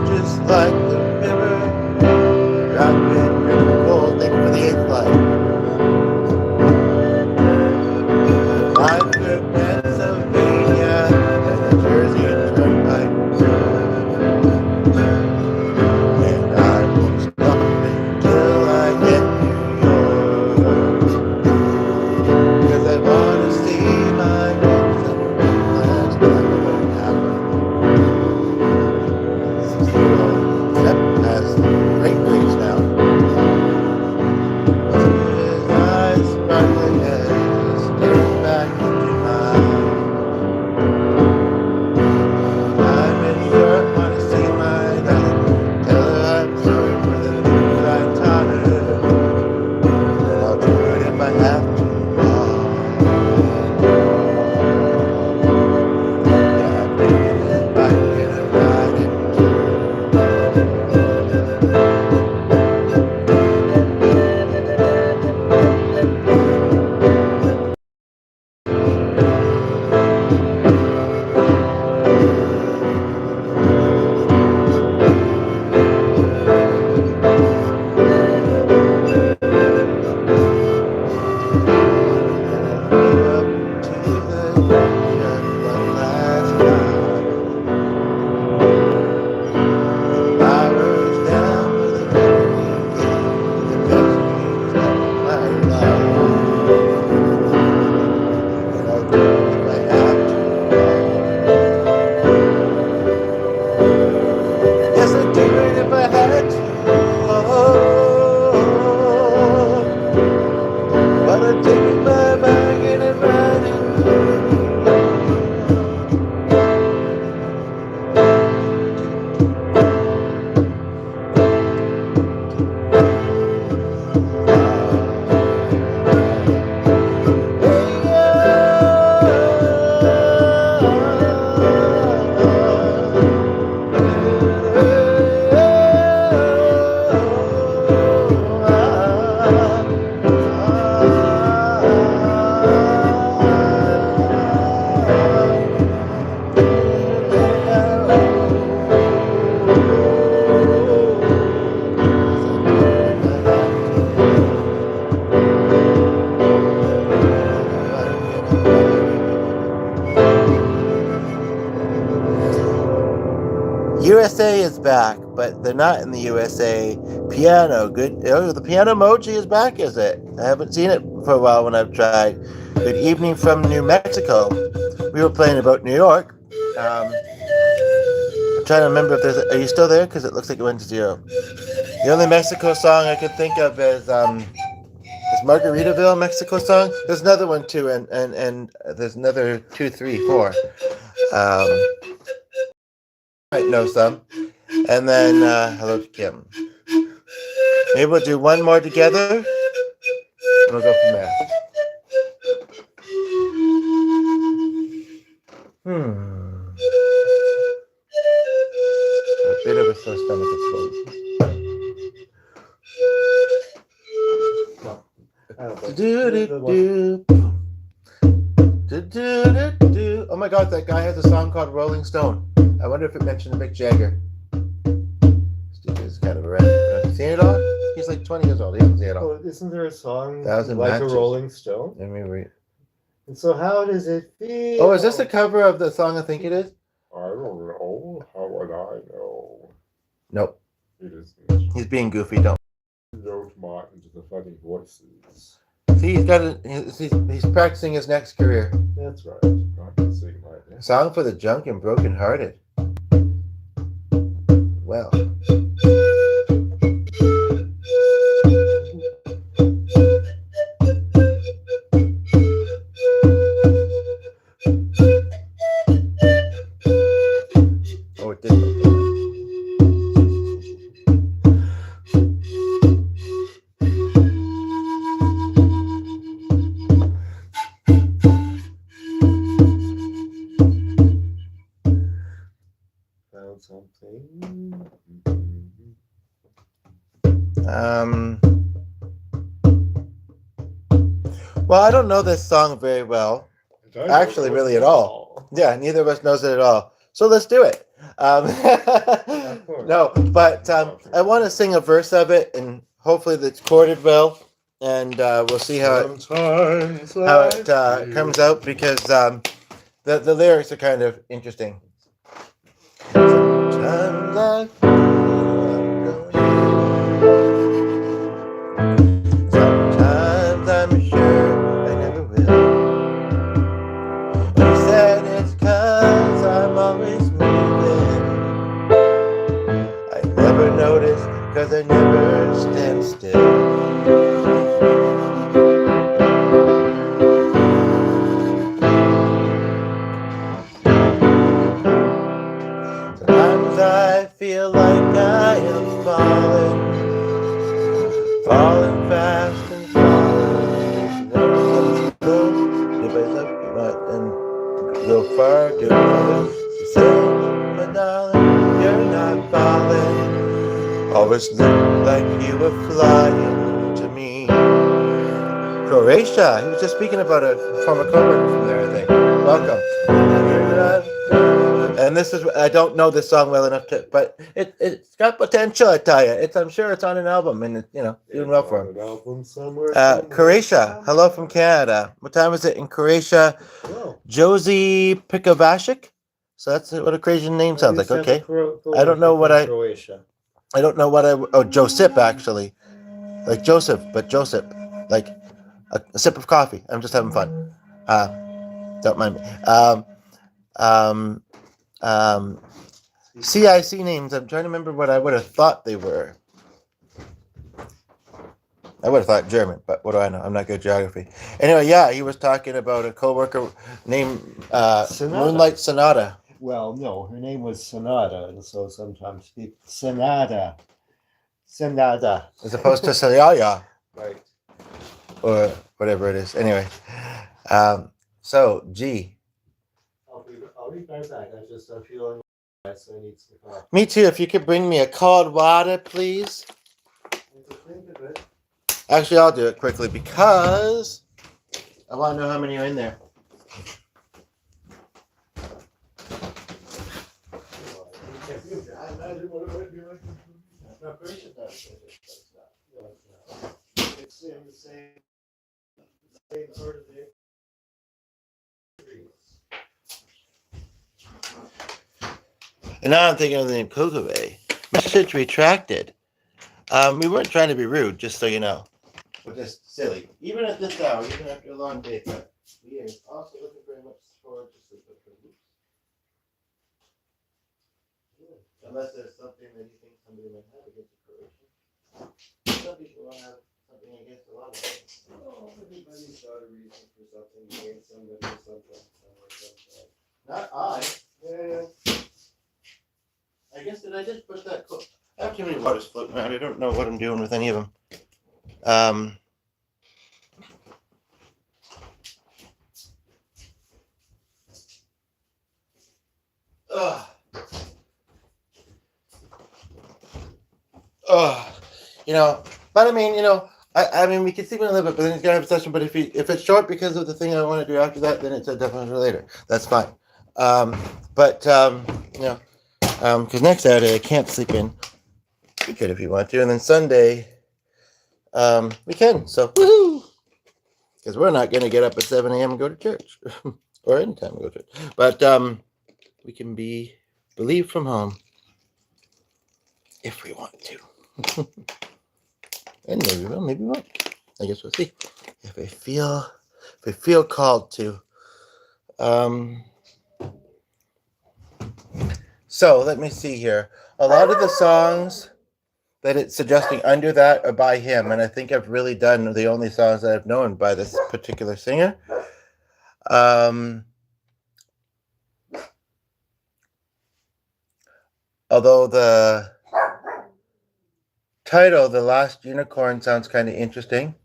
just like the river. Rapid, river, cold, thank you for the 8th light. Ride through Pennsylvania and the Jersey Turnpike. And I won't stop until I get New York. 'Cause I wanna see my hopes and plans never happen. Except has great grades now. His eyes sparkling as he stares back into mine. I'm in New York, wanna see my daughter. Tell her I'm sorry for the things I taught her. And I'll do it if I have to. Yeah, I'm taking a bike and I'm riding too. Yes, I'd do it if I had to. But I'm taking my bag and I'm riding. USA is back, but they're not in the USA. Piano, good. Oh, the piano emoji is back, is it? I haven't seen it for a while when I've tried. Good evening from New Mexico. We were playing about New York. I'm trying to remember if there's. Are you still there? Because it looks like it went to 0. The only Mexico song I could think of is Margaritaville, Mexico song. There's another one too, and there's another 2, 3, 4. Might know some. And then hello to Kim. Maybe we'll do one more together, and we'll go from there. A bit of a sore stomach explosion. Oh my God, that guy has a song called Rolling Stone. I wonder if it mentioned Mick Jagger. Steve is kind of a random. Have you seen it all? He's like 20 years old. He hasn't seen it all. Oh, isn't there a song Thousand like Matches. a Rolling Stone? Let me read. And so how does it feel? Oh, is this a cover of the song I think it is? I don't know. How would I know? Nope. It isn't. He's being goofy. Don't. Note Martin to the funny voices. See, he's practicing his next career. That's right. Practicing right now. Song for the Junk and Broken Hearted. Well. Oh, it did. Found something. Well, I don't know this song very well. Actually, really at all. Yeah, neither of us knows it at all. So let's do it. Of course. No, but I want to sing a verse of it, and hopefully it's chorded well, and we'll see how it comes out, because the lyrics are kind of interesting. Sometimes I feel sometimes I'm sure I never will. He said it's 'cause I'm always moving. I never notice 'cause I never stand still. Sometimes I feel like I am falling fast and falling. Never slow, anybody's up, you might then go far, do farther. She said, my darling, you're not falling. Always looked like you were flying to me. Croatia. He was just speaking about a former coworker from there, I think. Welcome. And this is, I don't know this song well enough to, but it's got potential, I tell you. I'm sure it's on an album, and it's, doing well for him. Croatia. Hello from Canada. What time is it in Croatia? Josie Pikavashik. So that's what a Croatian name sounds like. Okay. I don't know what I Josip, actually. Like Joseph, but Joseph. Like a sip of coffee. I'm just having fun. Don't mind me. CIC names. I'm trying to remember what I would have thought they were. I would have thought German, but what do I know? I'm not good at geography. Anyway, yeah, he was talking about a coworker named Moonlight Sonata. Well, no, her name was Sonata, and so sometimes people Sonata, As opposed to Sayaya. Right. Or whatever it is. Anyway. So, G. I'll be right back. I just am feeling so I need some coffee. Me too. If you could bring me a cold water, please. Actually, I'll do it quickly because I want to know how many are in there. It's in the same sort of thing. And now I'm thinking of the name Kokove. Message retracted. We weren't trying to be rude, just so you know. We're just silly. Even at this hour, even after a long day, but we are also looking very much forward to sleep. Unless there's something that you think somebody might have against the Croatian. Some people don't have something against a lot of things. Oh, everybody's got a reason for something against somebody or something. Not I. Yeah. I guess did I just push that? I have too many waters floating around. I don't know what I'm doing with any of them. But I mean, I mean, we can sleep in a little bit, but then he's gonna have a session. But if it's short because of the thing I want to do after that, then it's definitely later. That's fine. Because next Saturday I can't sleep in. You could if you want to, and then Sunday, we can. So woohoo! Because we're not gonna get up at 7 a.m. and go to church, or anytime we go to church. But we can believe from home if we want to. And maybe we will, maybe we won't. I guess we'll see. If I feel called to. So let me see here. A lot of the songs that it's suggesting under that are by him, and I think I've really done the only songs that I've known by this particular singer. Although the title, The Last Unicorn, sounds kind of interesting.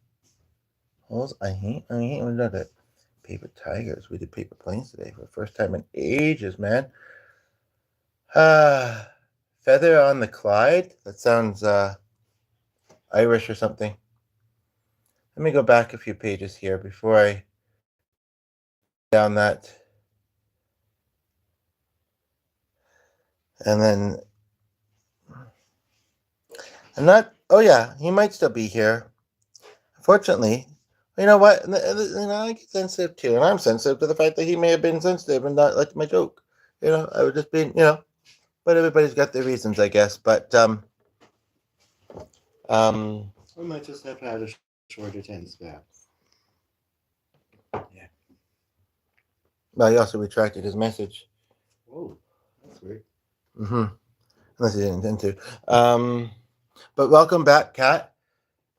I hate when we do that. Paper Tigers. We did Paper Planes today for the first time in ages, man. Feather on the Clyde. That sounds Irish or something. Let me go back a few pages here before I down that. And then I'm not. Oh yeah, he might still be here. Unfortunately, you know what? I get sensitive too, and I'm sensitive to the fact that he may have been sensitive and not like my joke. I would just be, but everybody's got their reasons, I guess. But We might just have had a short attention span. well, he also retracted his message. Oh, that's weird. Mm-hmm. Unless he didn't intend to. But welcome back, Kat.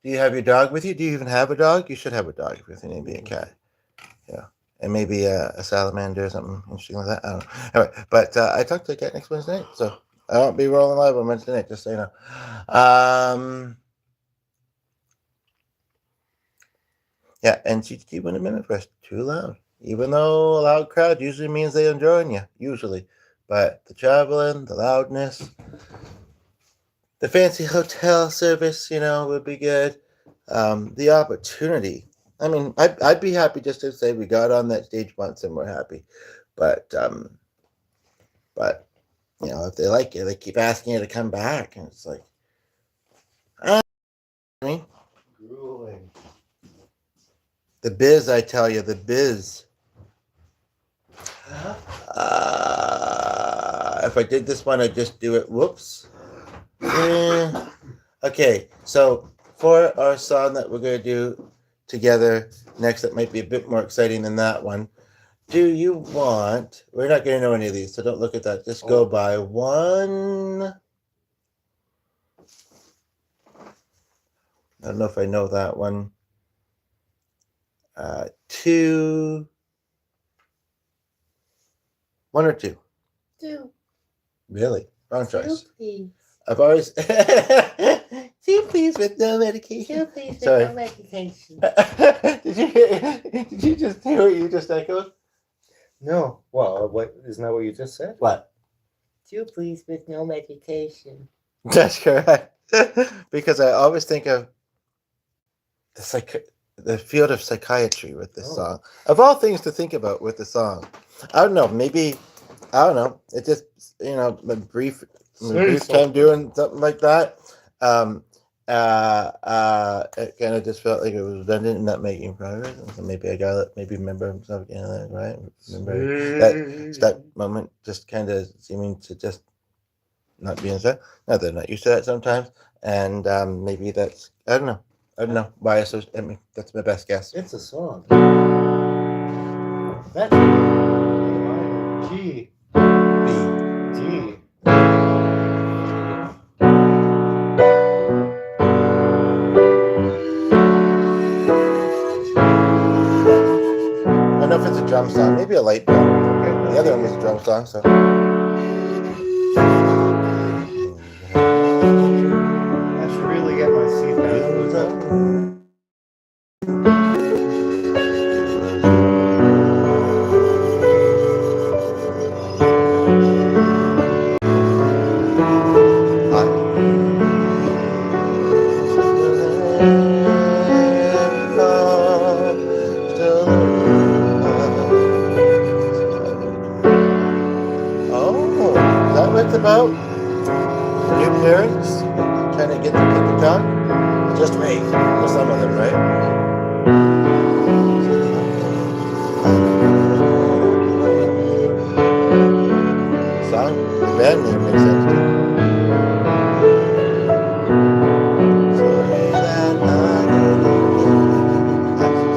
Do you have your dog with you? Do you even have a dog? You should have a dog if you're thinking of being a cat. Yeah. And maybe a salamander or something interesting like that. I don't know. Anyway, but I talked to Kat next Wednesday night, so I won't be rolling live on Wednesday night, just so you know. Yeah, and CTT wouldn't have been impressed. Too loud. Even though a loud crowd usually means they enjoying you, usually. But the traveling, the loudness, the fancy hotel service, would be good. The opportunity. I mean, I'd be happy just to say we got on that stage once and we're happy. But if they like you, they keep asking you to come back, and it's like, I mean, Grueling. the biz, I tell you, the biz. If I did this one, I'd just do it. Whoops. Okay, so for our song that we're going to do together next, that might be a bit more exciting than that one. Do you want? We're not going to know any of these, so don't look at that. Just go by one. I don't know if I know that one. Two. One or two? Two. Really? Wrong choice. Two, please. I've always. Two, please, with no medication. Two, please, with Sorry. no medication. Did you just hear what you just echoed? No. Well, what isn't that what you just said? What? Two, please, with no medication. That's correct. Because I always think of the field of psychiatry with this song. Of all things to think about with the song. I don't know. Maybe, I don't know. It just, a brief time doing something like that. It kind of just felt like it was redundant and not making progress. And so maybe I got it. Maybe remember himself again, right? Remember that moment, just kind of seeming to just not be inside. Not that I'm not used to that sometimes, and maybe that's I don't know why. That's my best guess. It's a song. That's G. B. D. I don't know if it's a drum song, maybe a light drum. Okay. The other one was a drum song, so. I should really get my seat back. About new parents trying to get their kid to talk. Just wait for some of them, right? Song, the band name makes sense too.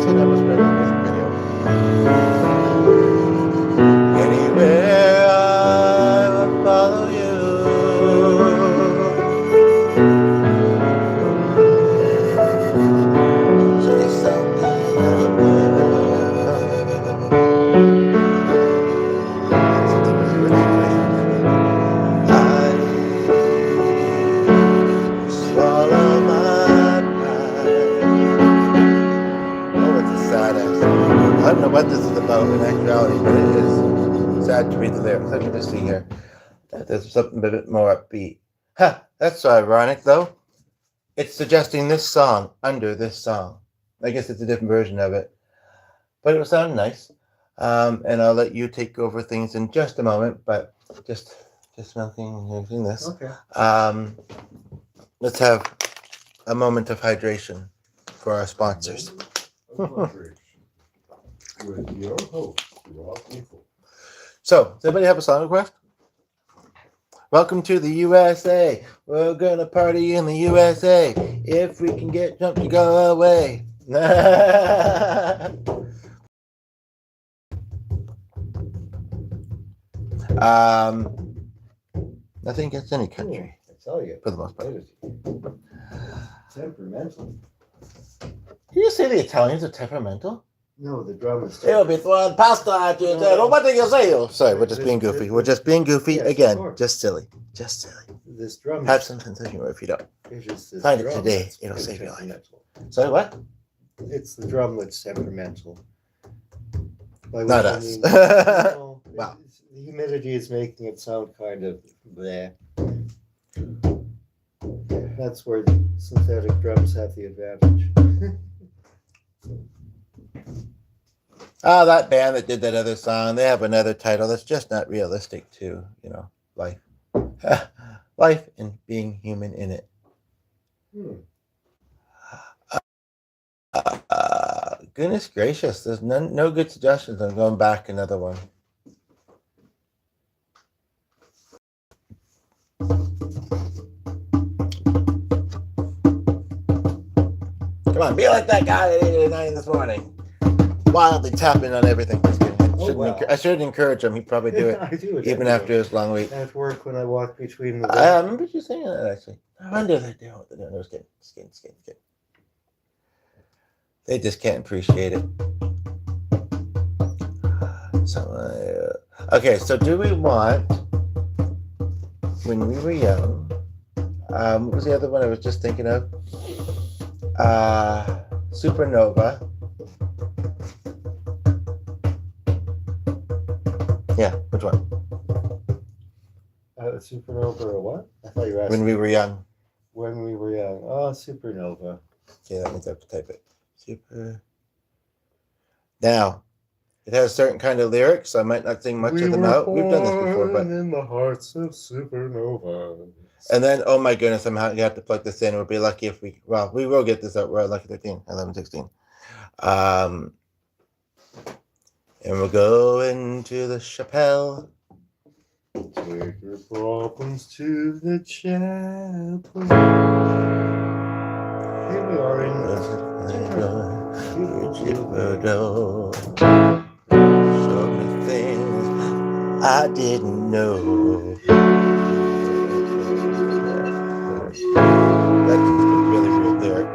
So that was better than the music video. Anywhere I would follow you. I don't know what this is about in actuality, but it is sad to read the lyrics. Let me just see here. There's something a bit more upbeat. That's so ironic, though. It's suggesting this song under this song. I guess it's a different version of it. But it will sound nice. And I'll let you take over things in just a moment, but just smoking and using this. Okay. let's have a moment of hydration for our sponsors. With your host, Rob Nickel. So, does anybody have a song request? Welcome to the USA. We're gonna party in the USA. If we can get drunk to go away. Nothing against any country I tell you. for the most part. That is temperamental. Did you say the Italians are temperamental? No, the drum is They'll be throwing pasta at you. No. What do you say? Sorry, we're just being goofy. We're just being goofy Yes, of again. course. Just silly. Just silly. This drum Have some sense of humor if you don't. is just this Find it drum today, that's it'll save your life. temperamental. Sorry, what? It's the drum that's temperamental. By Not which I us. mean- no, Wow. the humidity is making it sound kind of bleh. That's where the synthetic drums have the advantage. That band that did that other song, they have another title that's just not realistic to, life. Life and being human in it. Goodness gracious, there's no good suggestions. I'm going back another one. Come on, be like that guy at 8 or 9 this morning. Wildly tapping on everything. Just kidding. I should encourage him. He'd probably do it, I do it even every after day. his long week. At work when I walk between the I remember you saying that actually. I wonder if they're doing what they're doing. No, just kidding. They just can't appreciate it. So, okay, so do we want, when we were young, what was the other one I was just thinking of? Supernova. Yeah, which one? Supernova or what? I thought you were asking When we were young. when we were young. Oh, Supernova. Okay, that means I have to type it. Super. Now, it has certain kind of lyrics, so I might not sing much of them out. We've done this before, but in the hearts of Supernova. and then oh my goodness, you have to plug this in. We'll be lucky if we will get this out. We're at lucky 13, 11, 16. And we'll go into the chapel. Take your problems to the chapel. Here we are in Show me things I didn't know. That's a really real lyric.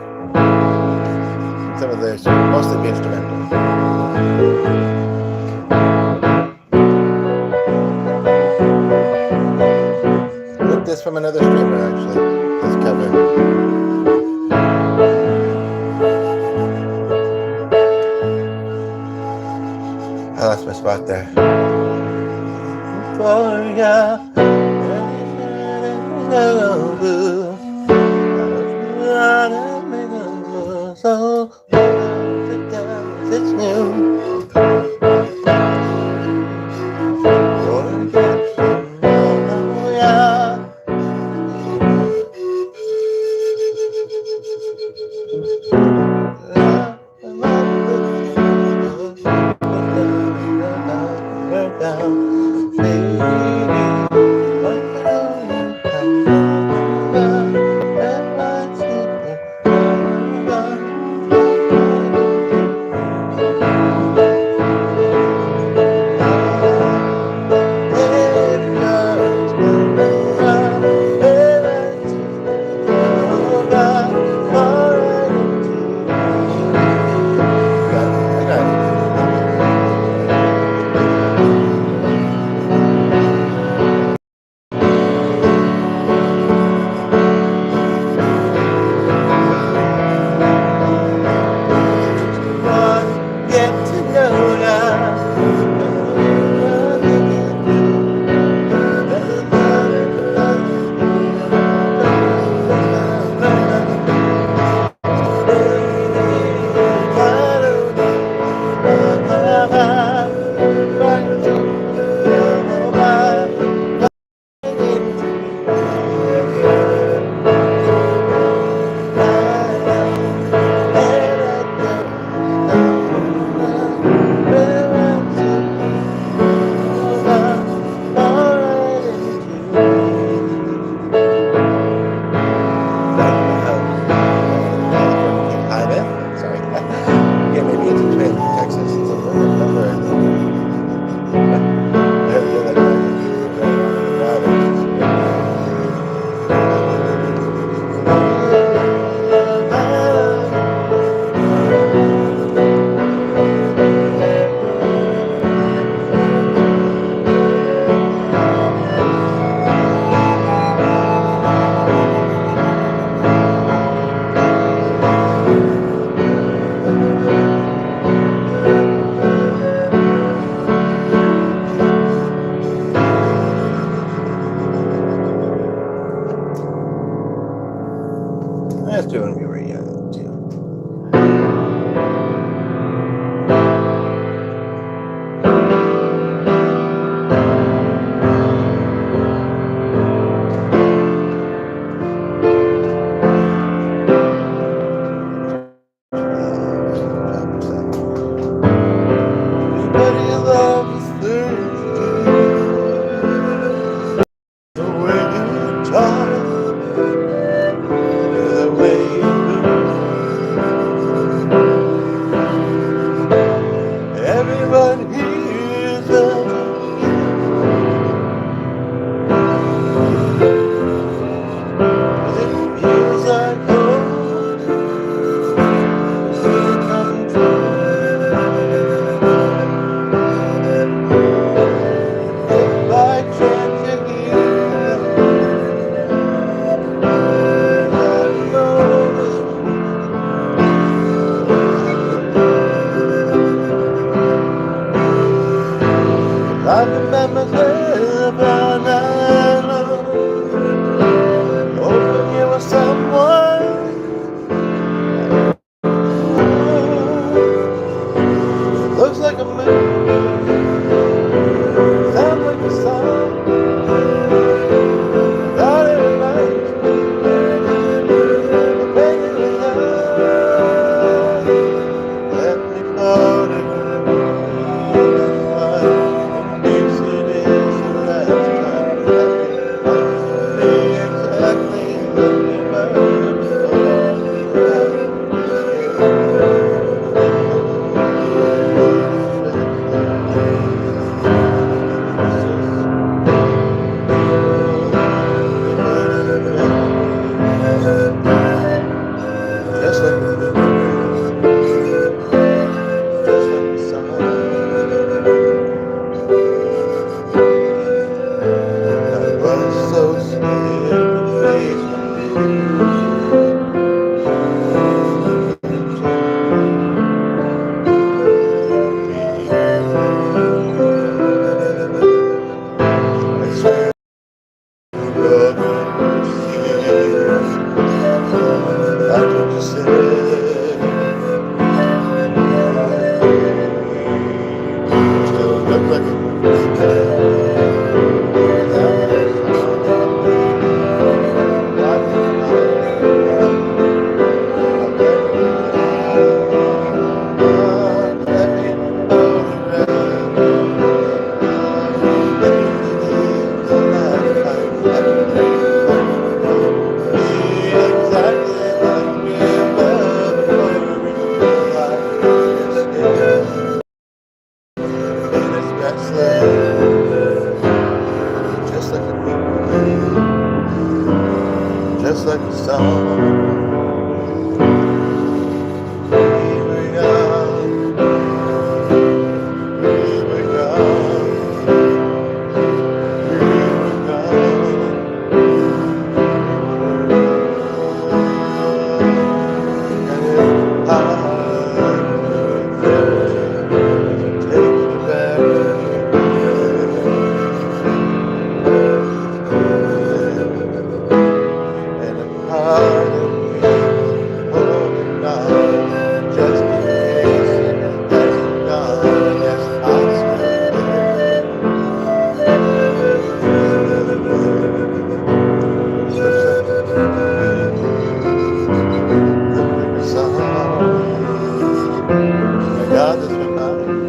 Some of this mostly be instrumental. Look this from another streamer actually. This cover. I lost my spot there. Euphoria. So it's new. That's doing me right, yeah, too. Everybody loves Thursday. The way you talk, the way you move. Everyone hears us. Cause it feels like home. Will come true. If by chance you hear that moment, I remember the brown island, hoping you were someone. Looks like a movie, sounds like a song. Thought it reminds me of making you love. Let me float it. Yes, it is the last time. Let me exactly. Let me just like the summer. I was so scared to face my I swear you're gonna see. That's what you said. Still look like a just like a movie, just like a song. Here we go, here we go, here we go. And it's hard to take you back. And a part of me holding on, just in case it hasn't gone. Yes, I'm still there. Slips up the song. My God, this one night.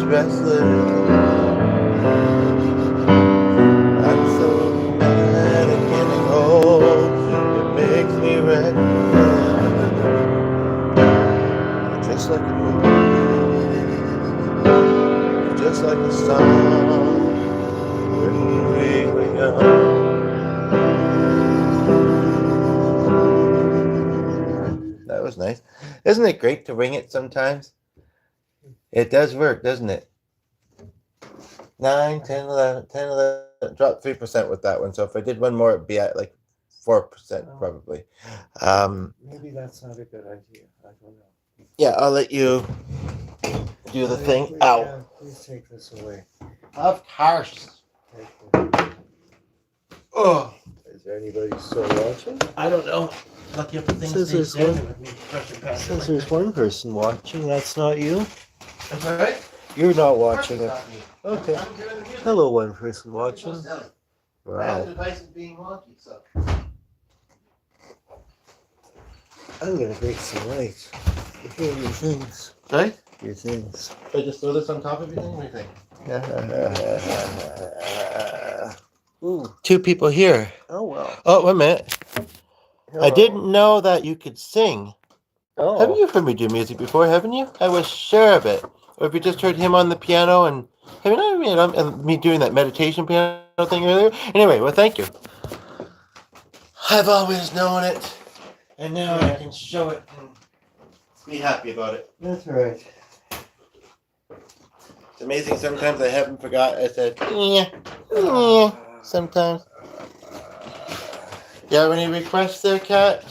Restless. I'm so mad at getting old. It makes me reckless. Just like a movie, just like a song when we were young. That was nice. Isn't it great to ring it sometimes? It does work, doesn't it? 9, 10, 11, 10, 11. Drop 3% with that one. So if I did one more, it'd be at like 4% probably. Maybe that's not a good idea. I don't know. Yeah, I'll let you do the thing. Please, Ow. yeah, please take this away. Of course. Take it. Oh, Is there anybody still watching? I don't know. Lucky if the thing Says stays there's down. Let me press it past it Says like there's this. one person watching. That's not you. That's all right. You're not Of course watching it's it. not me. Okay. I'm doing the music. Hello, one person You're watching. so silly. My Wow. device is being wonky, so. I'm gonna break some light. You hear your things. Sorry? Your things. Should I just throw this on top of everything? What do you think? Ooh. 2 people here. Oh well. Oh, wait a minute. Hello. I didn't know that you could sing. Oh. Haven't you heard me do music before, haven't you? I was sure of it. Or have you just heard him on the piano and have you not heard me doing that meditation piano thing earlier? Anyway, well, thank you. I've always known it, and now I can show it and be happy about it. That's right. It's amazing. Sometimes I haven't forgot. I said, yeah. Sometimes. You have any requests there, Kat?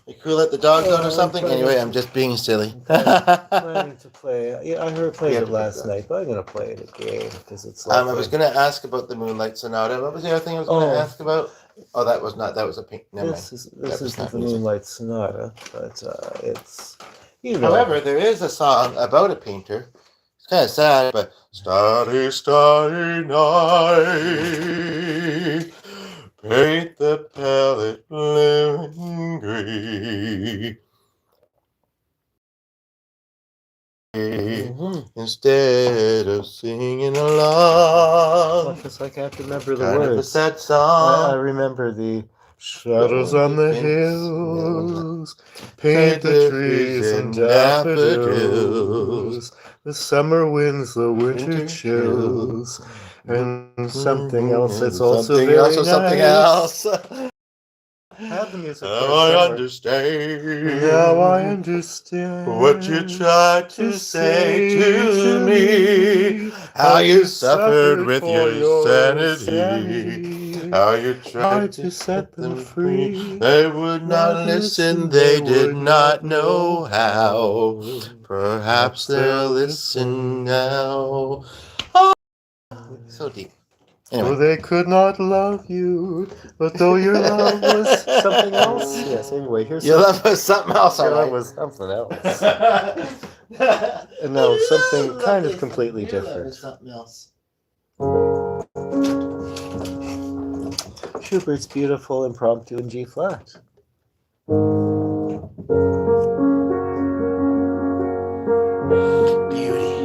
You could let the dogs out or something? Anyway, I'm just being silly. Planning to play. Yeah, I heard played Yeah, it last night, but I'm gonna play it again because it's. I was going to ask about the Moonlight Sonata. What was the other thing I was going to ask about? Oh, that was a pink. Never mind. This is That was isn't not the music. Moonlight Sonata, but it's you know. However, there is a song about a painter. It's kind of sad, but Starry, starry night, paint the palette lemon green. Mhm. Instead of singing along, Because I can't remember the kind of a words. sad I song. remember the shadows on the hills, paint the trees and daffodils, the summer winds, the winter chills, and something else that's also very nice. Something else. Have the music Now for I summer. understand. Now I understand what you tried to say to me. How you suffered with your sanity. How you tried to set them free. They would not listen, they did not know how. Perhaps they'll listen now. Oh, so deep. For Anyway. they could not love you, but though your love was something else. Yes, anyway, here's Your love was something else, your all love right. was something else. And no, something kind of completely different. Something else. Schubert's beautiful impromptu in G flat. Beauty.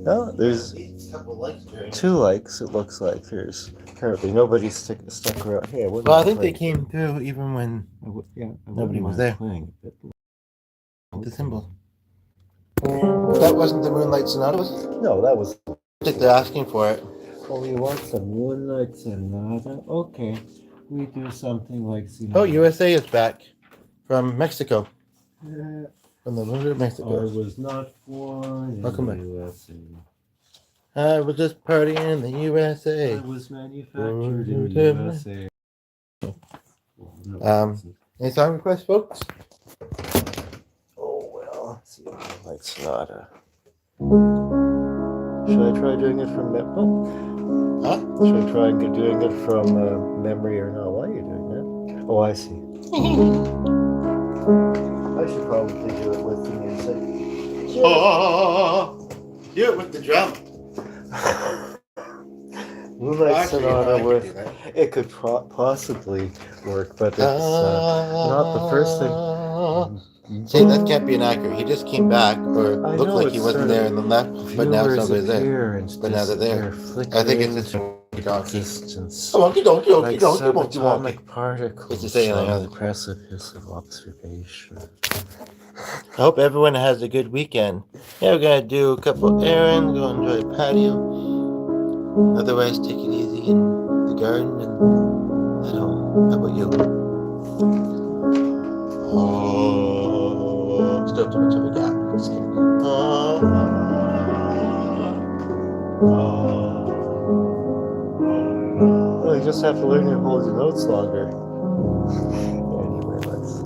No, there's A couple likes during it. 2 likes. It looks like there's apparently nobody stuck around. Hey, Well, I think they came through even when nobody was there. The symbol. That wasn't the Moonlight Sonata, was it? No, that was. I think they're asking for it. Oh, you want some Moonlight Sonata? Okay, we do something like. Oh, USA is back from Mexico. Uh, From the Lord of I Mexico. was not born in Welcome the back. USA. I was just partying in the I USA. was manufactured in the USA. Any song requests, folks? Oh well, let's see. Moonlight Sonata. Should I try doing it from Huh? Should I try doing it from memory or not? Why are you doing that? Oh, I see. I should probably do it with the music. Oh, do it with the drum. Moonlight Actually, I Sonata could with do that. it could possibly work, but it's not the first thing. See, that can't be inaccurate. He just came back, or I looked know, like he it's wasn't sort there of and then left, but now Viewers somebody's there. appear and But now they're there. disappear, I think it's just flickering donkey. existence. Wonky donkey, donkey, Like donkey, wonky, wonky. subatomic particles Just to say anything on the else. precipice of observation. I hope everyone has a good weekend. Yeah, we're gonna do a couple errands, go enjoy the patio. Otherwise, take it easy in the garden and at home. How about you? Oh, still too much of a gap. Well, you just have to learn to hold your notes longer. Anyway, let's.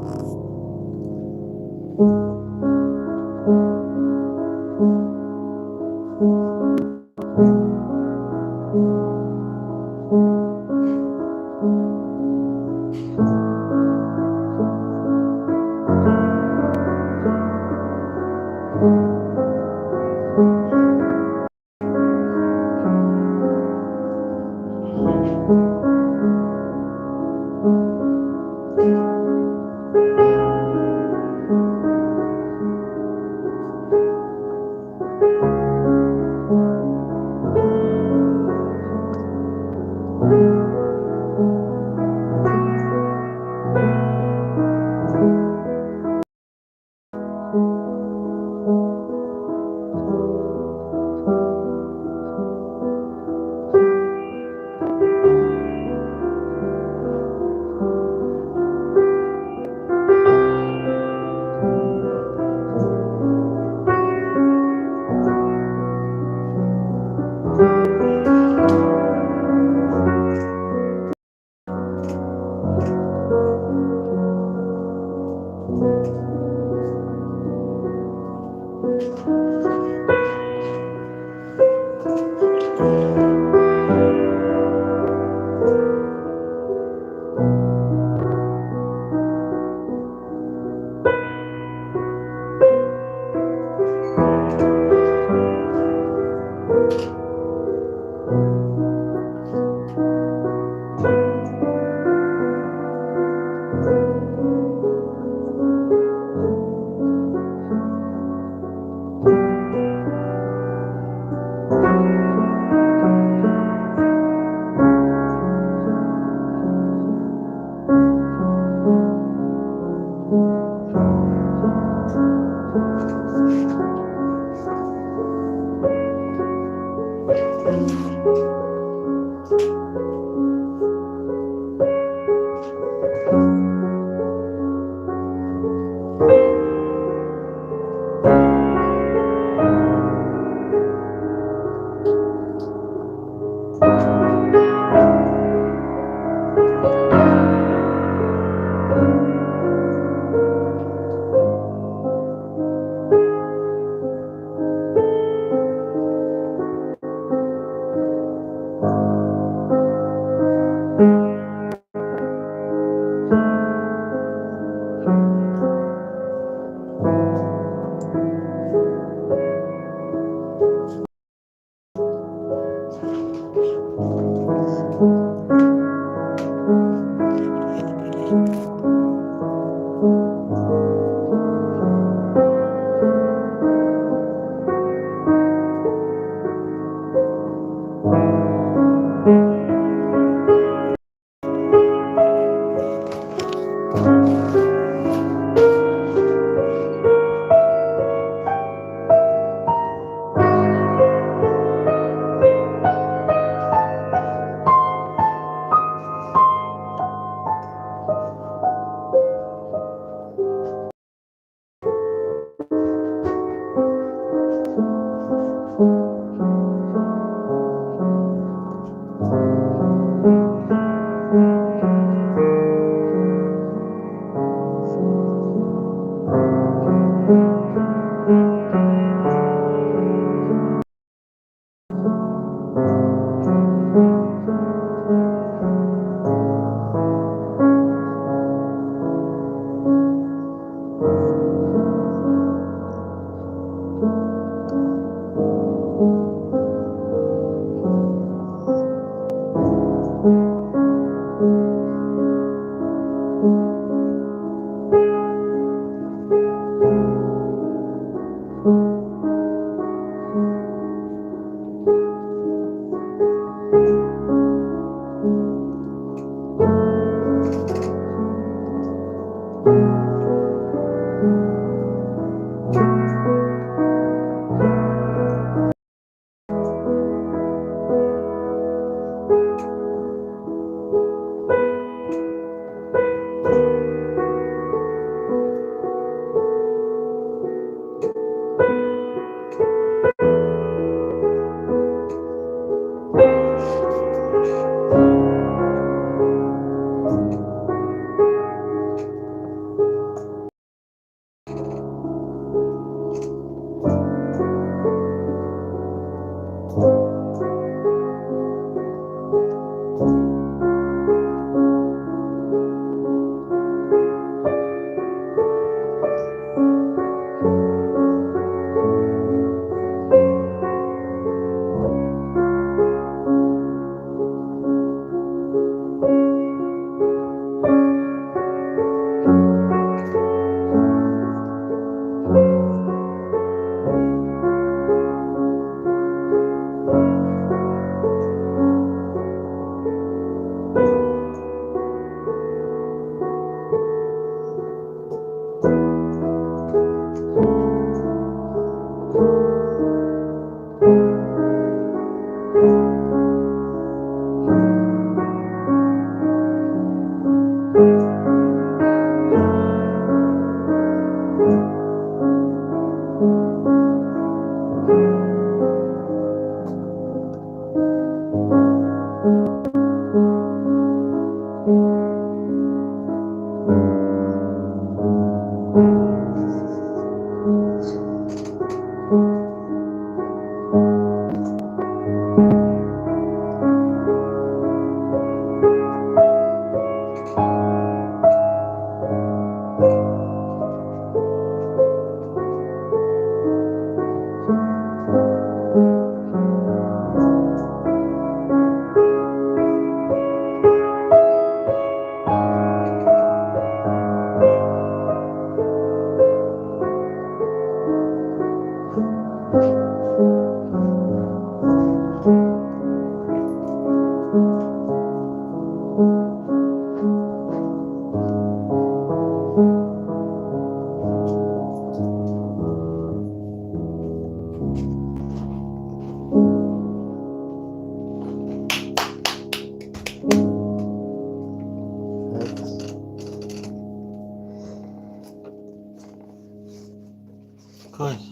course.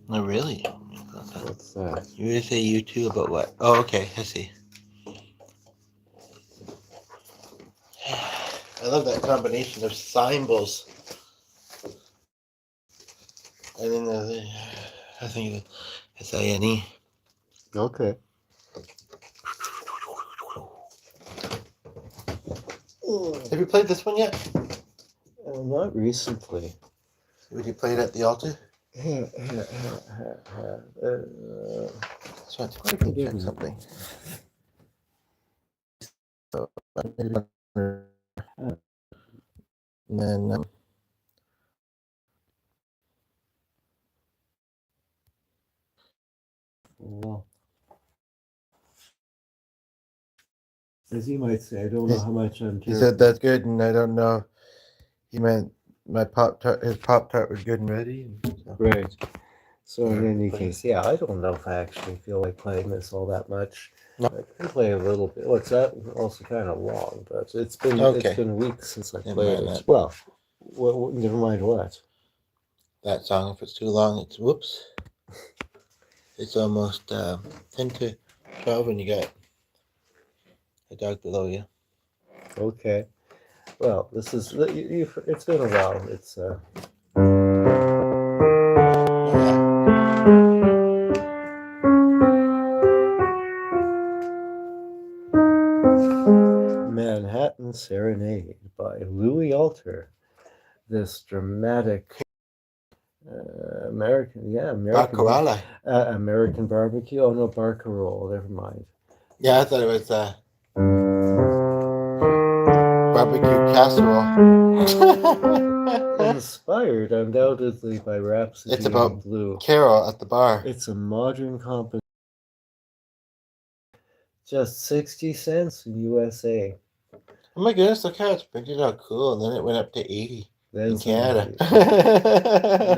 No, really? What's that? You were gonna say you too about what? Oh, okay. I see. I love that combination of symbols. And then I think it's SINE. Okay. Have you played this one yet? Not recently. Would you play it at the altar? Uh, So I think I can check something. So, and then well, as you might say, I don't know how much I'm. he said that's good, and I don't know. He meant my Pop Tart. His Pop Tart was good and ready. And so. Right. So in Yeah, any but- case, yeah, I don't know if I actually feel like playing this all that much. No. I can play a little bit. Well, it's also kind of long, but it's been Okay. weeks since I Never played mind it. that. Well, never mind what. That song, if it's too long, it's whoops. It's almost 10 to 12 when you got a dog below you. Okay. Well, this is it's been a while. It's Manhattan Serenade by Louis Alter. This dramatic American Barcarola. American barbecue. Oh no, Barcarolle. Never mind. Yeah, I thought it was barbecue casserole. Inspired undoubtedly by Rhapsody It's about in Blue. Carol at the bar. It's a modern composition. Just 60 cents in USA. Oh my goodness, look how it's printed out cool. And then it went up to 80 in That's Canada.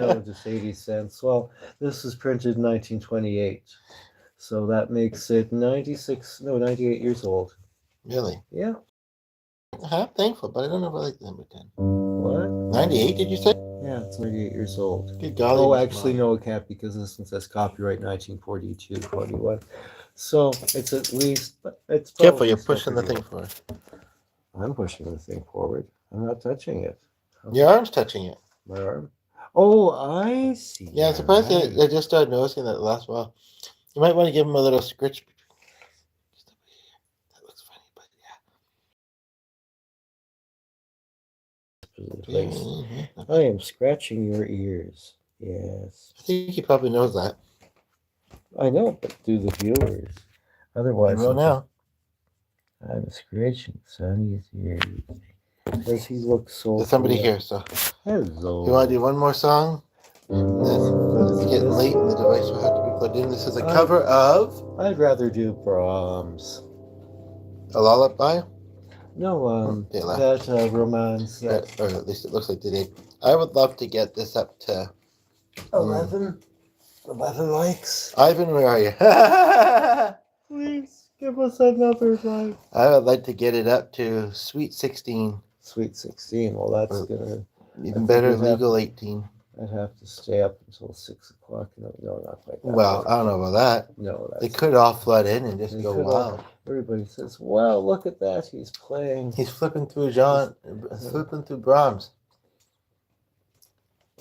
No, just 80 cents. Well, this was printed in 1928. So that makes it 98 years old. Really? Yeah. I'm thankful, but I don't know if I like the number 10. What? 98, did you say? Yeah, it's 98 years old. Good golly. Oh, Miss actually, Mom. no, it can't because this one says copyright 1942, 41. So it's at least, but it's Careful, probably you're still pushing the pretty thing old. forward. I'm pushing the thing forward. I'm not touching it. Your arm's touching it. My arm. Oh, I see. Yeah, I'm surprised Right. I just started noticing that the last while. You might want to give him a little scritch between just over here. That looks funny, but yeah. Place. Mhm. I am scratching your ears. Yes. I think he probably knows that. I know, but do the viewers. I Otherwise, will now. I'm scratching Sonny's ears. Does he look so There's somebody cool? here, so Hello. you want to do one more song? What Then is it's getting this? late and the device will have to be plugged in. This is a cover of I'd rather do Brahms. A Lullaby. No, They left. that romance. Or at least it looks like they did. I would love to get this up to 11 likes. Ivan. Where are you? Please give us another like. I would like to get it up to Sweet 16. Sweet 16. Well, that's Well, gonna. Even think better, we'd have- legal 18. I'd have to stay up until 6 o'clock. No, not quite that. Well, late. I don't know about that. No, that's. They could all flood in and just They go could all- wild. Everybody says, "Wow, look at that! He's playing." He's flipping through flipping through Brahms,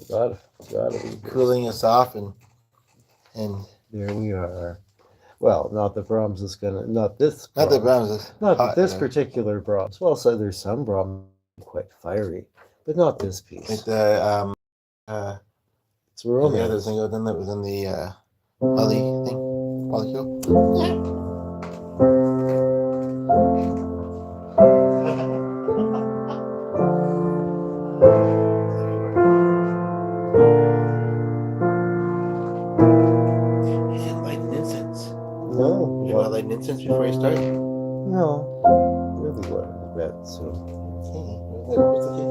Gotta be. cooling us off, and There we are. Well, not that Brahms is gonna. Not this. not that Brahms. Brahms is Not hot, this man. particular Brahms. Well, so there's some Brahms quite fiery, but not this piece. Like the It's the other romance. thing that was in the Poly thing, Polycule. He didn't light an incense. No, You want to light an incense before you start? no. Really, what I bet so. Where's the key?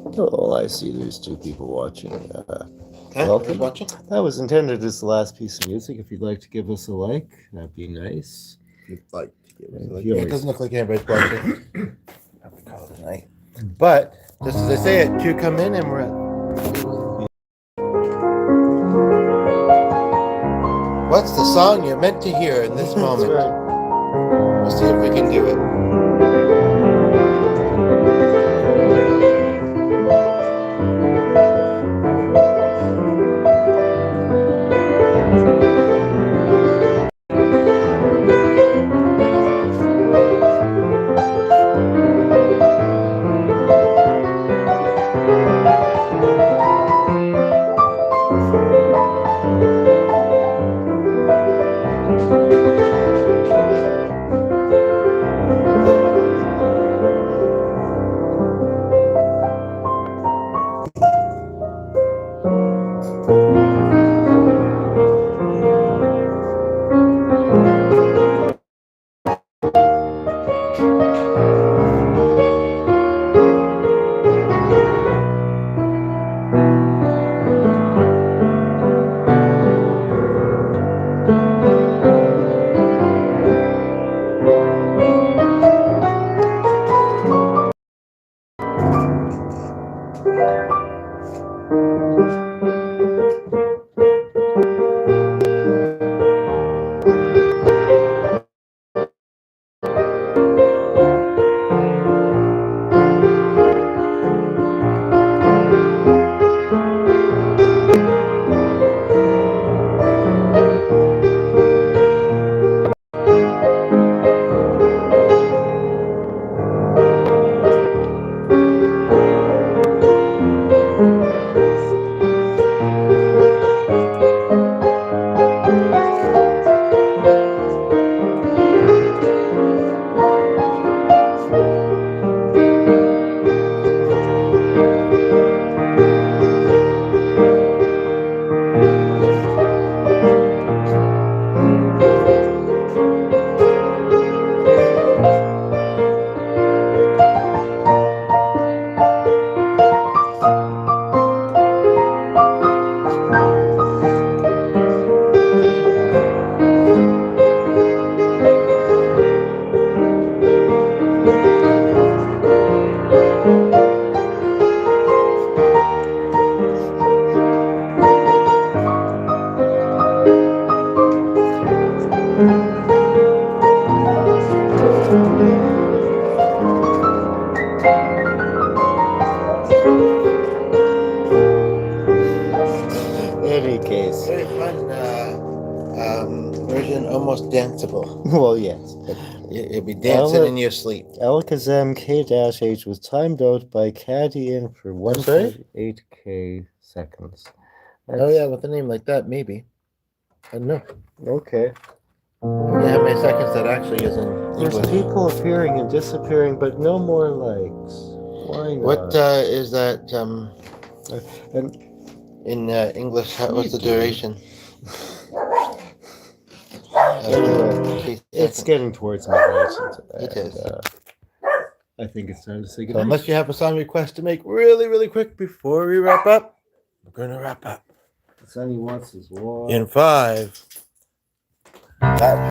Oh, I see. There's two people watching. Huh? Welcome. Who's watching? That was intended as the last piece of music. If you'd like to give us a like, that'd be nice. You'd like to give us a look. You Yeah, it always- doesn't look like anybody's watching. I'm gonna call it a night. But just as I say it, two come in and we're at. What's the song you're meant to hear in this That's moment? right. We'll see if we can do it. Any case. Very fun version, almost danceable. Well, yes. You'll be dancing Well, in your sleep. Alakazam K-H was timed out by Cadian for sorry? 1.8k seconds. Oh yeah, with a name like that, maybe. I don't know. Okay. Yeah, how many seconds that actually is in There's English? people appearing and disappearing, but no more likes. Why not? What is that And in English? What's the You do. duration? Anyway, it's Seconds. getting towards midnight. It is. I think it's time to say So goodnight. unless you have a song request to make really, really quick before we wrap up, we're gonna wrap up Sonny wants his war. in 5. That